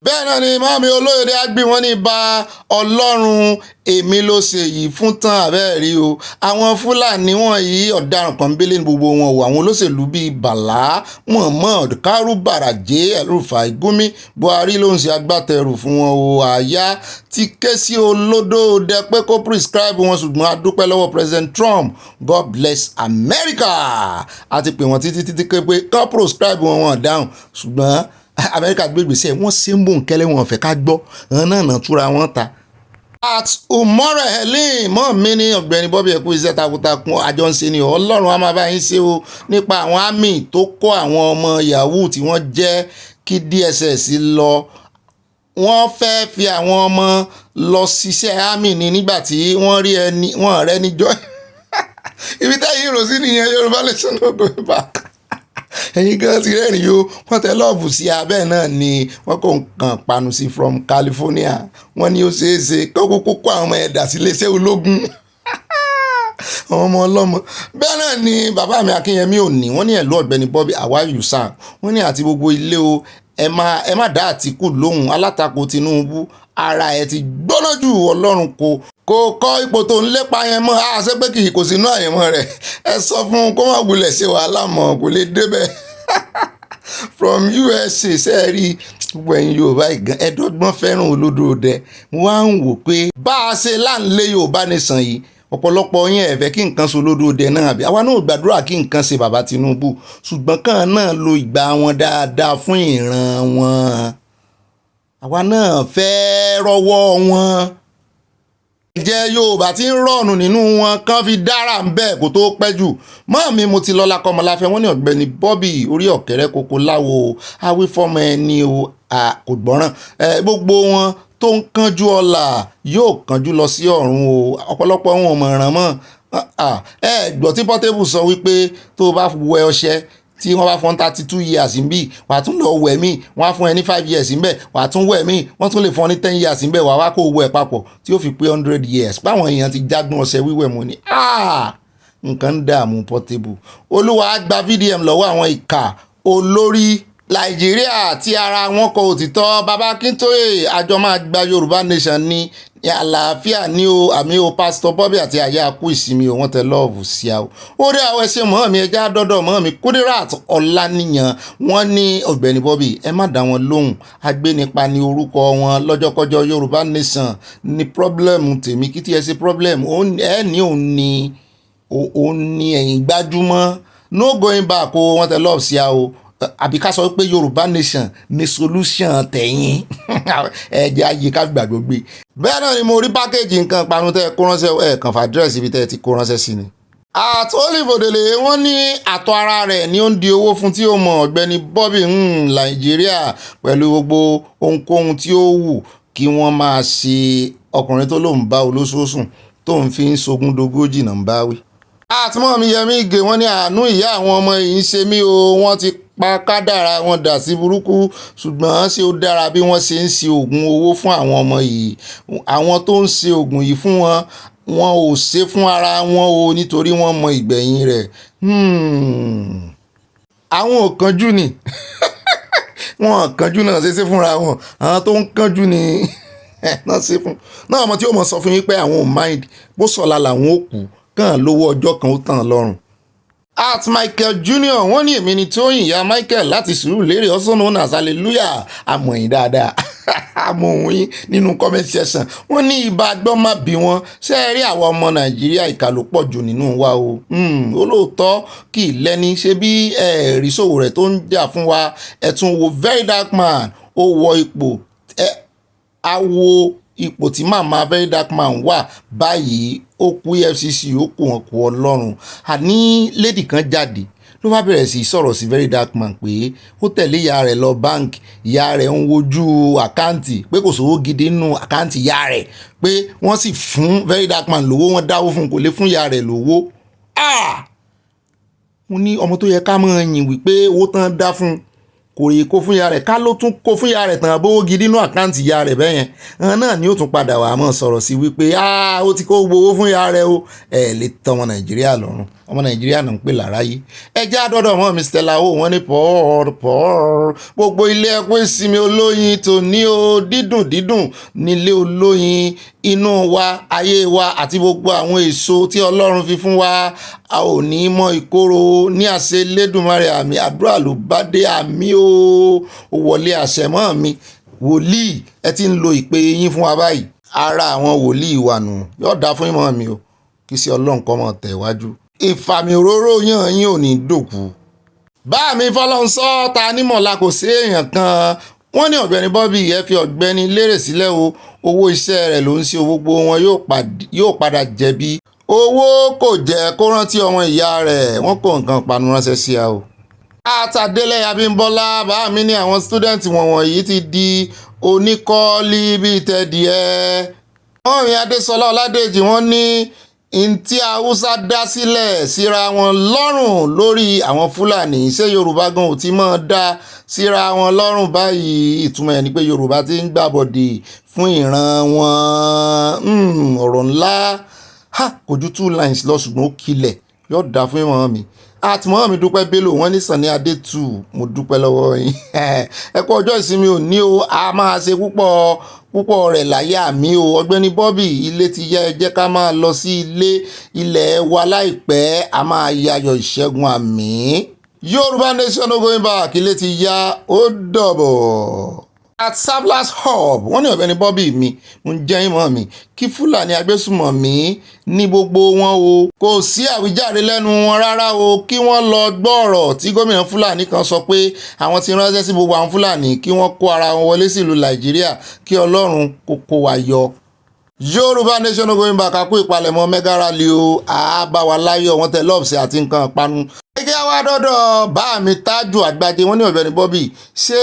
bẹ́ẹ̀ náà ni màmí Olóyèdé Àgbì wọ́n ní bá Ọlọ́run èmi ló ṣe yìí fún tán àbẹ́ẹ̀rí o àwọn Fúlàní wọ̀nyí ọ̀daràn pọ́nbélé ní gbogbo wọn o àwọn olóṣèlú bíi Bàlá Muhammad Karu Baraje El-Rufai Gumi Buhari ló ń ṣe agbátẹrù fún wọn o àyà ti ké sí olódòdẹ pé kó prescribe wọn ṣùgbọ́n a dúpẹ́ lọ́wọ́ President Trump God bless America àti pé wọ́n títí pé kó prescribe wọn dáhùn ṣùgbọ́n Amẹ́ríkà gbégbèsè wọ́n ṣe ń bò ń kẹ́lẹ́ wọn fẹ́ ká gbọ́ ọ̀hún náà túra wọn ta. at umore helen mọ́ mi ní Ọ̀gbẹ́ni Bobby ẹ̀kú iṣẹ́ takuntakun àjọ ń ṣe ni Ọlọ́run á máa bá yín ṣe o nípa àwọn àmì tó kọ́ àwọn ọmọ yahoo tí wọ́n jẹ́ kí DSS lọ wọ́n fẹ́ fi àwọn ọmọ lọ ṣiṣẹ́ àmì ni nígbà tí wọ́n rẹ́ níjọ́ ibi táyì rò sí nìyẹn Yorùbá Nation no go back ẹ̀yin gan ti rẹ́rìn yó wọ́n tẹ lọ́ọ̀bù sí abẹ́ náà ni wọ́n kò kàn panu sí from California wọ́n ní ó ṣeé ṣe kó kókó kó àwọn ọmọ ẹ̀dá sí iléeṣẹ́ ológun àwọn ọmọ ọlọ́mọ bẹ́ẹ̀ náà ni bàbá mi Akínyẹmí Òní wọ́n ní ẹ̀lú Ọ̀gbẹ́ni Bobby àwáyù sáà wọ́n ní àti gbogbo ilé o ẹ má dá Àtíkù lóhùn alátakò Tinubu ara ẹ ti gbóná jù Ọlọ́run kò kọ́ ipò tó ń lépa yẹn mọ́ àṣẹ pé kì í kò sínú àyẹ̀mọ́ rẹ̀ ẹ sọ fún un kó má wulẹ̀ ṣe wàhálà mọ́ kò lè débẹ̀ from USA sẹ́ẹ̀rí gbẹ̀yìn Yorùbá ìgàn ẹ̀dọ́gbọ́n fẹ́ràn olódòdẹ wọ́n á ń wò pé bá a ṣe láǹlé Yorùbá nìsan yìí ọ̀pọ̀lọpọ̀ yẹn ẹ̀fẹ́ kí nǹkan so lódòdẹ náà àbí àwa náà gbàdúrà kí nǹkan ṣe bàbá Tinubu ṣùgbọ́n kàn náà lo ìgbà wọn dáadáa fún ìran wọn àwa náà fẹ́ rọ́wọ́ wọn jẹ́ Yorùbá tí ń rọ̀nù nínú wọn kàn fi dára ń bẹ́ẹ̀ kó tó pẹ́ jù mọ́ mi mo ti lọ́la kọ́mọláfẹ́ wọ́n ní Ọ̀gbẹ́ni Bobby orí ọ̀kẹ́rẹ́ kókó láwo awífọ́mọ ẹni o kò gbọ́ràn gbogbo wọn tó ń kánjú ọ̀la yóò kánjú lọ sí ọ̀run o ọ̀pọ̀lọpọ̀ wọn ò mọ̀ràn mọ́ gbọ́ tí Portable sọ wípé tó o bá wẹ ọṣẹ tí wọ́n bá fọ́n 32 years ń bí wà á tún lọ wẹ̀ mí wọ́n á fún ẹ ní 5 years ń bẹ̀ wà á tún wẹ̀ mí wọ́n tún lè fọ́n ní 10 years ń bẹ̀ wà á kó wẹ̀ papọ̀ tí ó fi pé 100 years báwọn èèyàn ti jágbọ́n ọṣẹ wíwẹ̀ mọ́ ni nǹkan ń dààmú Portable. Olúwa gba VDM lọ́wọ́ àwọn ìkà olórí Nàìjíríà tí ara wọn kọ òtítọ́. Bàbá Akíntóyè àjọ máa gba Yorùbá nation ní àlàáfíà ní o àmì o Pastor Bobby àti àyà kú ìsinmi o wọ́n tẹ lọ́ọ̀bù sí a o. ó rí àwọn ẹṣẹ́ mọ́ mi ẹja dọ́dọ̀ mọ́ mi Kudirat Ọláníyàn wọ́n ní Ọ̀gbẹ́ni Bobby ẹ má dá wọn lóhùn agbénipa ní orúkọ wọn lọ́jọ́kọjọ́ Yorùbá nation ní problem tèmi kí tí ẹ ṣe problem ẹ ní òun ní ẹ̀yìn gbájúmọ́ no going back o wọ́n tẹ lọ́ọ̀bù sí a o àbí ká sọ pé Yorùbá nation ní solution tẹ̀yìn ẹ̀jẹ̀ ayé ká gbàgbọ́ gbé. bẹ́ẹ̀ náà ni mo rí pákéjì nǹkan panu tẹ́ kó ránṣẹ́ ẹ̀ kàn fàdírẹ́sì ibi tẹ́ ti kó ránṣẹ́ sí ni. At Olive Odele wọ́n ní àtọ̀ ara rẹ̀ ni ó ń di owó fún tí ó mọ̀ Ọ̀gbẹ́ni Bobby Nàìjíríà pẹ̀lú gbogbo ohunkóhun tí ó wù kí wọ́n máa ṣe ọkùnrin tó lóun bá olóṣooṣùn tó ń fi ń sogúndogójì náà ń báwí. àtúmọ̀ mi Yẹmí Ìgè wọ́n ní àánú ìyá àwọn ọmọ yìí ń ṣe mí o wọ́n ti pa kádàrá wọn dà sí burúkú ṣùgbọ́n ṣé ó dára bí wọ́n ṣe ń ṣe oògùn owó fún àwọn ọmọ yìí àwọn tó ń ṣe oògùn yìí fún wọn wọn ò ṣe fún ara wọn o nítorí wọ́n mọ ìgbẹ̀yìn rẹ̀ àwọn ò kánjú ni wọn ò kánjú náà ṣe fúnra wọn àwọn tó ń kánjú ni náà ṣe fún náà ọmọ tí ó mọ̀ sọ fún yín pé àwọn ò mind bó sọ̀la làwọn ò kú kàn lówó ọjọ́ kan ó tàn lọ́rùn. At Michael Junior wọ́n ní èmi ni Tóyìn ìyá Michael láti Sùúrùlérè also known as hallelujah àmọ̀yìn dáadáa àmọ̀hún yín nínú comment section wọ́n ní ibà gbọ́n má bí wọ́n ṣe é rí àwọn ọmọ Nàìjíríà ìkà ló pọ̀ jù nínú wa o olóòótọ́ kì í lẹ́ni ṣe bí ẹ̀rí ṣòwò rẹ̀ tó ń jà fún wa ẹ̀tún wo very dark man ó wọ ipò ipò tí màmá very dark man wà báyìí ó kú EFCC ó kú wọn kú Ọlọ́run àní lady kan jáde ló bá bẹ̀rẹ̀ sí sọ̀rọ̀ sí very dark man pé ó tẹ̀lé ìyá rẹ̀ lọ báǹkì ìyá rẹ̀ ń wojú àkáǹtì pé kò sówó gidi nínú àkáǹtì ìyá rẹ̀ pé wọ́n sì fún very dark man lówó wọ́n dáwó fún kò lè fún ìyá rẹ̀ lówó. mo ní ọmọ tó yẹ ká mọ̀ yìn wípé owó tán dá fún kò rí kó fún ìyá rẹ̀ ká ló tún kó fún ìyá rẹ̀ tàn bówó gidi nínú àkáǹtì ìyá rẹ̀ bẹ́yẹn náà ni ó tún padà wà mọ́ sọ̀rọ̀ sí wípé ó ti kó gbowó fún ìyá rẹ̀ o lè tọ́ ọmọ Nàìjíríà lọ́rùn ọmọ Nàìjíríà náà ń pè láráyé ẹjẹ́ àdọ́dọ̀ mọ́ mi Stella o wọ́n ní pọ́ọ́r gbogbo ilé ẹ̀kọ́ ìsinmi olóyin tó ní o dídùn nílé olóyin inú wa ayé wa àti gbogbo àwọn èso tí Ọlọ́run fi fún wa a ò ní mọ ìkorò ní àṣẹ Elédùmarè àmì àdúrà ló bá dé àmì o wọlé àṣẹ mọ́ mi wòlíì ẹ ti ń lo ìpè yín fún wa báyìí ara àwọn wòlíì wà nù yóò dá fún ìmọ̀ mi o kí sí Ọlọ́run kọ́ mọ̀ tẹ̀wájú ìfàmì òróró yàn yín ò ní dòkú bá mi fọlọ́nsọ́ ta nímọ̀lá kò sí èèyàn kan wọ́n ní Ọ̀gbẹ́ni Bobby ẹ fi Ọ̀gbẹ́ni Lérè sílẹ̀ o owó iṣẹ́ rẹ̀ ló ń ṣe gbogbo wọn yóò padà jẹ̀bi owó kò jẹ́ kó rántí ọmọ ìyá rẹ̀ wọ́n kó nǹkan panu ránṣẹ́ sí a o. àtàdélẹ̀ Abímbọ́lá bá mi ní àwọn student wọ̀nyí ti di oníkọ́ọ́lì bíi tẹ́díẹ̀ wọ́n rí Adésọlá Ọládèjì wọ́n ní ntí Haúsá dá sílẹ̀ síra wọn lọ́rùn lórí àwọn Fúlàní ṣé Yorùbá gan ò ti mọ̀ dá síra wọn lọ́rùn báyìí ìtumọ̀ ẹ̀ ni pé Yorùbá ti ń gbàbọ̀dè fún ìran wọn ọ̀rọ̀ ńlá kò ju 2 lines lọ ṣùgbọ́n ó kilẹ̀ yóò dá fún ìmọ̀ mi àtìmọ́ mi dúpẹ́ Bello wọ́n ní Sànní Adétù mo dúpẹ́ lọ́wọ́ yín ẹ kú ọjọ́ ìsinmi òní o a máa ṣe púpọ̀ rẹ̀ láyé àmì o Ọ̀gbẹ́ni Bobby ilé ti yá ẹ jẹ́ ká máa lọ sí ilẹ̀ wa láìpẹ́ a máa yayọ̀ ìṣẹ́gun àmì Yorùbá nation no going back ilé ti yá ó dọ̀bọ̀. At Savlas Hub wọ́n ní Ọ̀gbẹ́ni Bobby mi ń jẹ́ ìmọ̀ mi kí Fúlàní agbésùmọ̀mí ní gbogbo wọn o kò sí àwíjàre lẹ́nu wọn rárá o kí wọ́n lọ gbọ́ ọ̀rọ̀ tí gómìnà Fúlàní kan sọ pé àwọn ti ránṣẹ́ sí gbogbo àwọn Fúlàní kí wọ́n kó ara wọn wọlé sílùú Nàìjíríà kí Ọlọ́run kó wa yọ. Yorùbá nation no going back àkó ìpalẹ̀mọ́ mega rally o àbáwá láyọ̀ wọn tẹ lọ́ọ̀sì àti nǹkan ìpanu. gẹ́gẹ́ wá dọ́dọ̀ bá mi Tájù Àgbàdé wọ́n ní Ọ̀gbẹ́ni Bobby ṣé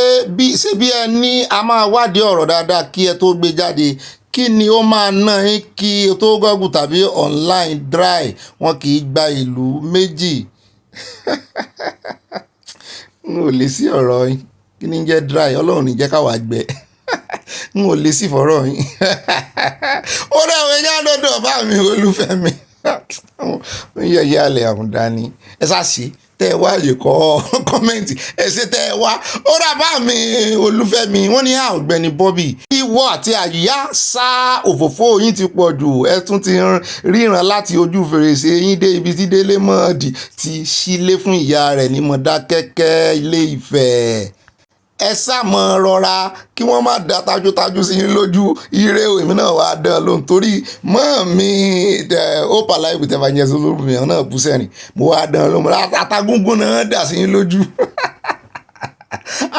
bí ẹ ní a máa wádìí ọ̀rọ̀ dáadáa kí ẹ tó gbé jáde kí ni ó máa ná yín kí o tó gọ́gùn tàbí online dry wọn kì í gba ìlú méjì n ò lè sí ọ̀rọ̀ yín kí ni jẹ́ dry Ọlọ́run ní jẹ́ káwa gbẹ n ò lè sí fọ́rọ̀ yín ó dáwọ́ ẹ̀yà dọ́dọ̀ bá mi Olúfẹ́mi yẹ̀yẹ́ alẹ́ àwọn dání ẹ ṣáṣì tẹ́ ẹ wá yìí kọ́ kọ́mẹ́ǹtì ẹ ṣe tẹ́ ẹ wá ó rà bá mi Olúfẹ́mi wọ́n ní Ọ̀gbẹ́ni Bobby ìwọ àti àyà sá òfófó yín ti pọ̀ jù ẹ tún ti ríran láti ojú fèrèsé yín dé ibi tí Délé Mọ́ọ̀dì ti sílé fún ìyá rẹ̀ ní Mọ̀dákẹ́kẹ́ Ilé Ifẹ̀ ẹ sàmọ rọra kí wọ́n má da tajútajú sí yín lójú ire èmi náà wàá dán lóhùn torí mọ́ mi hope alive with evangelist olóògùn náà bú sẹ́rìn mo wàá dán lóhùn àtàgùngùn náà dà sí yín lójú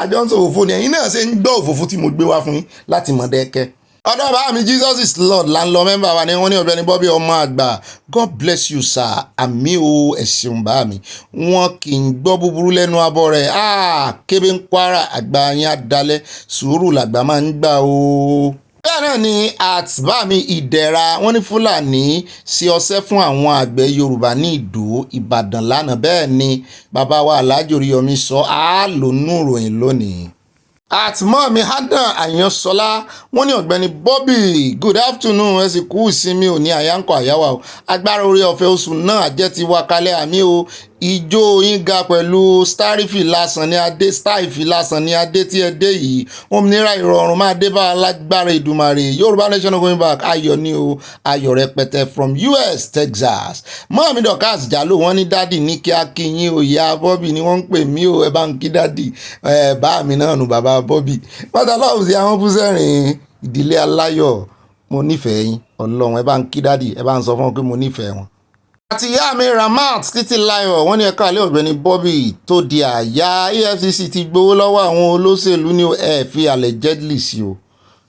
àjọ ń sọ òfófó ni ẹ̀yin náà ṣe ń gbọ́ òfófó tí mo gbé wá fún yín láti Mọ̀dákẹ́kẹ́ ọ̀dọ̀ bá mi Jesus is Lord là ń lọ mẹ́mbà wa ni wọ́n ní Ọ̀gbẹ́ni Bobby ọmọ àgbà God bless you sir àmì o ẹ̀sìn bá mi wọn kì í gbọ́ búburú lẹ́nu abọ́ rẹ̀ kébé ń Kwara àgbà yín adalẹ̀ sùúrù làgbà máa ń gbà o. bẹ́ẹ̀ náà ni àtìbámi ìdẹ̀ra wọ́n ní Fúlàní ṣe ọṣẹ́ fún àwọn àgbẹ̀ Yorùbá ní Ìdó Ìbàdàn lánàá bẹ́ẹ̀ ni bàbá wa Alhaji Oríyọmí sọ lónú ìròyìn lónìí. Àtìmọ́mi Hadan Àyànṣọlá wọ́n ní Ọ̀gbẹ́ni Bobby good afternoon ẹ sì kú ìsinmi òní àyáǹkọ àyáwá o agbára orí ọ̀fẹ́ oṣù náà jẹ́ ti wá kalẹ̀ àmì o ìjó yín ga pẹ̀lú stárífì lásán ní adé stáìfì lásán ní adé tí ẹ dé yìí òmìnira ìrọ̀rùn máa dé bá alágbára Èdùmàrè Yorùbá nation going back ayọ̀ ni o ayọ̀ rẹpẹtẹ from US Texas mọ́ọ̀mí Dorcas Jalo wọ́n ní dádì ní kí á kí yín o ìyá Bobby ni wọ́n ń pè mí o ẹ bá ń kí dádì bá mi náà nù bàbá Bobby pátá lọ́wọ́ sí àwọn fúnṣẹ́rìn ìdílé aláyọ̀ mo nífẹ̀ẹ́ yín Ọlọ́run ẹ bá ń kí dádì ẹ bá ń sọ fún wọn pé mo nífẹ̀ẹ́ wọn. àti ìyá mi Ramat Títílayọ̀ wọ́n ní ẹ̀ka àlẹ́ Ọ̀gbẹ́ni Bobby tó di àyà EFCC ti gbowó lọ́wọ́ àwọn olóṣèlú ní ẹ fi allegedly sí o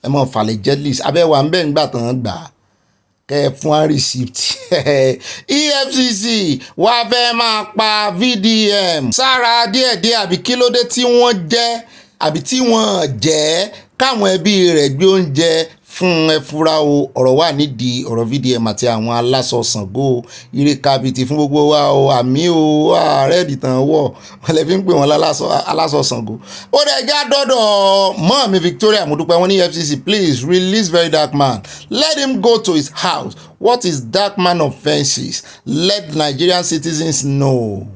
ẹ mọ̀ fà allegedly abẹ́wà ń bẹ̀ ń gbà tán gbà kẹ́ ẹ fún receipt EFCC wá fẹ́ máa pa VDM sára díẹ̀díẹ̀ àbí kí ló dé tí wọ́n jẹ́ àbí tí wọ́n jẹ́ káwọn ẹbí rẹ̀ gbé oúnjẹ fún ẹfura o ọ̀rọ̀ wà nídìí ọ̀rọ̀ VDM àti àwọn aláṣọ Ṣàngó ire kábìtì fún gbogbo wa o àmì o ààrẹ ìdìtàn wọ̀ wọ́n lè fi ń pè wọ́n aláṣọ Ṣàngó. ó dẹ̀ já dọ́dọ̀ mọ́ mi Victoria Modúpẹ́ wọ́n ní EFCC please release very dark man let him go to his house what is dark man offences let Nigerian citizens know.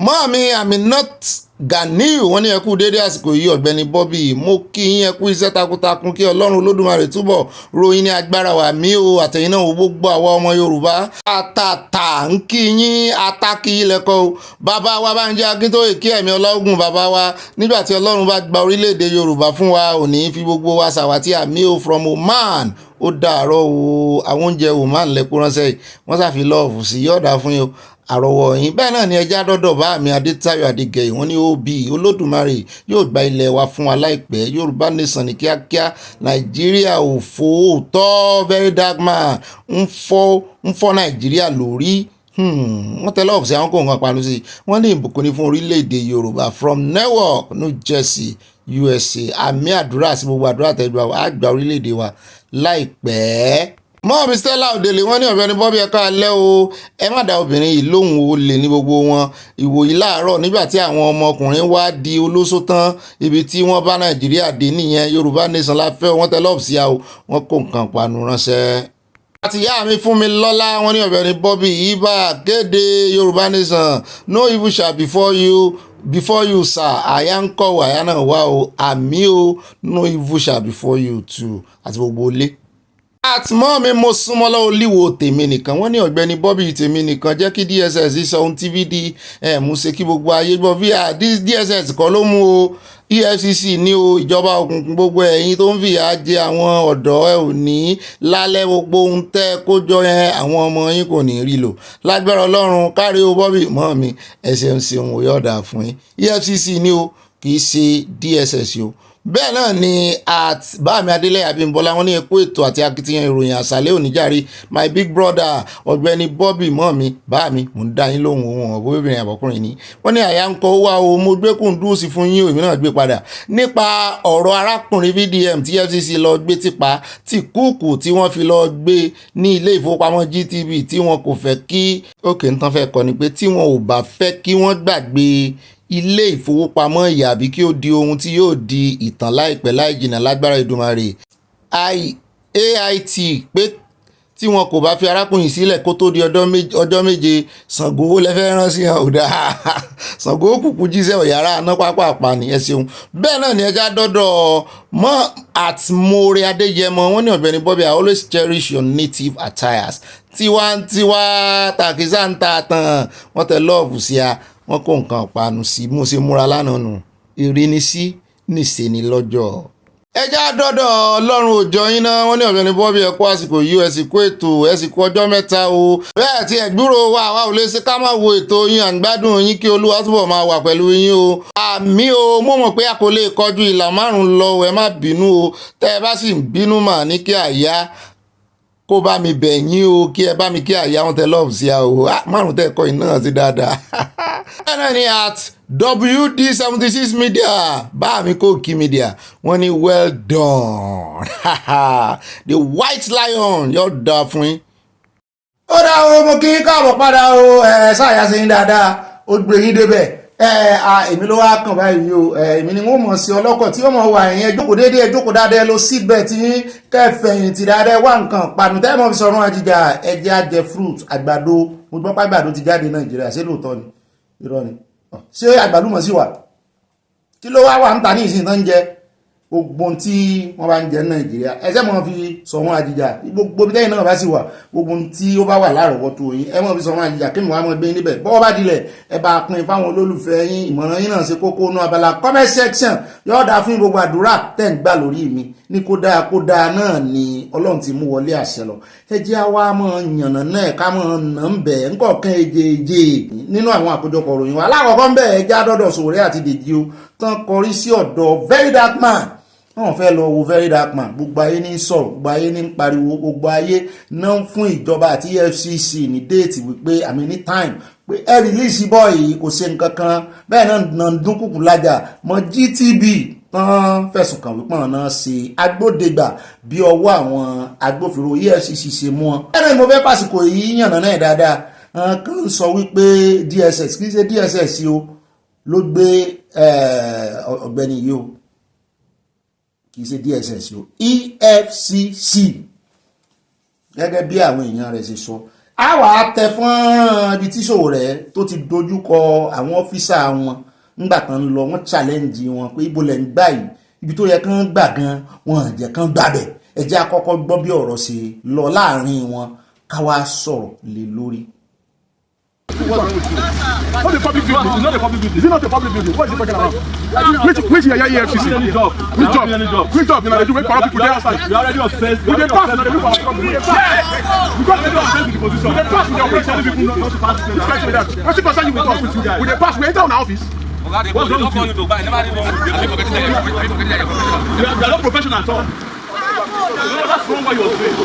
mọ́ mi Aminat Ganiu wọ́n ní ẹ kú dédé àsìkò yìí Ọ̀gbẹ́ni Bobby mo kí yín ẹ kú iṣẹ́ takuntakun kí Ọlọ́run Olódùmarè túbọ̀ ròyìn ní agbára wa mí o àtẹ̀yìn náà gbogbo àwa ọmọ Yorùbá àtàtà ń kí yín atákì ilẹ̀kọ́ o bàbá wa Bánjí Akíntóyè kí ẹ̀mí Ọlọ́gùn bàbá wa nígbà tí Ọlọ́run bá gba orílẹ̀-èdè Yorùbá fún wa ò ní fi gbogbo wa ṣàwátì àmì o from Oman ó dàárọ̀ o àwọn oúnjẹ Oman lẹ́kọ́ ránṣẹ́ yìí wọ́n ṣàfi lọ́ọ̀fù sí yọ̀ọ̀dà fún yín o àrọ̀wọ̀ yín bẹ́ẹ̀ náà ni ẹja dọ́dọ̀ bá mi Adétáyọ̀ Adégẹ̀yìn wọ́n ní OB Olódùmarè yóò gba ilẹ̀ wa fún wa láìpẹ́ Yorùbá nation ní kíákíá Nàìjíríà ò fòótọ́ very dark man ń fọ́ Nàìjíríà lórí wọ́n tẹ́lẹ̀ ọ̀fẹ́ àwọn kò ń kan panu sí i wọ́n ní ìbùkún ní fún orílẹ̀-èdè Yorùbá from Newark New Jersey USA àmì àdúrà sí gbogbo àdúrà tẹ́gbà àgbà orílẹ̀-èdè wa láìpẹ́. mọ́ mi Stella Òdèlè wọ́n ní Ọ̀gbẹ́ni Bobby ẹ̀ka alẹ́ o ẹ má dá obìnrin yìí lóhùn o lè ní gbogbo wọn ìwòyí láàárọ̀ nígbà tí àwọn ọmọkùnrin wá di olóṣó tán ibi tí wọ́n bá Nàìjíríà dé nìyẹn Yorùbá nation la fẹ́ wọ́n tẹ́lẹ̀ ọ̀fíà o wọ́n kó nǹkan panu ránṣẹ́. àti ìyá mi Fúnmilọ́lá wọ́n ní Ọ̀gbẹ́ni Bobby ibà kéde Yorùbá nation no evil shall before you sir àyà ń kọ̀ wàyà náà wá o àmì o no evil shall before you too àti gbogbo ilé. àtìmọ́ mi mo súnmọ́ lọ́wọ́ líwo tèmi nìkan wọ́n ní Ọ̀gbẹ́ni Bobby tèmi nìkan jẹ́ kí DSS sọ ohun tí VDM ṣe kí gbogbo ayé gbọ́ via DSS kọ́ ló mú o EFCC ní o ìjọba òkùnkùn gbogbo ẹ̀yin tó ń fìyà jẹ àwọn ọ̀dọ́ ẹ̀ ò ní lálẹ́ gbogbo ohun tẹ́ kó jọ yẹn àwọn ọmọ yín kò ní rí lò lágbára Ọlọ́run kárí o Bobby mọ́ mi ẹsẹ̀ ń ṣeun ò yọ̀ọ̀dà fún yín EFCC ní o kì í ṣe DSS o. bẹ́ẹ̀ náà ni báàmì Adélẹ́yà Abímbọ́lá wọ́n ní ẹkú ètò àti akitiyan ìròyìn àṣálẹ́ oníjàre my big brother Ọ̀gbẹ́ni Bobby mọ́ mi báàmì mò ń dá yín lóhùn ohun ọ̀bọ̀bìnrin àbọ̀kùnrin ni wọ́n ní àyà ń kọ́ wá o mo gbé kùndùsì fún yín èmi náà gbé padà nípa ọ̀rọ̀ arákùnrin VDM tí EFCC lọ gbé tipa tí kúùkù tí wọ́n fi lọ gbé ní ilé ìfowópamọ́ GTB tí wọn kò fẹ́ kí òkè ń tán fẹ́ kọ́ ni pé tí wọn ò bá fẹ́ kí wọ́n gbàgbé ilé ìfowópamọ́ ìyà àbí kí ó di ohun tí yóò di ìtàn láìpẹ́ láì jìnnà lágbára Èdùmàrè AIT pé tí wọn kò bá fi arákùnrin sílẹ̀ kó tó di ọjọ́ méje Ṣàngó lẹ́fẹ́ rán sí hàn ọ̀dà Ṣàngó kúkú jíṣẹ́ ọ̀yàrá aná pápá àpàní ẹ ṣeun. Bẹ́ẹ̀ náà ni ẹja dọ́dọ̀ mọ́ àtìmọ́rẹ́ Adéyẹmọ wọn ní Ọ̀gbẹ́ni Bobby, I always cherish your native attires. Tiwantiwa tàkísà ń ta tán wọ́n tẹ lọ́ọ̀bù sí a wọ́n kó nǹkan panu sí mo ṣe múra lánàá nù ìrínisí nìṣe ni lọ́jọ́. Ẹja dọ́dọ̀ Ọlọ́run òjò yín náà wọ́n ní Ọ̀gbẹ́ni Bobby ẹ kú àsìkò yìí ẹ sì kú ètò ẹ sì kú ọjọ́ mẹ́ta o. Bẹ́ẹ̀ tí ẹ̀gbúrò wa àwa ò lè ṣe ká máa wo ètò yín àgbádùn yín kí Olúwa túbọ̀ máa wà pẹ̀lú yín o. Àmì o mo mọ̀ pé a kò lè kọjú ìlà márùn-ún lọ ẹ má bínú o tẹ́ ẹ bá sì ń bínú mà ní kí àyà kó bá mi bẹ̀ yín o kí ẹ bá mi kí àyà wọn tẹ lọ́ọ̀bù sí a o márùn tẹ́ ẹ̀kọ́ iná sí dáadáa. Bẹ́ẹ̀ ni at WD76 media bá mi kó kí media wọ́n ní well done the white lion yóò dá fún yín. Ó dá o mo kí káàbọ̀ padà o ṣáàyà sí yín dáadáa ó gbé yín débẹ̀ èmi ló wá kàn báyìí o èmi ni wọ́n mọ̀ sí ọlọ́kọ̀ tí ó mọ̀ wà ẹ̀yìn ẹjókòó déédéé ẹjókòó dáadáa lọ síbẹ̀ tí kẹfẹ̀yìn ti dáadáa wà nǹkan panu tẹ́ mọ̀ fi sọ̀rọ̀ àjíjà ẹjẹ́ ajẹ fruit àgbàdo mo gbọ́ pàgbàdo ti jáde Nàìjíríà ṣé lóòótọ́ ni irọ́ ni ṣé àgbàlùmọ̀ sí wà kí ló wá wà ń ta ní ìsìn tán jẹ gbogbo tí wọ́n bá ń jẹ ní Nàìjíríà ẹsẹ̀ mọ́ fi sọ̀rọ̀ àjíjà gbogbo bí tẹ́yìn náà bá sì wà gbogbo tí ó bá wà lárọ̀ọ́wọ́tó yín ẹ mọ́ fi sọ̀rọ̀ àjíjà kí mi wá mọ́ gbé níbẹ̀ bọ́wọ́ bá dilẹ̀ ẹ bá pín fáwọn olólùfẹ́ yín ìmọ̀ràn yín náà ṣe kókó nú abala comment section yóò dáa fún gbogbo àdúrà tẹ́ ń gbà lórí mi ní kódà náà ni Ọlọ́run ti mú wọlé àṣẹ lọ ẹ jẹ́ àwa mọ̀ yànnà náà ká mọ̀ nà ń bẹ̀ ńkọ̀ọ̀kan èjèèjì nínú àwọn àkójọpọ̀ ròyìn wa alákọ̀ọ́kọ́ ń bẹ̀ ẹ jẹ́ àdọ́dọ̀ Sowore àti Dèjì o tán kọrí sí ọ̀dọ̀ Very Dark Man wọ́n fẹ́ lọ wo Very Dark Man gbogbo ayé ní sọ̀rọ̀ gbogbo ayé ní pariwo gbogbo ayé náà fún ìjọba àti EFCC ní déètì wípé àmì ní time pé ẹ rìlíìsì bọ́ọ̀yì kò ṣe nǹkan kan bẹ́ẹ̀ náà dúnkùkù lájà mọ́ GTB tán fẹ̀sùn kàn wípé wọn náà ṣe agbódegbà bí ọwọ́ àwọn agbófinró EFCC ṣe mú wọn. ẹnu ìmọ̀ fẹ́ fàsìkò yìí yànnà náà dáadáa kan sọ wípé DSS kì í ṣe DSS o ló gbé Ọ̀gbẹ́ni yìí o kì í ṣe DSS o EFCC gẹ́gẹ́ bí àwọn èèyàn rẹ̀ ṣe sọ. a wà á tẹ fún ibi tí Sowore tó ti dojúkọ àwọn ọ́fíìsà wọn nígbà kan lọ wọ́n challenge wọn pé ibo lẹ̀ ń gbà yìí ibi tó yẹ kán gbà gan wọn àjẹ́ kán gbàbẹ̀ ẹ jẹ́ àkọ́kọ́ gbọ́ bí ọ̀rọ̀ ṣe lọ láàrin wọn ká wá sọ̀rọ̀ lé lórí. Not a public building. It's not a public building. Is it not a public building? What is it talking about? Which is your EFCC? Which job? Which job? You know, they do make corrupt people there outside. We already obsessed. We dey pass. We dey look for our problem. We dey pass. Because they don't obsess with the position. We dey pass. We dey operate. Telling people not to pass. Respect with that. What's the concern you with us? We dey pass. We enter on our office. What's wrong with you? You are not professional at all. That's wrong what you are saying.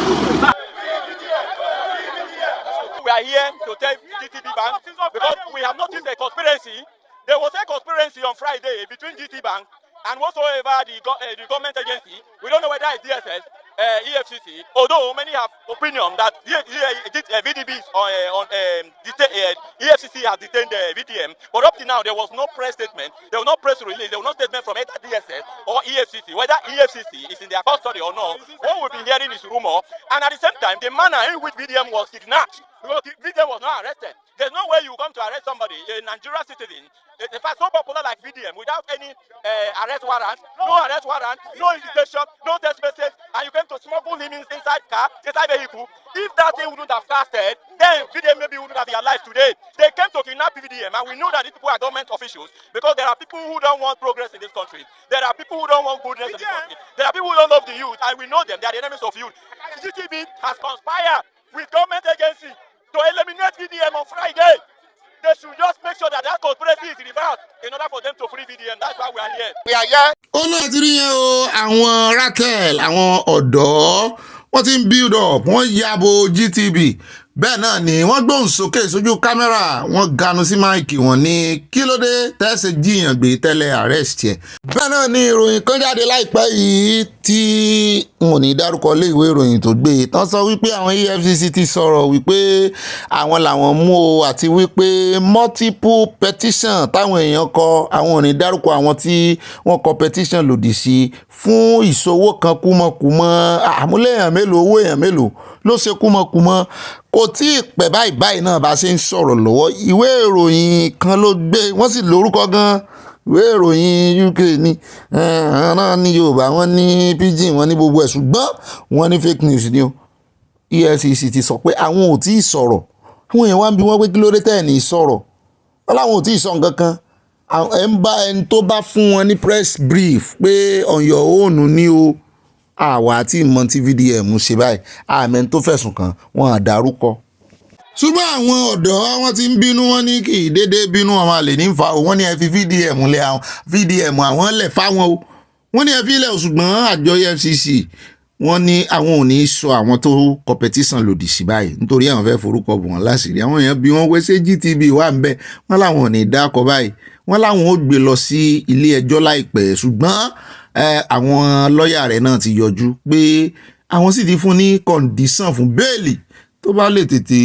We are here to tell GTB Bank because we have noticed a conspiracy. There was a conspiracy on Friday between GT Bank and whatsoever the government agency. We don't know whether it's DSS, EFCC, although many have opinion that VDBs EFCC has detained VDM. But up to now, there was no press statement, there was no press release, there was no statement from either DSS or EFCC, whether EFCC is in their custody or not. What we've been hearing is rumor, and at the same time, the manner in which VDM was kidnapped, because VDM was not arrested. There's no way you come to arrest somebody, a Nigerian citizen, in fact, so popular like VDM, without any arrest warrant, no invitation, no text message, and you came to smuggle him inside vehicle. If that thing wouldn't have casted, then VDM maybe wouldn't have been alive today. They came to kidnap VDM, and we know that these people are government officials because there are people who don't want progress in this country. There are people who don't want goodness in this country. There are people who don't love the youth, and we know them. They are the enemies of youth. GTB has conspired with government agency to eliminate VDM on Friday. They should just make sure that conspiracy is reversed in order for them to free VDM. That's why we are here. We are here. Ó náà ti rí yẹn o àwọn ratel àwọn ọ̀dọ́ wọ́n ti ń build up wọ́n yabo GTB bẹ́ẹ̀ náà ni wọ́n gbóhùn sókè sójú kámẹ́rà wọ́n ganu sí máìkì wọn ní kí ló dé tẹ́sẹ̀ jiyàn gbé tẹ́lẹ̀ arrest yẹn. Bẹ́ẹ̀ náà ni ìròyìn kan jáde láìpẹ́ yìí tí n ò ní dárúkọ ilé ìwé ìròyìn tó gbé tán sọ wípé àwọn EFCC ti sọ̀rọ̀ wípé àwọn làwọn mú o àti wípé multiple petition táwọn èèyàn kọ, àwọn ò ní dárúkọ àwọn tí wọ́n kọ petition lòdì sí fún ìṣòwò kan kúmọkùmọ àmúlẹ̀yàn mélòó owó èèyàn mélòó ló ṣe kúmọkùmọ. Kò tí ì pẹ́ báyìí náà bá ṣe ń sọ̀rọ̀ lọ́wọ́ ìwé ìròyìn kan ló gbé wọ́n sì lórúkọ gan-an ìwé ìròyìn UK ni náà ní Yorùbá wọ́n ní pidgin wọ́n ní gbogbo ẹ̀ ṣùgbọ́n wọ́n ní fake news ni o. EFCC ti sọ pé àwọn ò tí ì sọ̀rọ̀ àwọn èèyàn wá ń bi wọ́n pé kí ló dé tẹ́ ẹ̀ ní sọ̀rọ̀ wọ́n láwọn ò tí ì sọ nǹkan kan ẹni tó bá fún wọn ní press brief pé on your own ni o àwa àti ìmọ̀ tí VDM ṣe báyìí àmẹ́ tó fẹ̀sùn kàn wọ́n á dárúkọ. Ṣùgbọ́n àwọn ọ̀dọ́ wọn ti ń bínú wọn ní kì í dédé bínú ọmọ àlè ní fa o wọ́n ní ẹ fi VDM lé àwọn VDM àwọn lẹ̀ fáwọn o wọ́n ní ẹ fi lẹ̀ ṣùgbọ́n àjọ EFCC wọ́n ní àwọn ò ní sọ àwọn tó competition lòdì sí báyìí nítorí àwọn fẹ́ forúkọ bò wọ́n láṣìírí àwọn èèyàn bí wọ́n wé ṣé GTB wà ń bẹ̀ wọ́n láwọn ò ní dákọ báyìí wọ́n láwọn ó gbé lọ sí ilé ẹjọ́ láìpẹ́ ṣùgbọ́n àwọn lọ́ọ̀yà rẹ̀ náà ti yọjú pé àwọn sì ti fún ní condition fún bẹ́ẹ̀lì tó bá lè tètè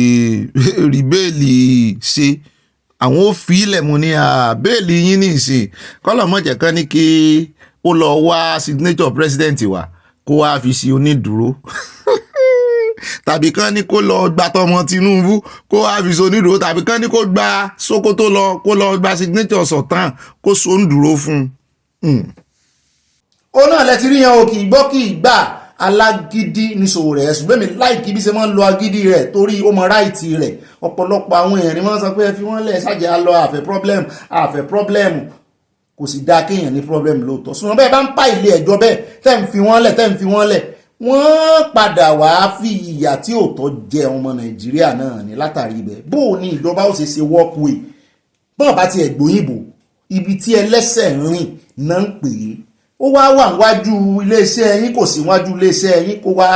rí bẹ́ẹ̀lì ṣe àwọn ò fi ilẹ̀ mu ní bẹ́ẹ̀lì yín ní ìsìn kọ́lọ̀ mọ̀jẹ̀ kan ní kí ó lọ wá signature president wa kó wá fi ṣe onídùúró tàbí kán ní kó lọ gba tọmọ Tinubu kó wá fi ṣe onídùúró tàbí kán ní kó gba Sokoto lọ kó lọ gba signature Sultan kó so onídùúró fún un. Ó náà lẹ ti rí yan o kì í gbọ́ kì í gbà alágídí níṣòwò rẹ̀ ṣùgbọ́n mi láìkí bí ṣe máa ń lo agídí rẹ̀ torí ó mọ ráìtì rẹ̀ ọ̀pọ̀lọpọ̀ àwọn èèyàn ni wọ́n sọ pé ẹ fi wọ́n lẹ̀ ṣàjẹ́ á lọ àfẹ́ problem kò sì dáa kéèyàn ní problem lóòótọ́ ṣùgbọ́n bẹ́ẹ̀ bá ń pa ilé ẹjọ́ bẹ́ẹ̀ tẹ́ ń fi wọ́n lẹ̀ wọ́n padà wá fi ìyà tí òótọ́ jẹ ọmọ Nàìjíríà náà ní látàrí ibẹ̀ bó o ní ìjọba ó ṣe walkway bọ́ọ̀ bá ti ẹ̀gbóyìnbó ibi tí ẹlẹ́sẹ̀ rìn náà ń pè é ó wá wà níwájú iléeṣẹ́ yín kò sí níwájú iléeṣẹ́ yín kò wá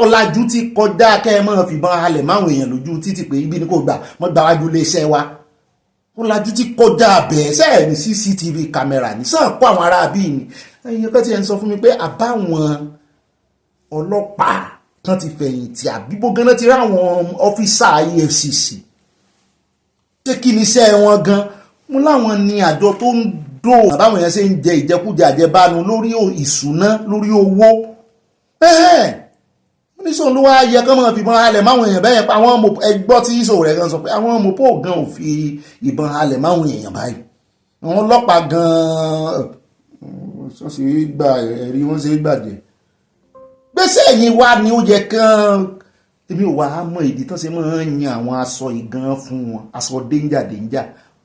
ọ̀làjú ti kọjá kẹ́ ẹ máa fìbọn halẹ̀ máwọn èèyàn lójú títì pé ibi ni kò gbà wọ́n gba wájú iléeṣẹ́ wa ọ̀làjú ti kọjá bẹ́ẹ̀ sẹ́ẹ̀ ní CCTV kámẹ́rà ní sàn kó àwọn ará bíi ni ẹ̀yin kan ti ẹ̀ ń sọ fún mi pé àbáwọn ọlọ́pàá kan ti fẹ̀yìntì àbíbó ganan ti ráwọn ọ́fíìsà EFCC ṣé kí ni iṣẹ́ wọn gan mú láwọn ní àjọ tó ń àbáwọn èèyàn ṣe ń jẹ ìjẹkújẹ àjẹbánu lórí ìṣúná lórí owó oníṣòwò ló wá yẹ kán máa fi ìbọn halẹ̀ máwọn èèyàn bẹ́ẹ̀ àwọn ọmọ ẹgbọ́ tí ìṣòwò rẹ̀ gan sọ pé àwọn ọmọ pò gan ò fi ìbọn halẹ̀ máwọn èèyàn báyìí àwọn ọlọ́pàá gan wọ́n ṣe é gbà ẹ̀rí wọ́n ṣe é gbàjẹ́ gbèsè yìí wá ni ó yẹ kán èmi ò wá mọ ìdí tán ṣe máa ń yan àwọn aṣọ ìgan fún wọn aṣọ dénjà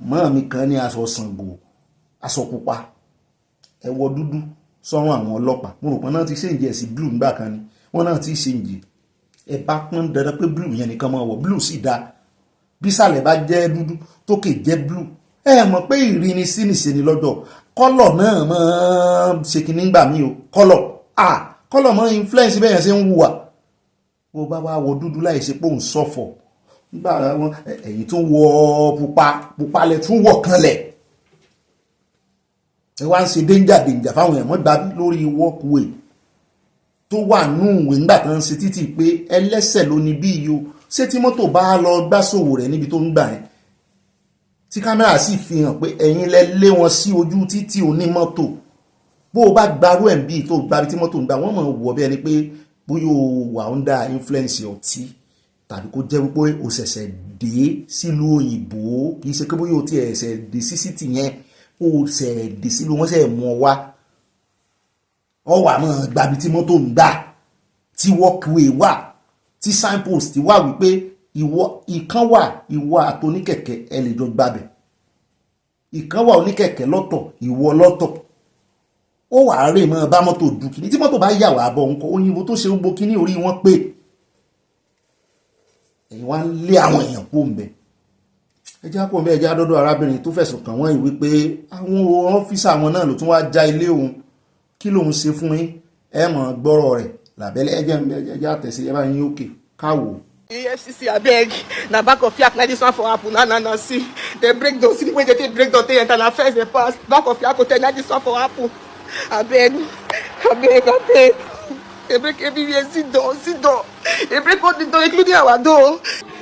mọ́ mi kan ní aṣọ Ṣàngó aṣọ pupa ẹwọ dúdú sọ́run àwọn ọlọ́pàá mo rò pé náà ti ṣèǹjì ẹ̀ sí blue nígbà kan ni wọ́n náà ti ṣèǹjì ẹ bá pọ́n dandan pé blue yẹn nìkan máa wọ̀ blue sì dáa bísàlẹ̀ bá jẹ́ dúdú tókè jẹ́ blue ẹ mọ̀ pé ìrìnnìsí nìṣe ni lọ́jọ́ kọ́lọ̀ náà máa ṣe kí nígbà mí o kọ́lọ̀ máa influence bẹ́ẹ̀ yẹn ṣe ń hùwà bó bá wá wọ dúdú láì ṣe pé òun sọ̀fọ̀ nígbà wọn ẹ̀yìn tó wọ pupa lẹ̀ tún wọ̀ kanlẹ̀ ẹ wá ń ṣe dénjà fáwọn èèyàn mọ́gbà lórí walkway tó wà nù ìwé nígbà tó ń ṣe títì pé ẹlẹ́sẹ̀ ló ní bí iyo ṣé tí mọ́tò bá lọ gbásòwò rẹ̀ níbi tó ń gbà yẹn tí kámẹ́rà sì fi hàn pé ẹ̀yin lẹ lé wọn sí ojú títì onímọ́tò bó o bá gbarú ẹ̀ ń bí tó gbabi tí mọ́tò ń gbà wọ́n mọ̀ wọ̀ bí ẹni pé bóyá o wà under influence ọtí tàbí kó jẹ́ wípé o ṣẹ̀ṣẹ̀ dé sílùú òyìnbó kì í ṣe pé bóyá o ti ẹ̀ṣẹ̀ dé sí sítì yẹn ó ṣẹ̀ dé sílùú wọ́n ṣẹ̀ mú ọ wá ọ wà náà gbabi tí mọ́tò ń gbà tí walkway wà tí signpost wà wípé ìkan wà ìwọ àtoníkẹ̀kẹ́ ẹ lè jọ gbàbẹ̀ ìkan wà oníkẹ̀kẹ́ lọ́tọ̀ ìwọ lọ́tọ̀ ó wà á rè mọ́ bá mọ́tò dùn kìíní tí mọ́tò bá yà wà bọ̀ nǹkan òyìnbó tó ṣe gbogbo kìíní orí wọn pé ẹ̀yin wá ń lé àwọn èèyàn kó ń bẹ ẹjá kó ń bẹ ẹjá dọ́dọ̀ arábìnrin tó fẹ̀sùn kàn wọ́n ìwé pé àwọn ọ́fíìsà wọn náà ló tún wá já ilé òun kí lòun ṣe fún yín ẹ mọ̀ gbọ́rọ̀ rẹ̀ làbẹ́lẹ́ ẹjá tẹ̀sí ẹ bá yín òkè káwò. EFCC abeg na back of yak na this one for happen na see dem break down see the way they take break down take enter na first dey pass back of yak hotel na this one for happen abeg I beg. They break everywhere. Sit down, sit down. They break all the door, including our door.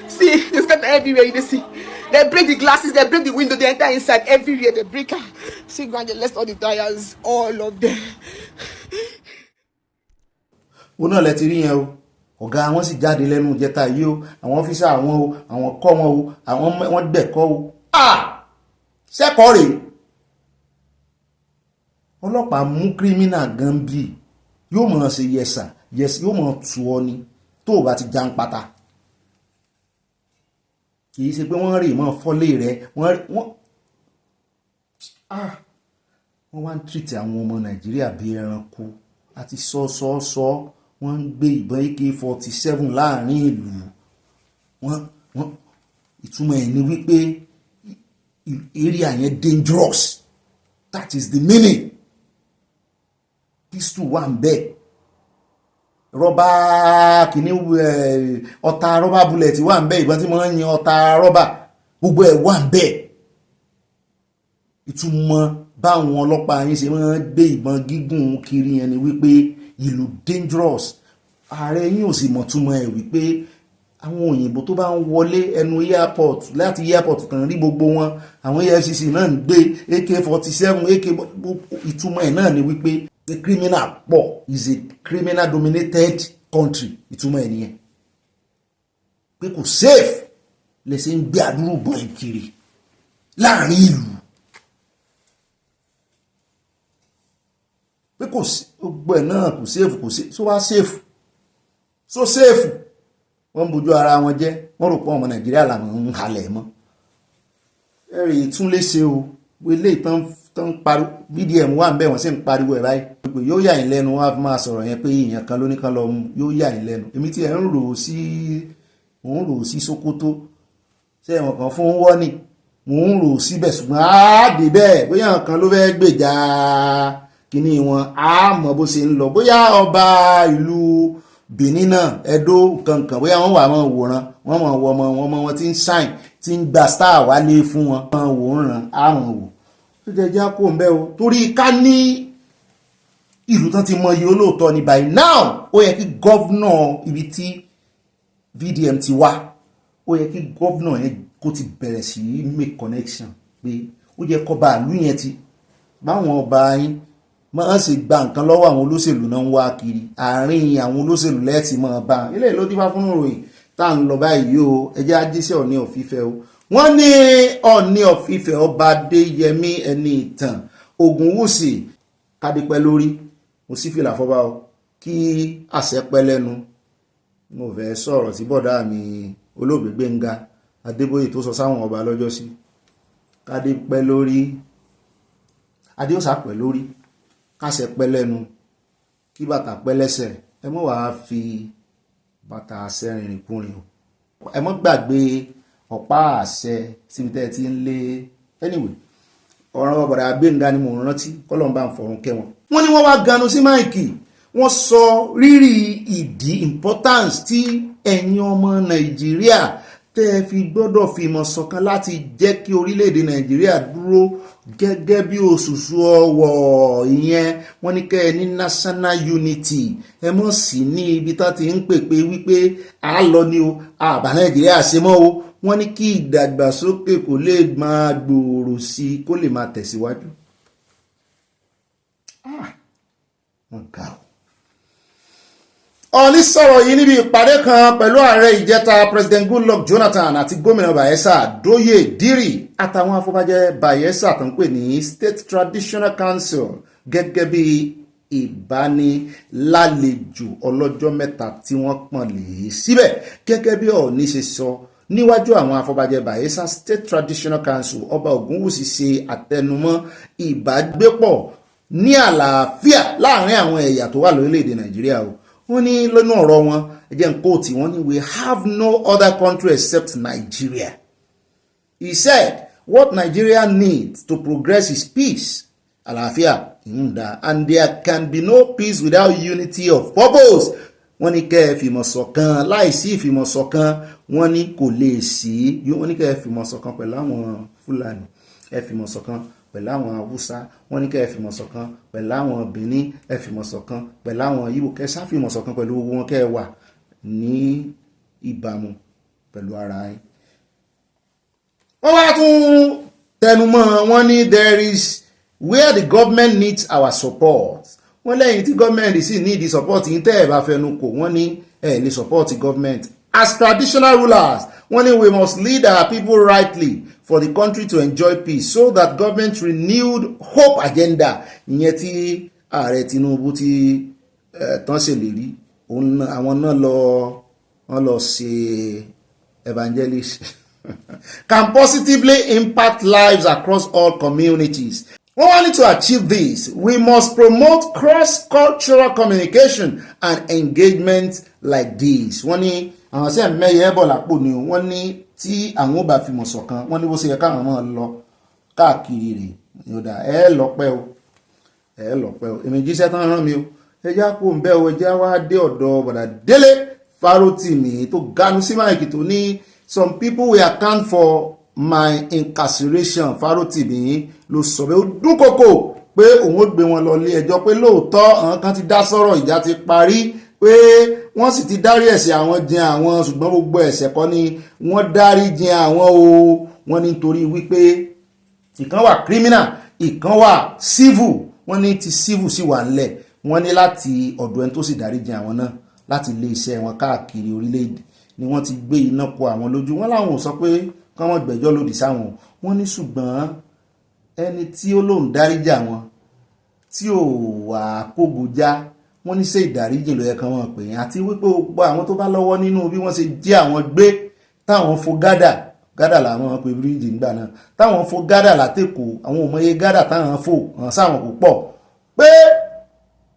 See, they scatter everywhere. You see. They break the glasses, they break the window, they enter inside everywhere. They break her. See, go and they left all the tires, all of them. Ó náà lẹ ti rí yẹn o. Ọ̀gá wọn sì jáde lẹ́nu ìjẹta yìí o. Àwọn ọ́físà àwọn o, àwọn kọ́ wọn o, àwọn wọ́n gbẹ̀kọ́ o. Sẹ́kọ̀ọ́ rèé. Ọlọ́pàá mú kírímínà gan bí yóò mọ̀ ṣe yẹsà yóò mọ̀ tù ọ ni tó o bá ti já ń pata. Kìí ṣe pé wọ́n rè mọ́ fọ́lé rẹ̀ wọ́n wá ń tìrìtì àwọn ọmọ Nàìjíríà bí ẹranko àti sọ́ọ́sọ́ọ́sọ́ wọ́n ń gbé ìbọn AK-47 láàrin ìlú wọ́n ìtumọ̀ ẹ̀ ni wípé area yẹn dangerous, that is the meaning. Pistol wà ń bẹ̀, rọ́bà kìíní ọta rọ́bà bullet wà ń bẹ̀, ìbọn tí wọ́n ń yan ọta rọ́bà gbogbo ẹ̀ wà ń bẹ̀. Ìtumọ̀ báwọn ọlọ́pàá yín ṣe máa ń gbé ìbọn gígùn kiri yẹn ni wípé ìlú dangerous. Ààrẹ yín ò sì mọ̀ túmọ̀ ẹ̀ wípé àwọn òyìnbó tó bá ń wọlé ẹnu airport láti airport kan rí gbogbo wọn, àwọn EFCC náà ń gbé AK-47 ìtumọ̀ ẹ̀ náà ni wípé the criminal pọ̀ is a criminal dominated country. Ìtumọ̀ ẹ̀ nìyẹn pé kò safe lè ṣe ń gbé àdúrú bọ̀ kiri láàrin ìlú, pé kò sí gbogbo ẹ̀ náà kò safe so wá safe so safe. Wọ́n ń bójú ara wọn jẹ́, wọ́n rò pé ọmọ Nàìjíríà làwọn ń halẹ̀ mọ́. Ẹ̀rì tún lè ṣe o ilé ìtàn pariwo VDM wà ń bẹ̀ wọ́n sì ń pariwo ẹ̀ báyìí pé yóò yà yín lẹ́nu, wọ́n á fi máa sọ̀rọ̀ yẹn pé èèyàn kan lóníkan lọ mú, yóò yà yín lẹ́nu. Èmi tí ẹ̀ ń rò sí Sókótó ṣé ẹ̀wọ̀n kan fún wọ́nì mò ń rò síbẹ̀ ṣùgbọ́n àádé bẹ́ẹ̀ bóyá nǹkan ló fẹ́ gbèjà kíní wọn á mọ̀ bó ṣe ń lọ, bóyá ọba ìlú Benin náà Ẹdó kankan bóyá wọ́n wà mọ́ wòran wọ́n mọ̀ wọ ọmọ wọn tí ń shine tí ń gba star wálé fún wọn mọ̀ wòran àrùn wò tó jẹjá kó ń bẹ́ o torí ká ní ìlú tán ti mọ iye olóòótọ́ ni by now ó yẹ kí gọ́vnà ibi tí VDM ti wá ó yẹ kí gọ́vnà yẹn kó ti bẹ̀rẹ̀ sí make connection pé ó yẹ kó bá ìlú yẹn ti báwọn ọba yín máa ṣe gba nǹkan lọ́wọ́ àwọn olóṣèlú náà ń wá kiri àárín àwọn olóṣèlú lẹ́ẹ̀tì máa bá ilé ló dífá fún ìròyìn tá à ń lọ báyìí o ẹjẹ́ ajíṣẹ́ Ọọ̀ni of Ifẹ̀ o wọ́n ní Ọọ̀ni of Ifẹ̀ ọba Adéyẹmí ẹni ìtàn Ògúnwùsì kádípẹ́ lórí mo sì fìlà fọ́ba o kí àṣẹ pẹ́ lẹ́nu. Mo fẹ́ sọ̀rọ̀ sí bọ̀dá mi olóògbé Gbénga Adébóyè tó sọ sáwọn ọba lọ́jọ́ sí kádípẹ́ lórí adéòsà pẹ́ lórí kásẹ̀ pẹ́ lẹ́nu kí bàtà pẹ́ lẹ́sẹ̀ ẹ mọ́ wàá fi bàtà àṣẹ rìnrìn kúrin o ẹ mọ́ gbàgbé ọ̀pá àṣẹ síbi tẹ́ ẹ ti ń lé anyway ọ̀rọ̀ bọ̀dà Gbénga ni mò ń rántí kọ́lọ́mbà ń fọ̀run kẹ́ wọn. Wọ́n ní wọ́n wá ganu sí máìkì wọ́n sọ rírì ìdí importance tí ẹ̀yin ọmọ Nàìjíríà tẹ́ ẹ fi gbọ́dọ̀ fìmọ̀ ṣọ̀kan láti jẹ́ kí orílẹ̀-èdè Nàìjíríà dúró gẹ́gẹ́ bí òṣùṣù ọwọ̀ ìyẹn wọ́n ní kẹ́ ẹ ní national unity ẹ mọ̀ sí ní ibi tá ti ń pèpè wípé a lọ ní o àbá Nàìjíríà ṣe mọ́ o wọ́n ní kí ìdàgbàsókè kó lè máa gbòòrò sí i kó lè máa tẹ̀síwájú. Wọ́n ga o. Ọọ̀ni sọ̀rọ̀ yìí níbi ìpàdé kan pẹ̀lú ààrẹ ìjẹta President Goodluck Jonathan àti gómìnà Bayelsa Dóyè Dírì àtàwọn afọbajẹ Bayelsa tó ń pè ní State Traditional Council gẹ́gẹ́ bí ìbánilálejò ọlọ́jọ́ mẹ́ta tí wọ́n pọ̀n lè síbẹ̀ gẹ́gẹ́ bí Ọọ̀ni ṣe sọ níwájú àwọn afọbajẹ Bayelsa State Traditional Council ọba Ògúnwùsì ṣe àtẹnumọ́ ìbágbépọ̀ ní àlàáfíà láàrin àwọn ẹ̀yà tó wà lórílẹ̀‐èdè Nàìjíríà o. Wọ́n ní lọ́nà ọ̀rọ̀ wọn ẹjẹ́ ń kóòtì wọ́n ní we have no other country except Nigeria. He said what Nigeria needs to progress is peace, àlàáfíà and there can be no peace without unity of purpose. Wọ́n ní kẹ́ ẹ fìmọ̀ ṣọ̀kan láìsí ìfìmọ̀ ṣọ̀kan wọ́n ní kò lè sí wọ́n ní kẹ́ ẹ fìmọ̀ ṣọ̀kan pẹ̀lú àwọn Fúlàní ẹ fìmọ̀ ṣọ̀kan pẹ̀lú àwọn Haúsá, wọ́n ní kẹ́ ẹ fìmọ̀ ṣọ̀kan pẹ̀lú àwọn Benin, ẹ fìmọ̀ ṣọ̀kan pẹ̀lú àwọn Ìgbò, kẹ́ ẹ sá fìmọ̀ ṣọ̀kan pẹ̀lú gbogbo wọn, kẹ́ ẹ wà ní ìbámu pẹ̀lú ara yín. Wọ́n wá tún tẹnumọ́, wọ́n ní there is where the government needs our support. Wọ́n lẹ́yìn tí gọ́ọ̀mẹ̀ntì sì ní ìdí support yín tẹ́ ẹ̀ bá fẹnu kò, wọ́n ní ẹ̀ lè support government. As traditional rulers, wọ́n ní we must lead our people rightly for the country to enjoy peace so that government renewed hope agenda. Ìyẹn tí ààrẹ Tinubu ti tán ṣèlérí, àwọn náà wọ́n lọ ṣe evangelist can positively impact lives across all communities. We want to achieve this. We must promote cross-cultural communication and engagement like this. Wọ́n ní àwọn sí ẹ̀mẹ́yẹ bọ̀ lápò ni wọ́n ní tí àwọn ò bá fi mọ̀ ṣọ̀kan, wọ́n ní bó ṣe yẹ káwọn máa lọ káàkiri rẹ̀ yọ̀dà ẹ lọ́pẹ́ o èmi jíṣẹ́ tán rán mi o ẹjá kó ń bẹ́ o ẹjá wá dé ọ̀dọ̀ bọ̀dà Délé Fárótìmí tó ganu sí máìkì tó ní some people will account for my incarceration. Fárótìmí ló sọ pé ó dúnkòkò pé òun ó gbé wọn lọ ilé ẹjọ́ pé lóòótọ́ àwọn kan ti dá sọ̀rọ̀, ìjà ti parí, pé wọ́n sì ti dárí ẹ̀ṣẹ̀ àwọn jìn àwọn, ṣùgbọ́n gbogbo ẹ̀ṣẹ̀ kọ́ ni wọ́n dárí jìn àwọn o. Wọ́n ní nítorí wípé ìkan wà criminal, ìkan wà civil. Wọ́n ní ti civil sì wà ńlẹ̀, wọ́n ní láti ọ̀dọ̀ ẹni tó sì dárí jìn àwọn náà láti ilé iṣẹ́ wọn káàkiri orílẹ̀-èdè ni wọ́n ti gbé iná kọ àwọn lójú. Wọ́n láwọn ò sọ pé kí wọ́n gbẹ́jọ́ lòdì sáwọn, wọ́n ní ṣùgbọ́n ẹni tí ó lóun dáríjì àwọn tí ò wà kógojá, wọ́n ní ṣe ìdáríjì ló yẹ kán wọ́n pè é, àti wípé gbogbo àwọn tó bá lọ́wọ́ nínú bí wọ́n ṣe jí àwọn gbé táwọn fo gádà làwọn pe bíríìjì nígbà náà, táwọn fo gádà látẹ̀kọ̀, àwọn òmọye gádà táwọn fò hàn sáwọn kò pọ̀, pé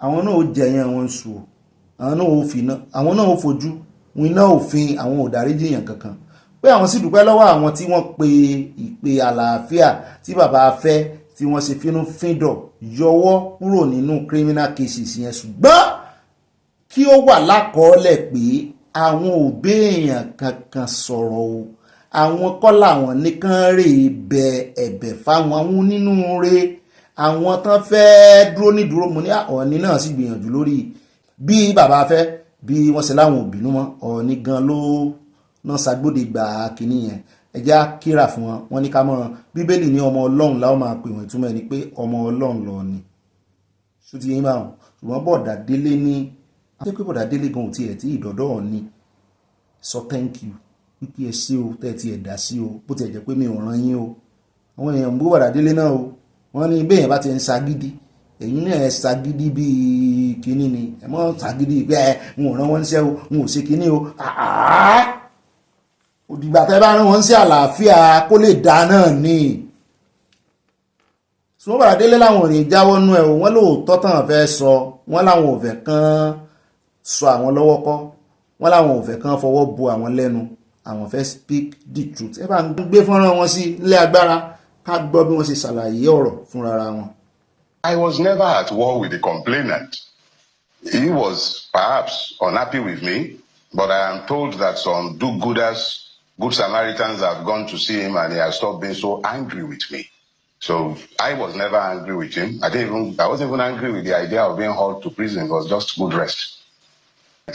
àwọn náà ó jẹyàn wọn sùn, àwọn náà ó fojú winá òfin, àwọn ò dáríjì yàn kankan, pé àwọn sì dúpẹ́ lọ́wọ́ àwọn tí wọ́n pe ìpè àlàáfíà tí bàbá fẹ́ tí wọ́n ṣe fínú fíndọ̀ yọwọ́ kúrò nínú criminal cases yẹn, ṣùgbọ́n kí ó wà lákọọ́lẹ̀ pé àwọn ò béèyàn kankan sọ̀rọ̀ o, àwọn kọ́ làwọn nìkan rè bẹ ẹ̀bẹ̀ fáwọn àwọn onínúure, àwọn tán fẹ́ dúró nídúró. Mo ní Ọọ̀ni náà sì gbìyànjú lórí bí bàbá fẹ́ bí wọ́n ṣe láwọn òbínú mọ́, Ọọ̀ni gan ló náà ṣàgbọ́dẹ gbà kínní yẹn. Ẹjá kíra fún wọn, wọ́n ní ká mọ̀ Bíbélì ní ọmọ Ọlọ́run láwọn máa pè wọ́n, ìtumọ̀ ẹni pé ọmọ Ọlọ́run lọ ni ṣùtì yín bá wọn. Ṣùgbọ́n Bọ̀dà Délé ní àti pé Bọ̀dà Délé gan ò tiẹ̀ tí ìdọ̀dọ̀ Ọọ̀ni sọ thank you wípé ẹ ṣé o tẹ́ ẹ ti ẹ̀dá sí o, bó ti ẹ̀ jẹ́ pé mi ò ràn yín o. Àwọn èèyàn ń bú Bọ̀dà Délé náà o, wọ́n ní bẹ́ẹ̀ yẹn bá ti ń ṣagídí, ẹ̀yin náà ẹ ṣagídí bíi kínní ni, ẹ mọ́ ṣagídí pé n ò rán wọn ṣẹ́ o, n ò ṣe kínní o. Òdìgbà tẹ́ bá rán wọn sí àlàáfíà kó lè dá náà ni. Ṣùgbọ́n Bọ̀dà Délé láwọn ò ní jáwọ́ nú ẹ̀ o, wọ́n lóòótọ́ tán fẹ́ sọ, wọ́n láwọn ò fẹ́ kán sọ àwọn lọ́wọ́ kọ́, wọ́n láwọn ò fẹ́ kán fọwọ́ bo àwọn lẹ́nu, àwọn fẹ́ speak the truth. Ẹ bá ń gbé fọ́nrán wọn sí ilé agbára ká gbọ́ bí wọ́n ṣe ṣàlàyé ọ̀rọ̀ fúnra wọn. I was never at war with the complainant. He was perhaps unhappy with me, but I am told that some do-gooders, good Samaritans have gone to see him and he has stopped being so angry with me. So I was never angry with him. I wasn't even angry with the idea of being hauled to prison. It was just good rest.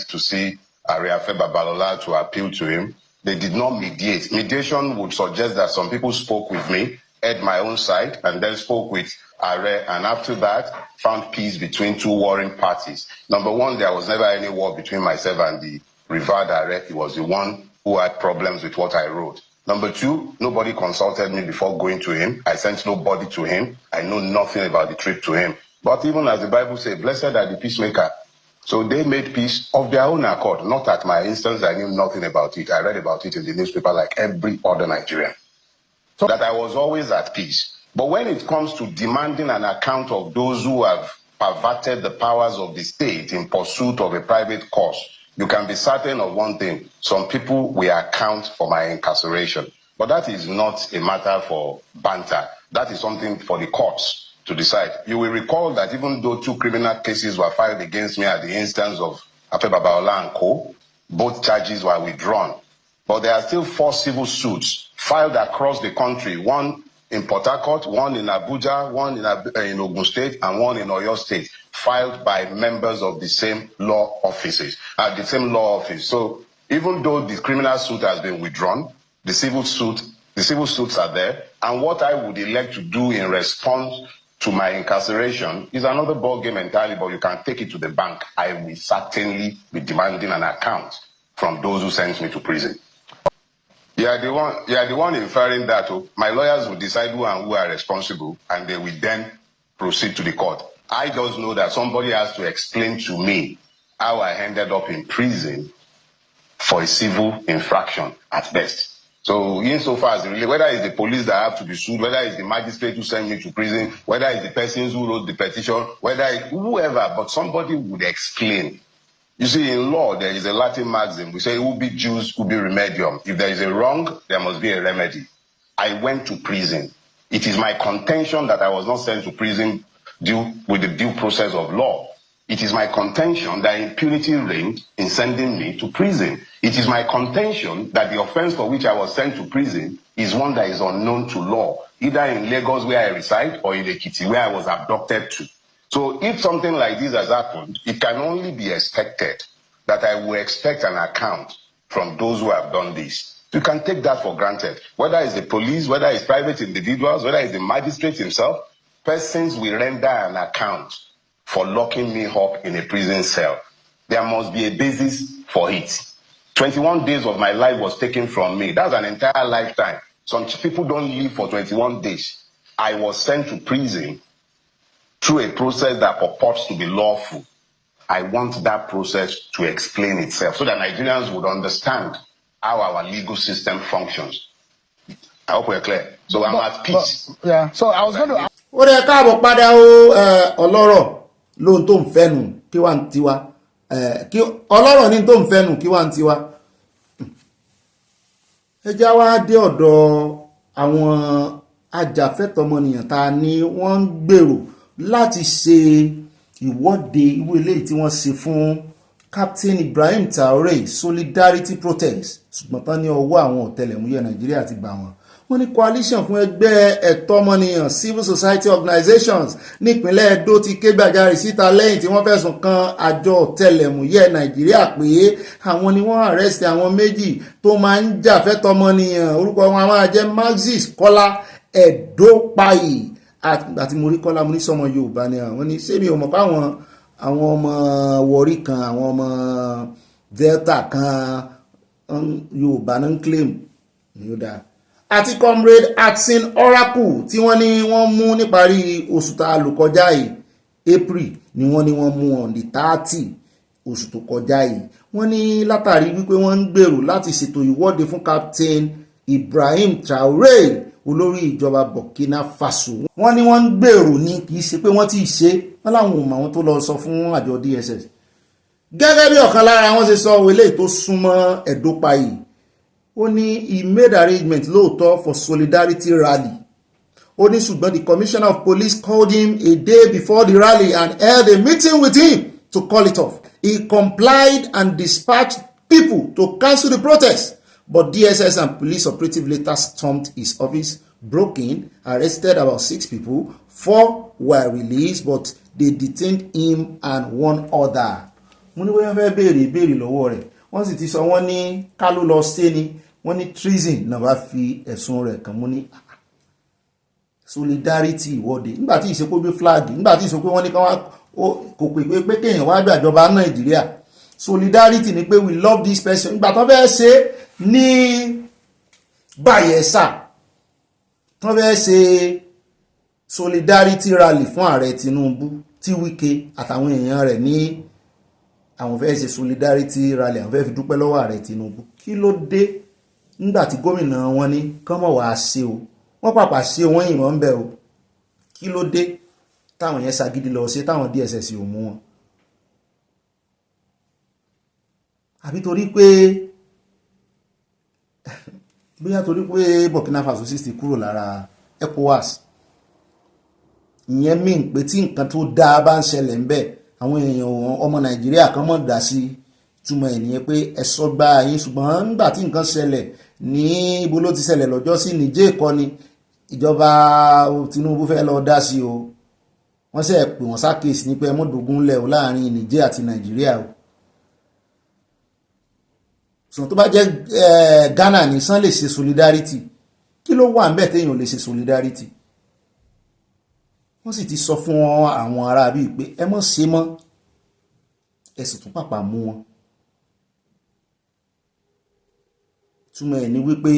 To see Ariafe Babalola to appeal to him. They did not mediate. Mediation would suggest that some people spoke with me, heard my own side, and then spoke with Are, and after that, found peace between two warring parties. Number one, there was never any war between myself and the revered Are. He was the one who had problems with what I wrote. Number two, nobody consulted me before going to him. I sent nobody to him. I know nothing about the trip to him. But even as the Bible says, blessed are the peacemaker. So they made peace of their own accord, not at my instance. I knew nothing about it. I read about it in the newspaper like every other Nigerian. So that I was always at peace. But when it comes to demanding an account of those who have perverted the powers of the state in pursuit of a private cause, you can be certain of one thing. Some people will account for my incarceration. But that is not a matter for banter. That is something for the courts to decide. You will recall that even though 2 criminal cases were filed against me at the instance of Afe Babalola and co., both charges were withdrawn. But there are still 4 civil suits filed across the country, one in Port Harcourt, one in Abuja, one in Ogun State, and one in Oyo State, filed by members of the same law offices, the same law office. So even though the criminal suit has been withdrawn, the civil suits are there, and what I would elect to do in response to my incarceration is another ball game entirely, but you can take it to the bank. I will certainly be demanding an account from those who sent me to prison. You are the one inferring that my lawyers will decide who and who are responsible, and they will then proceed to the court. I just know that somebody has to explain to me how I ended up in prison for a civil infraction at best. So insofar as whether it's the police that have to be sued, whether it's the magistrate who sent me to prison, whether it's the persons who wrote the petition, whether it's whoever, but somebody would explain. You see, in law, there is a Latin maxim. We say, ubi jus, ubi remedium. If there is a wrong, there must be a remedy. I went to prison. It is my contention that I was not sent to prison with the due process of law. It is my contention that impunity reigned in sending me to prison. It is my contention that the offense for which I was sent to prison is one that is unknown to law, either in Lagos where I reside or in Ekiti where I was abducted to. So if something like this has happened, it can only be expected that I will expect an account from those who have done this. You can take that for granted. Whether it's the police, whether it's private individuals, whether it's the magistrate himself, persons will render an account for locking me up in a prison cell. There must be a basis for it. 21 days of my life was taken from me. That's an entire lifetime. Some people don't live for 21 days. I was sent to prison through a process that purports to be lawful. I want that process to explain itself so that Nigerians would understand how our legal system functions. I hope we're clear. So I'm at peace. Yeah. So I was going to. Ó rẹ̀ káàbọ̀ padà o ọlọ́rọ̀ lóhun tó ń fẹ́nu kí wá ń tiwa kí ọlọ́rọ̀ ní tó ń fẹ́nu kí wá ń tiwa. Ẹ já wá dé ọ̀dọ̀ àwọn ajàfẹ́tọ̀ọ́mọnìyàn ta ni wọ́n ń gbèrò láti ṣe ìwọ́de irú eléyìí tí wọ́n ṣe fún Captain Ibrahim Traore solidarity protest ṣùgbọ́n tán ní ọwọ́ àwọn ọ̀tẹlẹ̀múyẹ́ Nàìjíríà ti gbà wọ́n ní coalition fún ẹgbẹ́ ẹ̀tọ́ ọmọnìyàn civil society organizations nípínlẹ̀ Edo ti ké gbàjarè síta lẹ́yìn tí wọ́n fẹ̀sùn kan àjọ ọ̀tẹlẹ̀múyẹ́ Nàìjíríà pé àwọn ni wọ́n arrest àwọn méjì tó máa ń jà fẹ́tọ́ ọmọnìyàn orúkọ wọn a máa jẹ́ Maxis Kọ́lá Ẹ̀dópayì àti mo rí Kọ́lá mo ní sọmọ Yorùbá ni àwọn ní ṣé mi ò mọ̀ pé àwọn ọmọ Warri kan àwọn ọmọ Delta kan Yorùbá náà ń claim Yorùbá àti comrade Atsin Oracle tí wọ́n ní wọ́n mú níparí oṣù tá a lò kọjá yìí April ni wọ́n mú on the 30 oṣù tó kọjá yìí wọ́n ní látàrí wípé wọ́n ń gbèrò láti ṣètò ìwọ́de fún Captain Ibrahim Traore olórí ìjọba Burkina Faso wọ́n ní wọ́n ń gbèrò ní kìí ṣe pé wọ́n ti ṣe wọ́n láwọn ò mọ̀ àwọn tó lọ sọ fún àjọ DSS gẹ́gẹ́ bí ọ̀kan lára wọn ṣe sọ eléyìí tó súnmọ́ Ẹ̀dópayì ó ní he made arrangement lóòótọ́ for solidarity rally ó ní ṣùgbọ́n the commissioner of police called him a day before the rally and held a meeting with him to call it off. He complied and dispatched people to cancel the protest, but DSS and police operative later stormed his office, broke in, arrested about 6 people. 4 were released, but they detained him and 1 other. Mo ní wọ́n fẹ́ béèrè lọ́wọ́ rẹ̀ wọ́n sì ti sọ wọ́n ní ká ló lọ sí ni wọ́n ní treason náà bá fi ẹ̀sùn rẹ̀ kàn mú ní solidarity ìwọ́de nígbà tí ìṣepò bí flag nígbà tí ìṣepò wọ́n ní ká wá kò pé kéèyàn wá gbàjọba Nàìjíríà solidarity ni pé we love this person nígbà tó fẹ́ ṣe ní Bayelsa tó fẹ́ ṣe solidarity rally fún ààrẹ Tinubu tí Wike àtàwọn èèyàn rẹ̀ ní àwọn fẹ́ ṣe solidarity rally àwọn fẹ́ fi dúpẹ́ lọ́wọ́ ààrẹ Tinubu kí ló dé nígbàtí gómìnà wọn ní kọ́mọ̀ wá ṣe o wọ́n pàpà ṣe wọ́n yìnbọn ń bẹ̀ o kí ló dé táwọn yẹn ṣagídí lọ ṣe táwọn DSS ò mú wọn àbí torí pé bóyá torí pé Burkina Faso sì ti kúrò lára ECOWAS ìyẹn mean pé tí nǹkan tó dáa bá ń ṣẹlẹ̀ ń bẹ̀ àwọn èèyàn ọmọ Nàìjíríà kan mọ̀ dá sí túmọ̀ ènìyàn pé ẹ̀sọ́ gba yín ṣùgbọ́n nígbà tí nǹkan ṣẹlẹ̀ ní ibo ló ti ṣẹlẹ̀ lọ́jọ́ sí Niger kọ́ ni ìjọba Tinubu fẹ́ lọ dá sí o wọ́n ṣe pè wọ́n sákèsì ní pé mọ́dógún lẹ̀ o láàrin Niger àti Nàìjíríà o sùn tó bá jẹ́ Ghana ní sàn lè ṣe solidarity kí ló wà níbẹ̀ téèyàn lè ṣe solidarity wọ́n sì ti sọ fún àwọn ará bíi pé ẹ mọ̀ ṣe mọ́ ẹ sì tún pàpà mú wọn túmọ̀ ẹ̀ ní wípé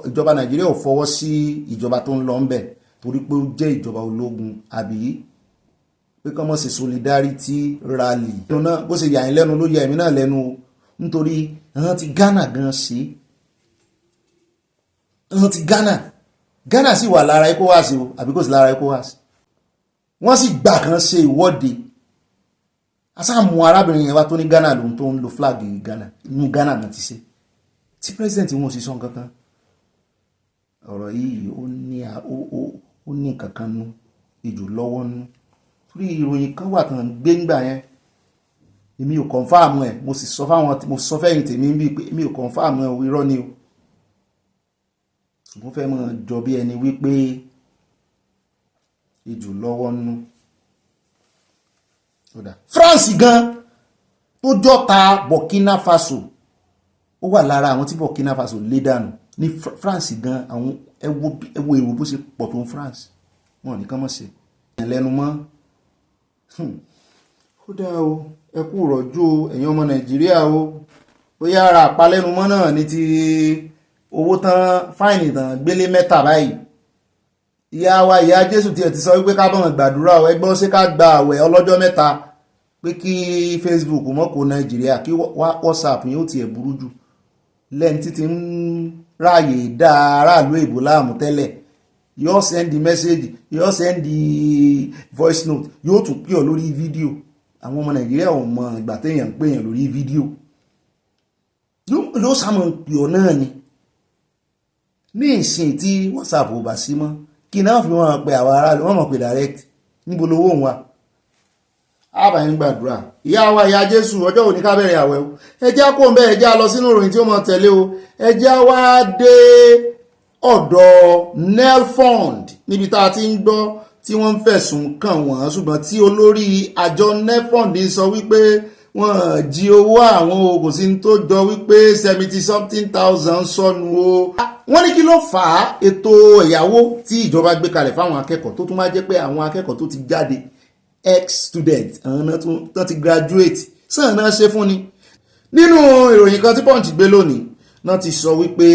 ìjọba Nàìjíríà ò fọwọ́ sí ìjọba tó ń lọ ńbẹ̀ torí pé ó jẹ́ ìjọba ológun àbí pé kọ́ mọ̀ sí solidarity rally náà bó ṣe yà yín lẹ́nu ló yà èmi náà lẹ́nu o nítorí àwọn ti Ghana gan ṣe àwọn ti Ghana sì wà lára ECOWAS o àbí kò sí lára ECOWAS wọ́n sì gbà kan ṣe ìwọ́de asáàmù arábìnrin yẹn wá tó ní Ghana lòun tó ń lo flag Ghana inú Ghana náà ti ṣe tí president wọn ò sì sọ nǹkan kan ọ̀rọ̀ yìí ó ní nǹkan kan nú ìjò lọ́wọ́ nú torí ìròyìn kan wà kan gbé ńgbà yẹn èmi ò kọ̀nfàmù ẹ̀ mo sì sọ fáwọn mo sọ fẹ́yìn tèmi ń bí pé èmi ò kọ̀nfàmù ẹ̀ irọ́ ni o ṣùgbọ́n fẹ́ mọ̀ jọ bí ẹni wípé ìjò lọ́wọ́ nú France gan tó jọ́ta Burkina Faso ó wà lára àwọn tí Burkina Faso lé dànù ní France gan àwọn ẹwọ èrò bó ṣe pọ̀ tó ń France wọn ní kán mọ̀ sí ẹ̀lẹ́nu mọ́ ó dá o ẹ kú rọ̀jú ẹ̀yin ọmọ Nàìjíríà o ó yára àpalẹ́nu mọ́ náà ní ti owó tán fáìnì tán gbélé mẹ́ta báyìí ìyá wa ìyá Jésù tiẹ̀ ti sọ wípé ká bọ̀n gbàdúrà ọ ẹgbọ́n ṣé ká gba àwẹ̀ ọlọ́jọ́ mẹ́ta pé kí Facebook mọ́ kó Nàìjíríà kí WhatsApp yóò tiẹ̀ burú jù lẹ́ni títí ń ráàyè dá aráàlú èbó láàmú tẹ́lẹ̀ yóò send message yóò send voice note yóò tún pè ọ́ lórí fídíò àwọn ọmọ Nàìjíríà ò mọ ìgbà téèyàn ń pè yàn lórí fídíò yóò sàmọ̀ pè ọ́ náà ni ní ìsìn tí WhatsApp ò bá sí mọ́ kí náà fi wọ́n pe àwọn aráàlú wọ́n mọ̀ pé direct níbo lówó òun wà àbáyín gbàdúrà ìyá wa ìyá Jésù ọjọ́ òní ká bẹ̀rẹ̀ àwẹ̀ o ẹjẹ́ kó ń bẹ́ ẹjẹ́ lọ sínú ìròyìn tí ó mọ̀ tẹ̀lé o ẹjẹ́ wá dé ọ̀dọ̀ nelfund níbi tá a ti ń gbọ́ tí wọ́n ń fẹ̀sùn kàn wọ́n ṣùgbọ́n tí olórí àjọ nelfund sọ wípé wọ́n jí owó àwọn kò sí tó jọ wípé 70-something-thousand sọnù o wọ́n ní kí ló fà á ètò ẹ̀yáwó tí ìjọba gbé kalẹ̀ fáwọn akẹ́kọ̀ọ́ tó tún máa jẹ́ pé àwọn akẹ́kọ̀ọ́ tó ti jáde ex-student àwọn tó ti graduate sàn náà ṣe fún ni nínú ìròyìn kan tí Punch gbé lónìí náà ti sọ wípé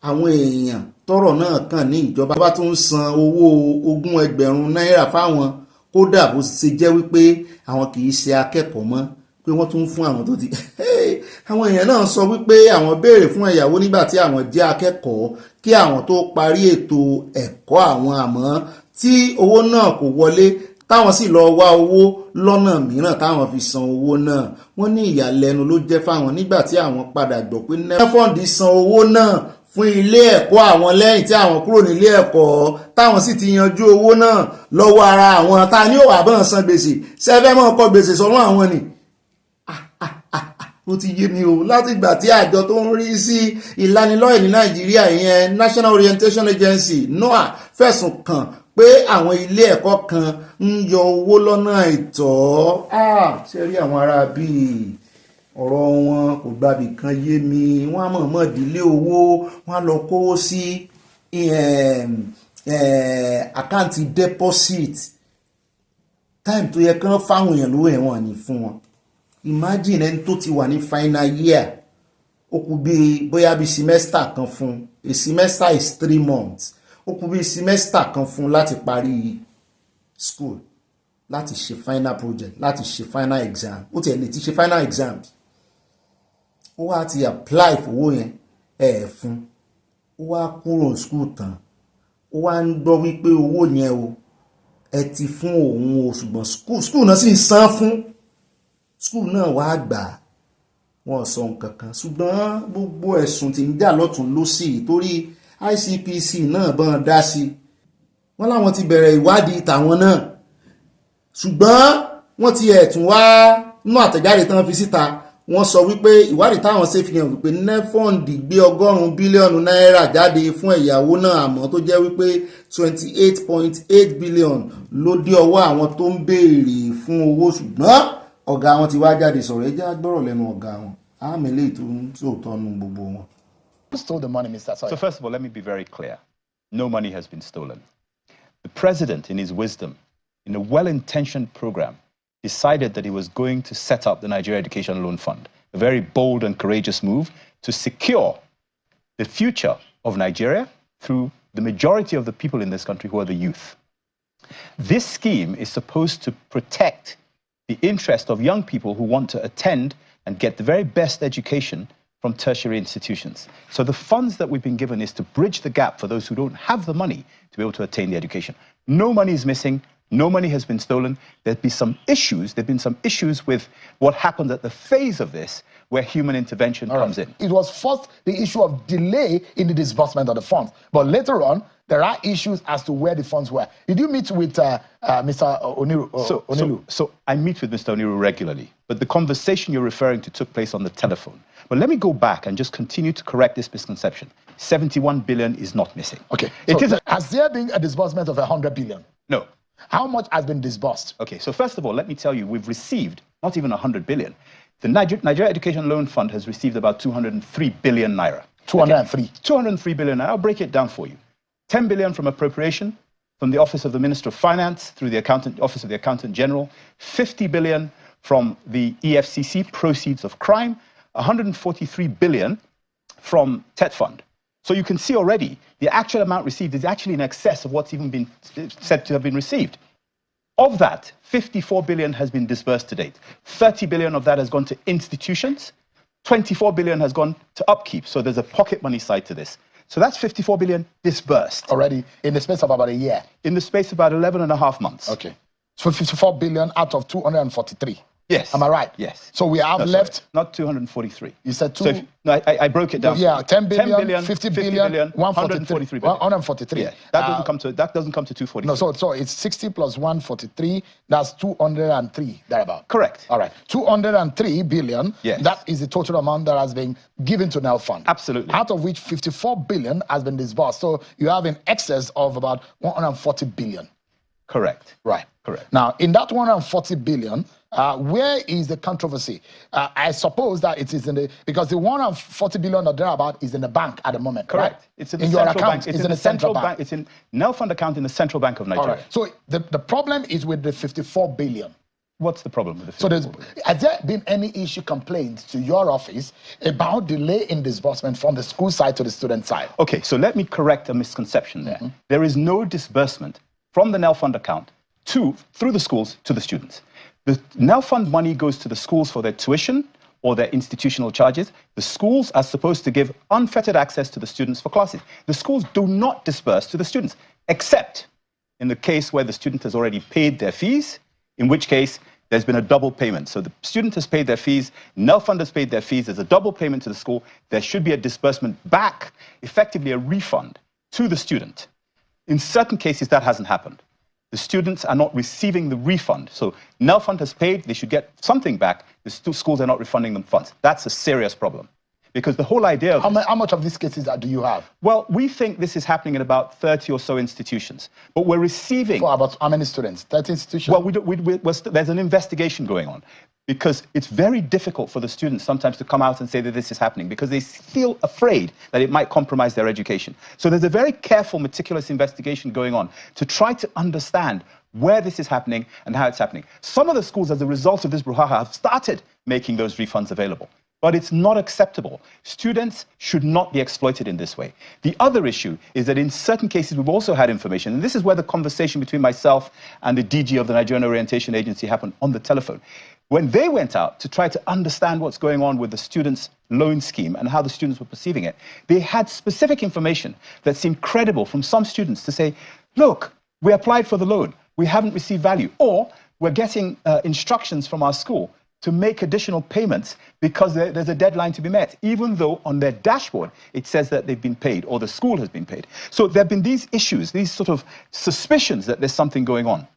àwọn èèyàn tọ́rọ̀ náà kàn ní ìjọba bá tún san owó 20,000 náírà fáwọn kódà bó ṣe jẹ́ wípé àwọn kì í ṣe akẹ́kọ̀ọ́ mọ́ pé wọ́n tún fún àwọn tó ti àwọn èèyàn náà sọ wípé àwọn béèrè fún ẹ̀yáwó nígbà tí àwọn jẹ́ akẹ́kọ̀ọ́ kí àwọn tó parí ètò ẹ̀kọ́ àwọn àmọ́ tí owó náà kò wọlé táwọn sì lọ wá owó lọ́nà mìíràn táwọn fi san owó náà wọ́n ní ìyàlẹ́nu ló jẹ́ fáwọn nígbà tí àwọn padà gbọ́ pé nelfund san owó náà fún ilé ẹ̀kọ́ àwọn lẹ́yìn tí àwọn kúrò nílé ẹ̀kọ́ táwọn sì ti yanjú owó náà lọ́wọ́ ara àwọn ta ní òwà bọ́n san gbèsè sẹ́fẹ́ mọ́ kọ gbèsè sọ́run àwọn ni ó ti yé mi o láti ìgbà tí àjọ tó ń rí sí ìlanilọ́yẹ̀ ní Nàìjíríà ìyẹn National Orientation Agency NOA fẹ̀sùn kàn pé àwọn ilé ẹ̀kọ́ kan ń yọ owó lọ́nà àìtọ́ ṣe rí àwọn ará bíi ọ̀rọ̀ wọn kò gbàbí kan yé mi wọ́n á mọ̀ọ́mọ̀ dílé owó wọ́n á lọ kówó sí àkáǹtì deposit time tó yẹ kán fáwọn èèyàn lówó ẹ̀wọ̀n ní fún wọn imagine ẹni tó ti wà ní final year ó kù bíi bóyá bíi semester kan fún a semester is 3 months ó kù bíi semester kan fún láti parí school láti ṣe final project láti ṣe final exam ó tiẹ̀ lè ti ṣe final exams ó wá ti apply fowó yẹn fún ó wá kúrò school tán ó wá ń gbọ́ wípé owó yẹn o ẹ ti fún òun o ṣùgbọ́n school náà sì ń san fún school náà wá gbà wọ́n sọ nǹkan kan ṣùgbọ́n gbogbo ẹ̀sùn tí ń jà lọ́tún lósì torí ICPC náà bọ́n dá sí wọ́n láwọn ti bẹ̀rẹ̀ ìwádìí tàwọn náà ṣùgbọ́n wọ́n ti ẹ̀tún wá nú àtẹ̀jáde tán fi síta wọ́n sọ wípé ìwádìí táwọn ṣe fi hàn wípé nefond gbé $100 bílíọ̀nù jáde fún ẹ̀yáwó náà, àmọ́ tó jẹ́ wípé 28.8 billion ló dé ọwọ́ àwọn tó ń béèrè fún owó, ṣùgbọ́n ọ̀gá wọn ti wá jáde sọ̀rọ̀. ẹ jẹ́ á gbọ́rọ̀ lẹ́nu ọ̀gá wọn, àmì eléyìí tó ń sòótọ́ nu gbogbo wọn. Who stole the money, Mr. Sawyer? So first of all, let me be very clear. No money has been stolen. The president, in his wisdom, in a well-intentioned program, decided that he was going to set up the Nigeria Education Loan Fund, a very bold and courageous move to secure the future of Nigeria through the majority of the people in this country who are the youth. This scheme is supposed to protect the interest of young people who want to attend and get the very best education from tertiary institutions. So the funds that we've been given is to bridge the gap for those who don't have the money to be able to attain the education. No money is missing. No money has been stolen. There've been some issues with what happened at the phase of this where human intervention comes in. It was first the issue of delay in the disbursement of the funds. But later on, there are issues as to where the funds were. Did you meet with Mr. Oniru? So I meet with Mr. Oniru regularly, but the conversation you're referring to took place on the telephone. But let me go back and just continue to correct this misconception. 71 billion is not missing. Okay. Has there been a disbursement of 100 billion? No. How much has been disbursed? Okay, so first of all, let me tell you, we've received not even 100 billion. The Nigeria Education Loan Fund has received about 203 billion naira. 203? Okay. 203 billion naira. I'll break it down for you. 10 billion from appropriation from the Office of the Minister of Finance through the Office of the Accountant General, 50 billion from the EFCC, proceeds of crime, 143 billion from TET Fund. So you can see already the actual amount received is actually in excess of what's even been said to have been received. Of that, 54 billion has been disbursed to date. 30 billion of that has gone to institutions. 24 billion has gone to upkeep. So there's a pocket money side to this. So that's 54 billion disbursed. Already in the space of about a year? In the space of about 11.5 months. Okay. So 54 billion out of 243. Yes. Am I right? Yes. So we have left... Sorry, not 243. You said two... So I broke it down. Yeah, 10 billion, 10 50 billion, 143 billion. 143. Yeah, that doesn't come to 243. No, so it's 60 plus 143, that's 203, thereabout. Correct. All right. 203 billion, yes. That is the total amount that has been given to NEL Fund. Absolutely. Out of which 54 billion has been disbursed. So you have an excess of about 140 billion. Correct. Right. Correct. Now, in that 140 billion, where is the controversy? I suppose that it is in the, because the 140 billion or thereabout is in the bank at the moment. Correct. Right? It's in the your central account. bank. It's in the central bank. It's in NEL Fund account in the Central Bank of Nigeria. All right. So the problem is with the 54 billion. What's the problem with the 54 billion? Has there been any issue complaints to your office about delay in disbursement from the school side to the student side? Okay, so let me correct a misconception there. There is no disbursement from the NEL Fund account through the schools to the students. The NEL Fund money goes to the schools for their tuition or their institutional charges. The schools are supposed to give unfettered access to the students for classes. The schools do not disperse to the students, except in the case where the student has already paid their fees, in which case there's been a double payment. So the student has paid their fees, NEL Fund has paid their fees, there's a double payment to the school, there should be a disbursement back, effectively a refund to the student. In certain cases, that hasn't happened. The students are not receiving the refund. So NEL Fund has paid, they should get something back. The schools are not refunding them funds. That's a serious problem. Because the whole idea of... How much of these cases do you have? Well, we think this is happening in about 30 or so institutions. But we're receiving... For about how many students? 30 institutions? Well, there's an investigation going on. Because it's very difficult for the students sometimes to come out and say that this is happening because they feel afraid that it might compromise their education. So there's a very careful, meticulous investigation going on to try to understand where this is happening and how it's happening. Some of the schools, as a result of this brouhaha, have started making those refunds available. But it's not acceptable. Students should not be exploited in this way. The other issue is that in certain cases, we've also had information, and this is where the conversation between myself and the DG of the Nigerian Orientation Agency happened on the telephone. When they went out to try to understand what's going on with the students' loan scheme and how the students were perceiving it, they had specific information that seemed credible from some students to say, look, we applied for the loan, we haven't received value, or we're getting instructions from our school to make additional payments because there's a deadline to be met, even though on their dashboard it says that they've been paid or the school has been paid. So there have been these issues, these sort of suspicions that there's something going on.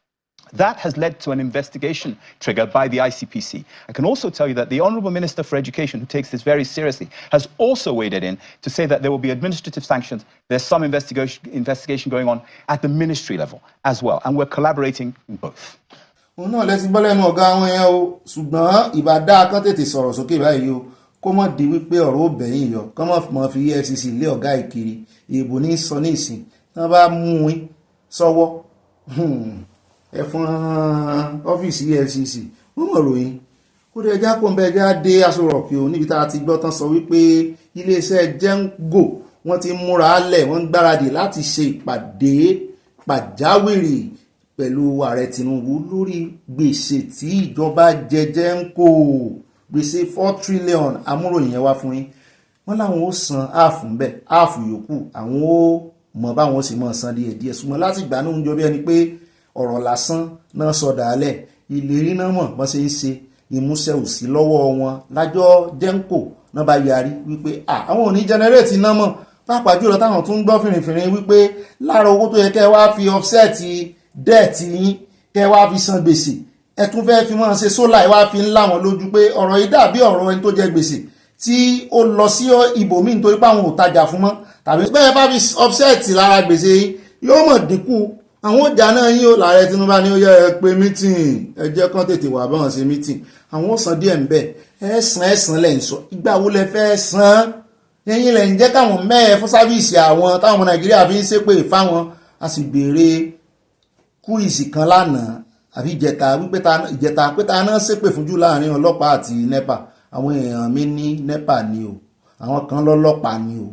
That has led to an investigation triggered by the ICPC. I can also tell you that the Honourable Minister for Education, who takes this very seriously, has also waded in to say that there will be administrative sanctions. There's some investigation going on at the ministry level as well, and we're collaborating in both. òun náà lẹ́sìn bọ́ lẹ́nu ọ̀gá wọn yẹn o ṣùgbọ́n ìbádá kan tètè sọ̀rọ̀ sókè báyìí o kó mọ̀ di wípé ọ̀rọ̀ ó bẹ̀yìn yọ kó mọ̀ fi EFCC lé ọ̀gá ìkiri èèbò ní sọ ní ìsìn tí wọ́n bá mú un sọ́wọ́ ẹ fún ọ́fíìsì EFCC wọ́n mọ̀ ròyìn ó dẹ̀ já pọ̀ nbẹ́ já dé Aso Rock o níbi tá a ti gbọ́ tán sọ wípé iléeṣẹ́ Gengo wọ́n ti múra lẹ̀ wọ́n gbáradì láti ṣe ìpàdé pàjáwìrì pẹ̀lú ààrẹ Tinubu lórí gbèsè tí ìjọba jẹjẹ ń kó gbèsè 4 trillion amúròyìn yẹn wá fún yín wọ́n láwọn ó san áàfù ńbẹ̀ áàfù yòókù àwọn ó mọ̀ báwọn ó sì mọ̀ san díẹ̀díẹ̀ ṣùgbọ́n láti ìgbà náà ń jọ bí ẹni pé ọ̀rọ̀ lásán náà sọ dàálẹ̀ ìlérí náà mọ̀ bọ́n ṣe ń ṣe ìmúṣẹ ò sí lọ́wọ́ wọn lájọ́ Genco náà bá yarí wípé àwọn ò ní jẹnẹrétì náà mọ̀ pàápàá jùlọ táwọn tún gbọ́ fìrìfìrì wípé lára owó tó yẹ kẹ́ wá fi offset dẹ́ẹ̀tì yín kẹ́ wá fi san gbèsè ẹ tún fẹ́ fi mọ́ ṣe sólà ẹ wá fi ń láwọn lójú pé ọ̀rọ̀ yìí dàbí ọ̀rọ̀ ẹni tó jẹ gbèsè tí ó lọ sí ibòmíì nítorí pé àwọn ò tajà fún mọ́ tàbí bẹ́ẹ̀ bá fi offset lára gbèsè yín yóò mọ̀ dínkù àwọn ọjà náà yín ó láàrẹ Tinubu ní ó yẹ ẹ pé meeting ẹ jẹ́ kán tètè wà báwọn ṣe meeting àwọn ó san díẹ̀ ń bẹ̀ ẹ̀sán lẹ̀ ń sọ ìgbà wo lẹ fẹ́ san ẹ̀yin lẹ̀ ń jẹ́ káwọn mẹ́ẹ̀ fún sáfíìsì àwọn táwọn ọmọ Nàìjíríà fi ń ṣépè fáwọn a sì béèrè kúìsì kan lánàá àbí ìjẹta pé ta náà ṣépè fún jù láàrin ọlọ́pàá àti NEPA àwọn èèyàn mi ní NEPA ni o àwọn kan lọ́lọ́pàá ni o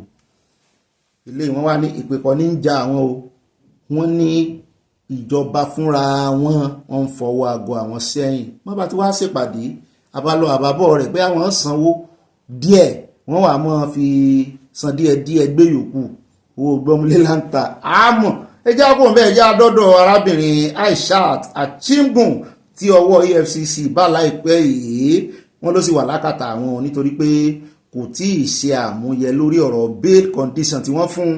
ilé wọn wá ní ìpè kan ní ń ja àwọn o wọ́n ní ìjọba fúnra wọn ń fọwọ́ aago àwọn sẹ́yìn wọ́n bá ti wá ṣèpàdé àbálọ àbábọ̀ rẹ̀ pé àwọn sanwó díẹ̀ wọ́n wà mọ́ fi san díẹ̀ gbé yòókù owó gbọ́múlé láǹtà àmọ́ ẹjá kò ń bẹ́ ẹjá dọ́dọ̀ arábìnrin Aishat Achimugu tí ọwọ́ EFCC bá láìpẹ́ yìí wọ́n ló sì wà lákàtà àwọn nítorí pé kò tí ì ṣe àmúyẹ lórí ọ̀rọ̀ bail condition tí wọ́n fún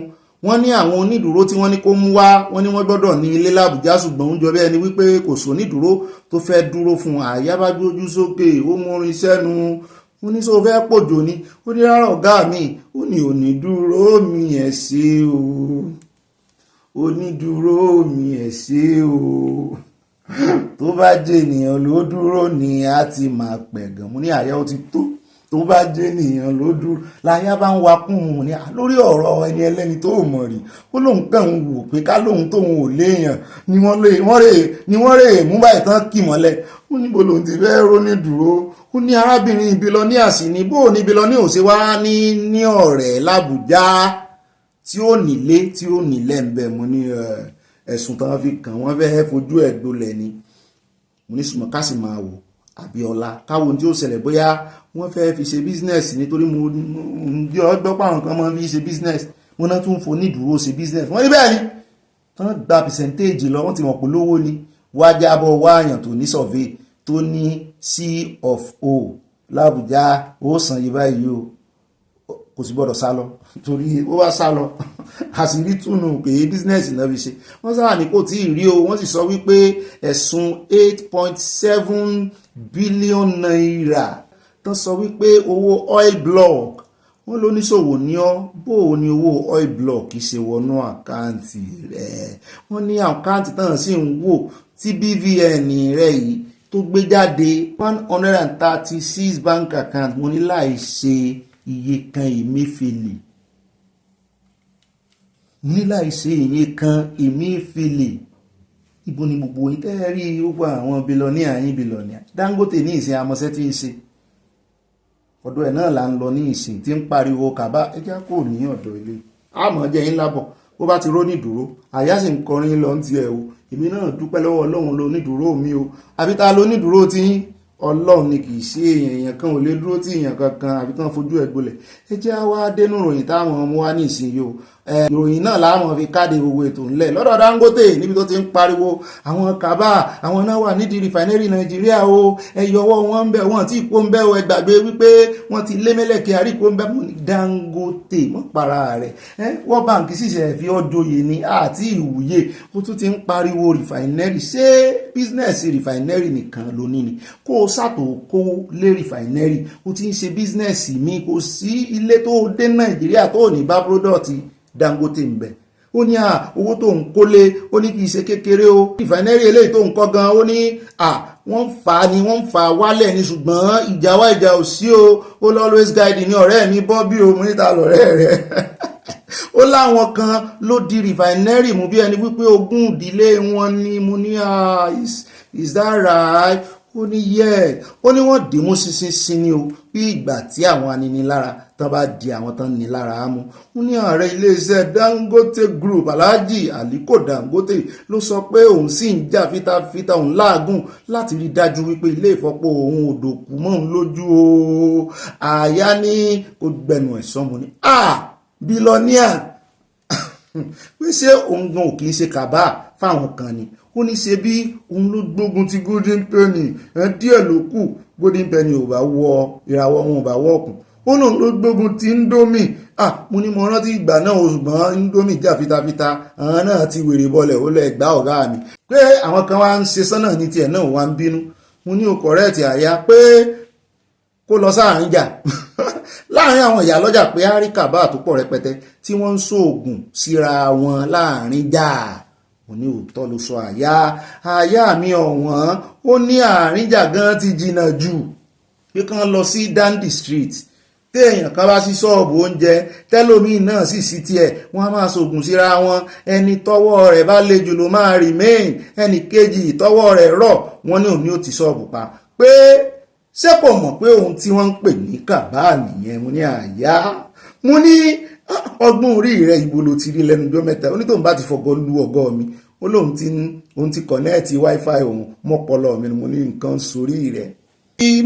wọ́n ní àwọn onídùúró tí wọ́n ní kó mú wá wọ́n ní wọ́n gbọ́dọ̀ ní ilé l'Àbújá ṣùgbọ́n ń jọ bẹ́ẹ̀ ni wípé kò sónídùúró tó fẹ́ dúró fún àyà bá gbójú sókè ó múrin sẹ́nu ó ní sọ fẹ́ pòjò ni ó ní rárá ọ̀gá mi ó ní onídùúró mi ẹ̀ ṣe o onídùúró mi ẹ̀ ṣe o tó bá jẹ́ ènìyàn ló dúró ni a ti máa pẹ̀gàn mo ní àyà ó ti tó bá jẹ́ ènìyàn ló dúró láyà bá ń wakún un ní lórí ọ̀rọ̀ ẹni ẹlẹ́ni tó mọ̀ rí ó lóun kàn ń wò pé ká lóun tóun ò léèyàn ni wọ́n rè mú báyìí tán kì mọ́lẹ̀ ó níbo lòun ti fẹ́ róní dúró ó ní arábìnrin ìbílọ́níà sí ni bó ní ìbílọ́níà ò ṣe wá ní ọ̀rẹ́ l'Àbújá tí ó nílé tí ó nílẹ̀ ń bẹ̀ mo ní ẹ̀sùn tán fi kàn wọ́n fẹ́ fojú ẹ̀ gbolẹ̀ ni mo ní sùnmọ́ ká sì máa wò Abíọ́lá káwọn tí ó ṣẹlẹ̀ bóyá wọ́n fẹ́ fi ṣe business nítorí mo jẹ́ ọgbọ́n pàrọ̀ kan máa fi ṣe business wọ́n náà tún fò ní ìdúró ṣe business wọ́n ní bẹ́ẹ̀ ni tán gba percentage lọ wọ́n ti mọ̀ pé lówó ni wá jábọ̀ wá àyàn tó ní survey tó ní C of O l'Àbújá ó san yí báyìí o kò sì gbọ́dọ̀ sá lọ torí ó wá sá lọ àṣírí túnú pé business náà fi ṣe wọ́n sábà ní kò tí ì rí o wọ́n sì sọ wípé ẹ̀sùn 8.7 billion naira tán sọ wípé owó oil block wọ́n ló níṣòwò ní ọ́ bó o ní owó oil block ṣe wọnú àkáǹtì rẹ̀ wọ́n ní àkáǹtì tán sì ń wò tí BVN rẹ̀ yìí tó gbé jáde 136 bank account mo ní láì ṣe iye kan Emefiele ní láì ṣe iye kan Emefiele ibo ni gbogbo yín tẹ́ rí gbogbo àwọn bílọ́níà yín bílọ́níà Dangote ní ìsìn amọ̀ṣẹ́ tí ń ṣe ọ̀dọ̀ ẹ̀ náà là ń lọ ní ìsìn tí ń pariwo kàbá ẹjá kò ní ọ̀dọ̀ ilé àmọ́ jẹ́ yín lábọ̀ bó bá ti ró nídùúró àyà sì ń kọrin lọ ti ẹ̀ o èmi náà dúpẹ́ lọ́wọ́ Ọlọ́run lo nídùúró mi o àbí ta lo nídùúró tí ọlọ́run ni kì í ṣe èèyàn kan ò lè dúró tí èèyàn kankan àbí kan fojú ẹ̀ gbolẹ̀. Ẹ jẹ́ á wá dénú ìròyìn táwọn ọmọ wa ní ìsinyìí o. Ìròyìn náà láwọn fi káde gbogbo ètò ńlẹ̀ lọ́dọ̀ Dangote níbi tó ti ń pariwo àwọn kaba àwọn náà wà nídìí rìfàìnẹ́rì Nàìjíríà o, ẹ yọwọ́ wọn ń bẹ̀ wọ́n tí kò ń bẹ̀ ẹ gbàgbé wípé wọ́n ti lé mẹ́lẹ̀kẹ́ àríkò ń bẹ̀ mọ́ ní Dangote mọ́ para rẹ̀. World Bank sì ṣe fi ọjọ́yè ní àti ìwúyè ó tún ti ń pariwo rìfàìnẹ́rì. Ṣé bísínẹ́sì rìfàìnẹ́rì nìkan ló ní ni kó o sàtò kó lé rìfàìnẹ́rì ó ti ń ṣe bísínẹ́sì mi kò sí ilé tó dé Nàìjíríà tó ní bá pródọ̀tì Dangote ń bẹ. Ó ní owó tó ń kólé ó ní kì í ṣe kékeré o, rìfàìnẹ́rì eléyìí tó ń kọ́ gan ó ní wọ́n ń fa wálẹ̀ ní ṣùgbọ́n ìjà wá ìjà ò sí o, ó always guide ní ọ̀rẹ́ mi Bobby o, mo níta lọ̀rẹ́ rẹ̀ ó láwọn kan ló di rìfàìnẹ́rì mú bí ẹni wípé ogún ìdílé wọn ni. mo ní is that right? Ó ní yẹ ó ní wọ́n dì mú sínsín ní o bí ìgbà tí àwọn aninilára tán bá di àwọn tán ní lára á mú. Ó ní ààrẹ iléeṣẹ́ Dangote Group Alhaji Aliko Dangote ló sọ pé òun sì ń jà fitafita òun láàgùn láti rí dájú wípé ilé ìfọpo òun òdòkú mọ́ òun lójú o. Àyà ní kò gbẹnu ẹ̀ sọ́mu ní bílọ́níà pé ṣé òun gan ò kì í ṣe kàbá fáwọn kan ni. Ó ní ṣe bí òun ló gbógun ti golden penny díẹ̀ ló kù golden penny ò bá wọ ìràwọ̀ wọn ò bá wọ̀kùn. Ó lóun ló gbógun ti Indomie. Mo ní mo rántí ìgbà náà o ṣùgbọ́n Indomie jà fitafita àwọn náà ti wèrè bọlẹ̀ ó lẹ̀ gbá ọ̀gá mi pé àwọn kan wá ń ṣe sọ́nà ní tiẹ̀ náà wá ń bínú. Mo ní o correct Àyà pé kó lọ sáàrin jà láàrin àwọn ìyá lọ́jà pé áríkà bá àtúpọ̀ rẹpẹtẹ tí wọ́n ń ṣoògùn síra wọn láàrin jà. Mo ní òótọ́ ló sọ Àyà mi ọ̀wọ́n. Ó ní àárín-jà gan ti jìnnà jù pé kán lọ sí Dundee Street téèyàn kan bá sí ṣọ́ọ̀bù oúnjẹ tẹ́lómìn náà sì sí tiẹ̀ wọ́n á máa ṣoògùn síra wọn. Ẹni tọ́wọ́ rẹ̀ bá le jù ló máa remain, ẹnì kejì tọ́wọ́ rẹ̀ rọ̀ wọ́n ní òní ò ti ṣọ́ọ̀bù pa. Pé ṣé kò mọ̀ pé ohun tí wọ́n ń pè ní kàbá nìyẹn. Mo ní Àyà mo ní ọgbọ́n orí rẹ̀ ìbò ló ti rí lẹ́nu ọjọ́ mẹ́ta. Ó ní tóun bá ti fọgọ́ lu ọgọ́ mi ó lóun ti kọ̀nẹ́ẹ̀tì wifi òun mọ́pọlọ mi ni. mo ní nǹkan sórí rẹ̀.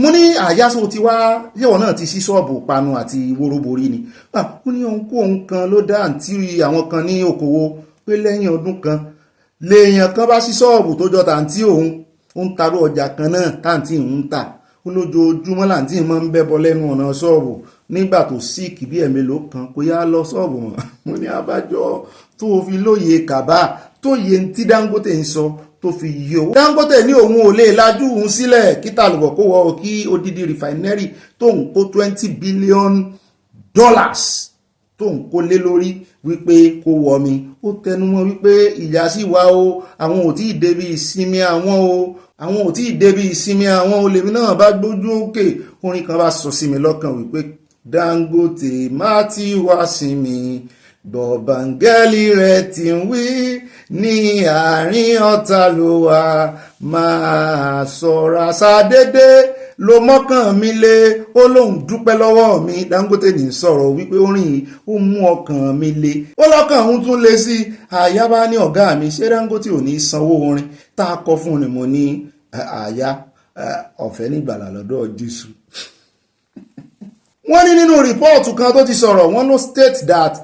Mo ní Àyà sọ ti wá yẹ̀wọ̀ náà ti sí ṣọ́ọ̀bù panu àti wóróborí ni. Ó ní ohun kan ló dá àǹtí àwọn kan ní okòwò pé lẹ́yìn ọdún kan lèèyàn kan bá sí ṣọ́ọ̀bù tó jọ tàǹtí òun ó ń taró ọjà kan náà tàǹtí òun ń tà. Ó lójoojúmọ́ làǹtí máa ń bẹ́bọ lẹ́nu ọ̀nà ṣọ́ọ̀bù nígbà tó síìkì bí ẹ̀mélòó kan kó yá lọ ṣọ́ọ̀bù mọ́. Mo ní abájọ tó fi lóye kàbá tó yẹ tí Dangote ń sọ tó fi yí owó. Dangote ní òun ò lè lajú òun sílẹ̀ kí tàlùbọ̀ kó wọ kí odidi rìfàìnẹ́rì tó ń kó $20 billion tó ń kó lé lórí wípé kó wọ mi. Ó tẹnumọ́ wípé ìyà sì wà o, àwọn ò tí ì débi ìsinmi àwọn o lèmi náà bá gbójú òkè. Orin kan bá sọ sí mi lọ́kàn wípé Dangote má ti wá sinmi bọ̀bàngẹ́lì rẹ̀ ti ń wí ní àárín ọ̀tá ló wà máa ṣọ́ra ṣàdédé ló mọ́kàn mi lé. Ó lóun dúpẹ́ lọ́wọ́ mi. Dangote ní sọ̀rọ̀ wípé orin ó mú ọkàn mi lé. Ó lọ́kàn òun tún lé sí. Àyà bá ní ọ̀gá mi ṣé Dangote ò ní sanwó orin tá a kọ fún ni. mo ní Àyà ọ̀fẹ́ nígbàlà lọ́dọ̀ Jésù. Wọ́n ní nínú rìpọ́ọ̀tù kan tó ti sọ̀rọ̀ wọ́n ló state that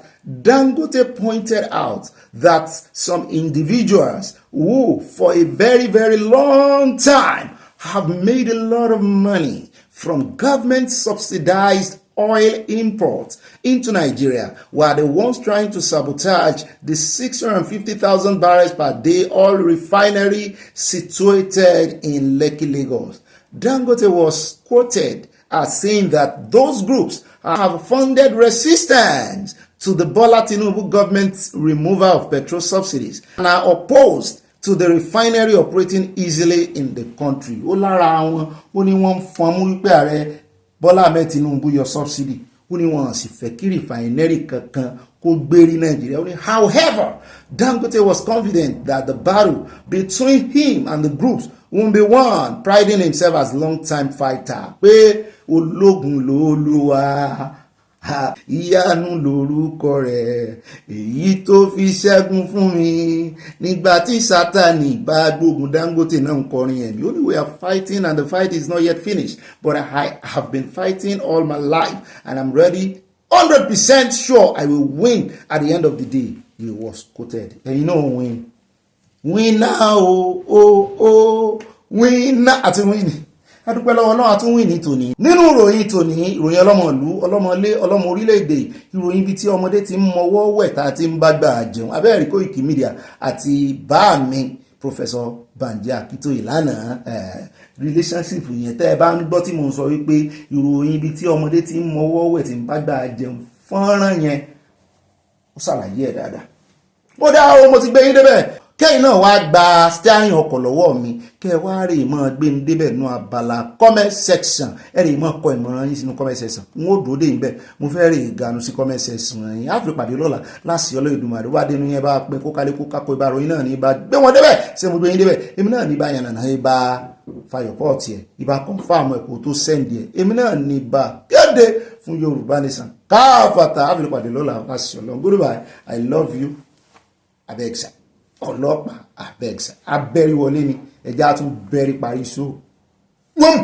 Dangote pointed out that some individuals who for a very, very long time have made a lot of money from government subsidized oil imports into Nigeria were the ones trying to sabotage the 650,000 barrels per day oil refinery situated in Lekki, Lagos. Dangote was quoted as saying that those groups have funded resistance to the Bola-Tinubu government's removal of petrol subsidies and are opposed to the refinery operating easily in the country. Ó lára wọn ó ní wọ́n fọ́n mú wípé ààrẹ Bọ́lá Ahmed Tinubu yọ subsidy. Ó ní wọ́n sì fẹ́ kí refinery kankan kó gbérí Nàìjíríà. Ó ní however, Dangote was confident that the battle between him and the groups won't be won, priding himself as long-time fighter. Pé ológun ló lúwa ìyanu lórúkọ rẹ̀ èyí tó fi ṣẹ́gun fún mi nígbà tí Sátánì bá gbógun Dangote náà ń kọrin ẹ̀mí ó ní we are fighting and the fight is not yet finished but I have been fighting all my life and I'm ready 100% sure I will win at the end of the day. He was quoted. And you know win now win now àti win adúpẹ́ lọ́wọ́ náà àtún win ní tòní nínú ìròyìn tòní ìròyìn ọlọ́mọlú ọlọ́mọlé ọlọ́mọ orílẹ̀-èdè ìròyìn ibi tí ọmọdé ti ń mọwọ́ wẹ̀ tá ti ń bá gbà jẹun abẹ́rẹ́ Koiki Media àti bá mi Professor Banji Akintoye lánàá relationship yẹn tẹ́ ẹ bá ń gbọ́ tí mo ń sọ wípé ìròyìn ibi tí ọmọdé ti ń mọwọ́ wẹ̀ tí ń bá gbà jẹun fọ́nrán yẹn ó ṣàlàyé ẹ̀ dáadáa mo dá o mo ti gbé yín débẹ̀ kẹ́yìn náà wá gba steering ọkọ̀ lọ́wọ́ mi kẹ́ wá rè mọ́ gbé ní débẹ̀ nú abala comment section ẹ rè mọ́ kọ ìmọ̀ràn yín sínú comment section n ó dòde yín bẹ́ẹ̀ mo fẹ́ rè ganu sí comment section yín á fi pàdé lọ́la láti ọlọ́ Èdùmàrè wá dénú yẹn bá pín kó kálé kó kákó ibà ròyìn náà ní ibà gbé wọn débẹ̀ ṣé mo gbé yín débẹ̀ èmi náà ní ibà yànnà náà ibà fayọ̀pọ̀ tiẹ̀ ibà confam ẹ̀kọ́ tó sẹ́ndì ẹ̀ èmi náà ní ibà kéde fún Yorùbá Nation káfàtà á fi pàdé lọ́la láti ọlọ́ goodbye I love you abegsa ọlọ́pàá abegsa abẹ́rí wọlé ni ẹja tún bẹ́rí parí so wọ́n.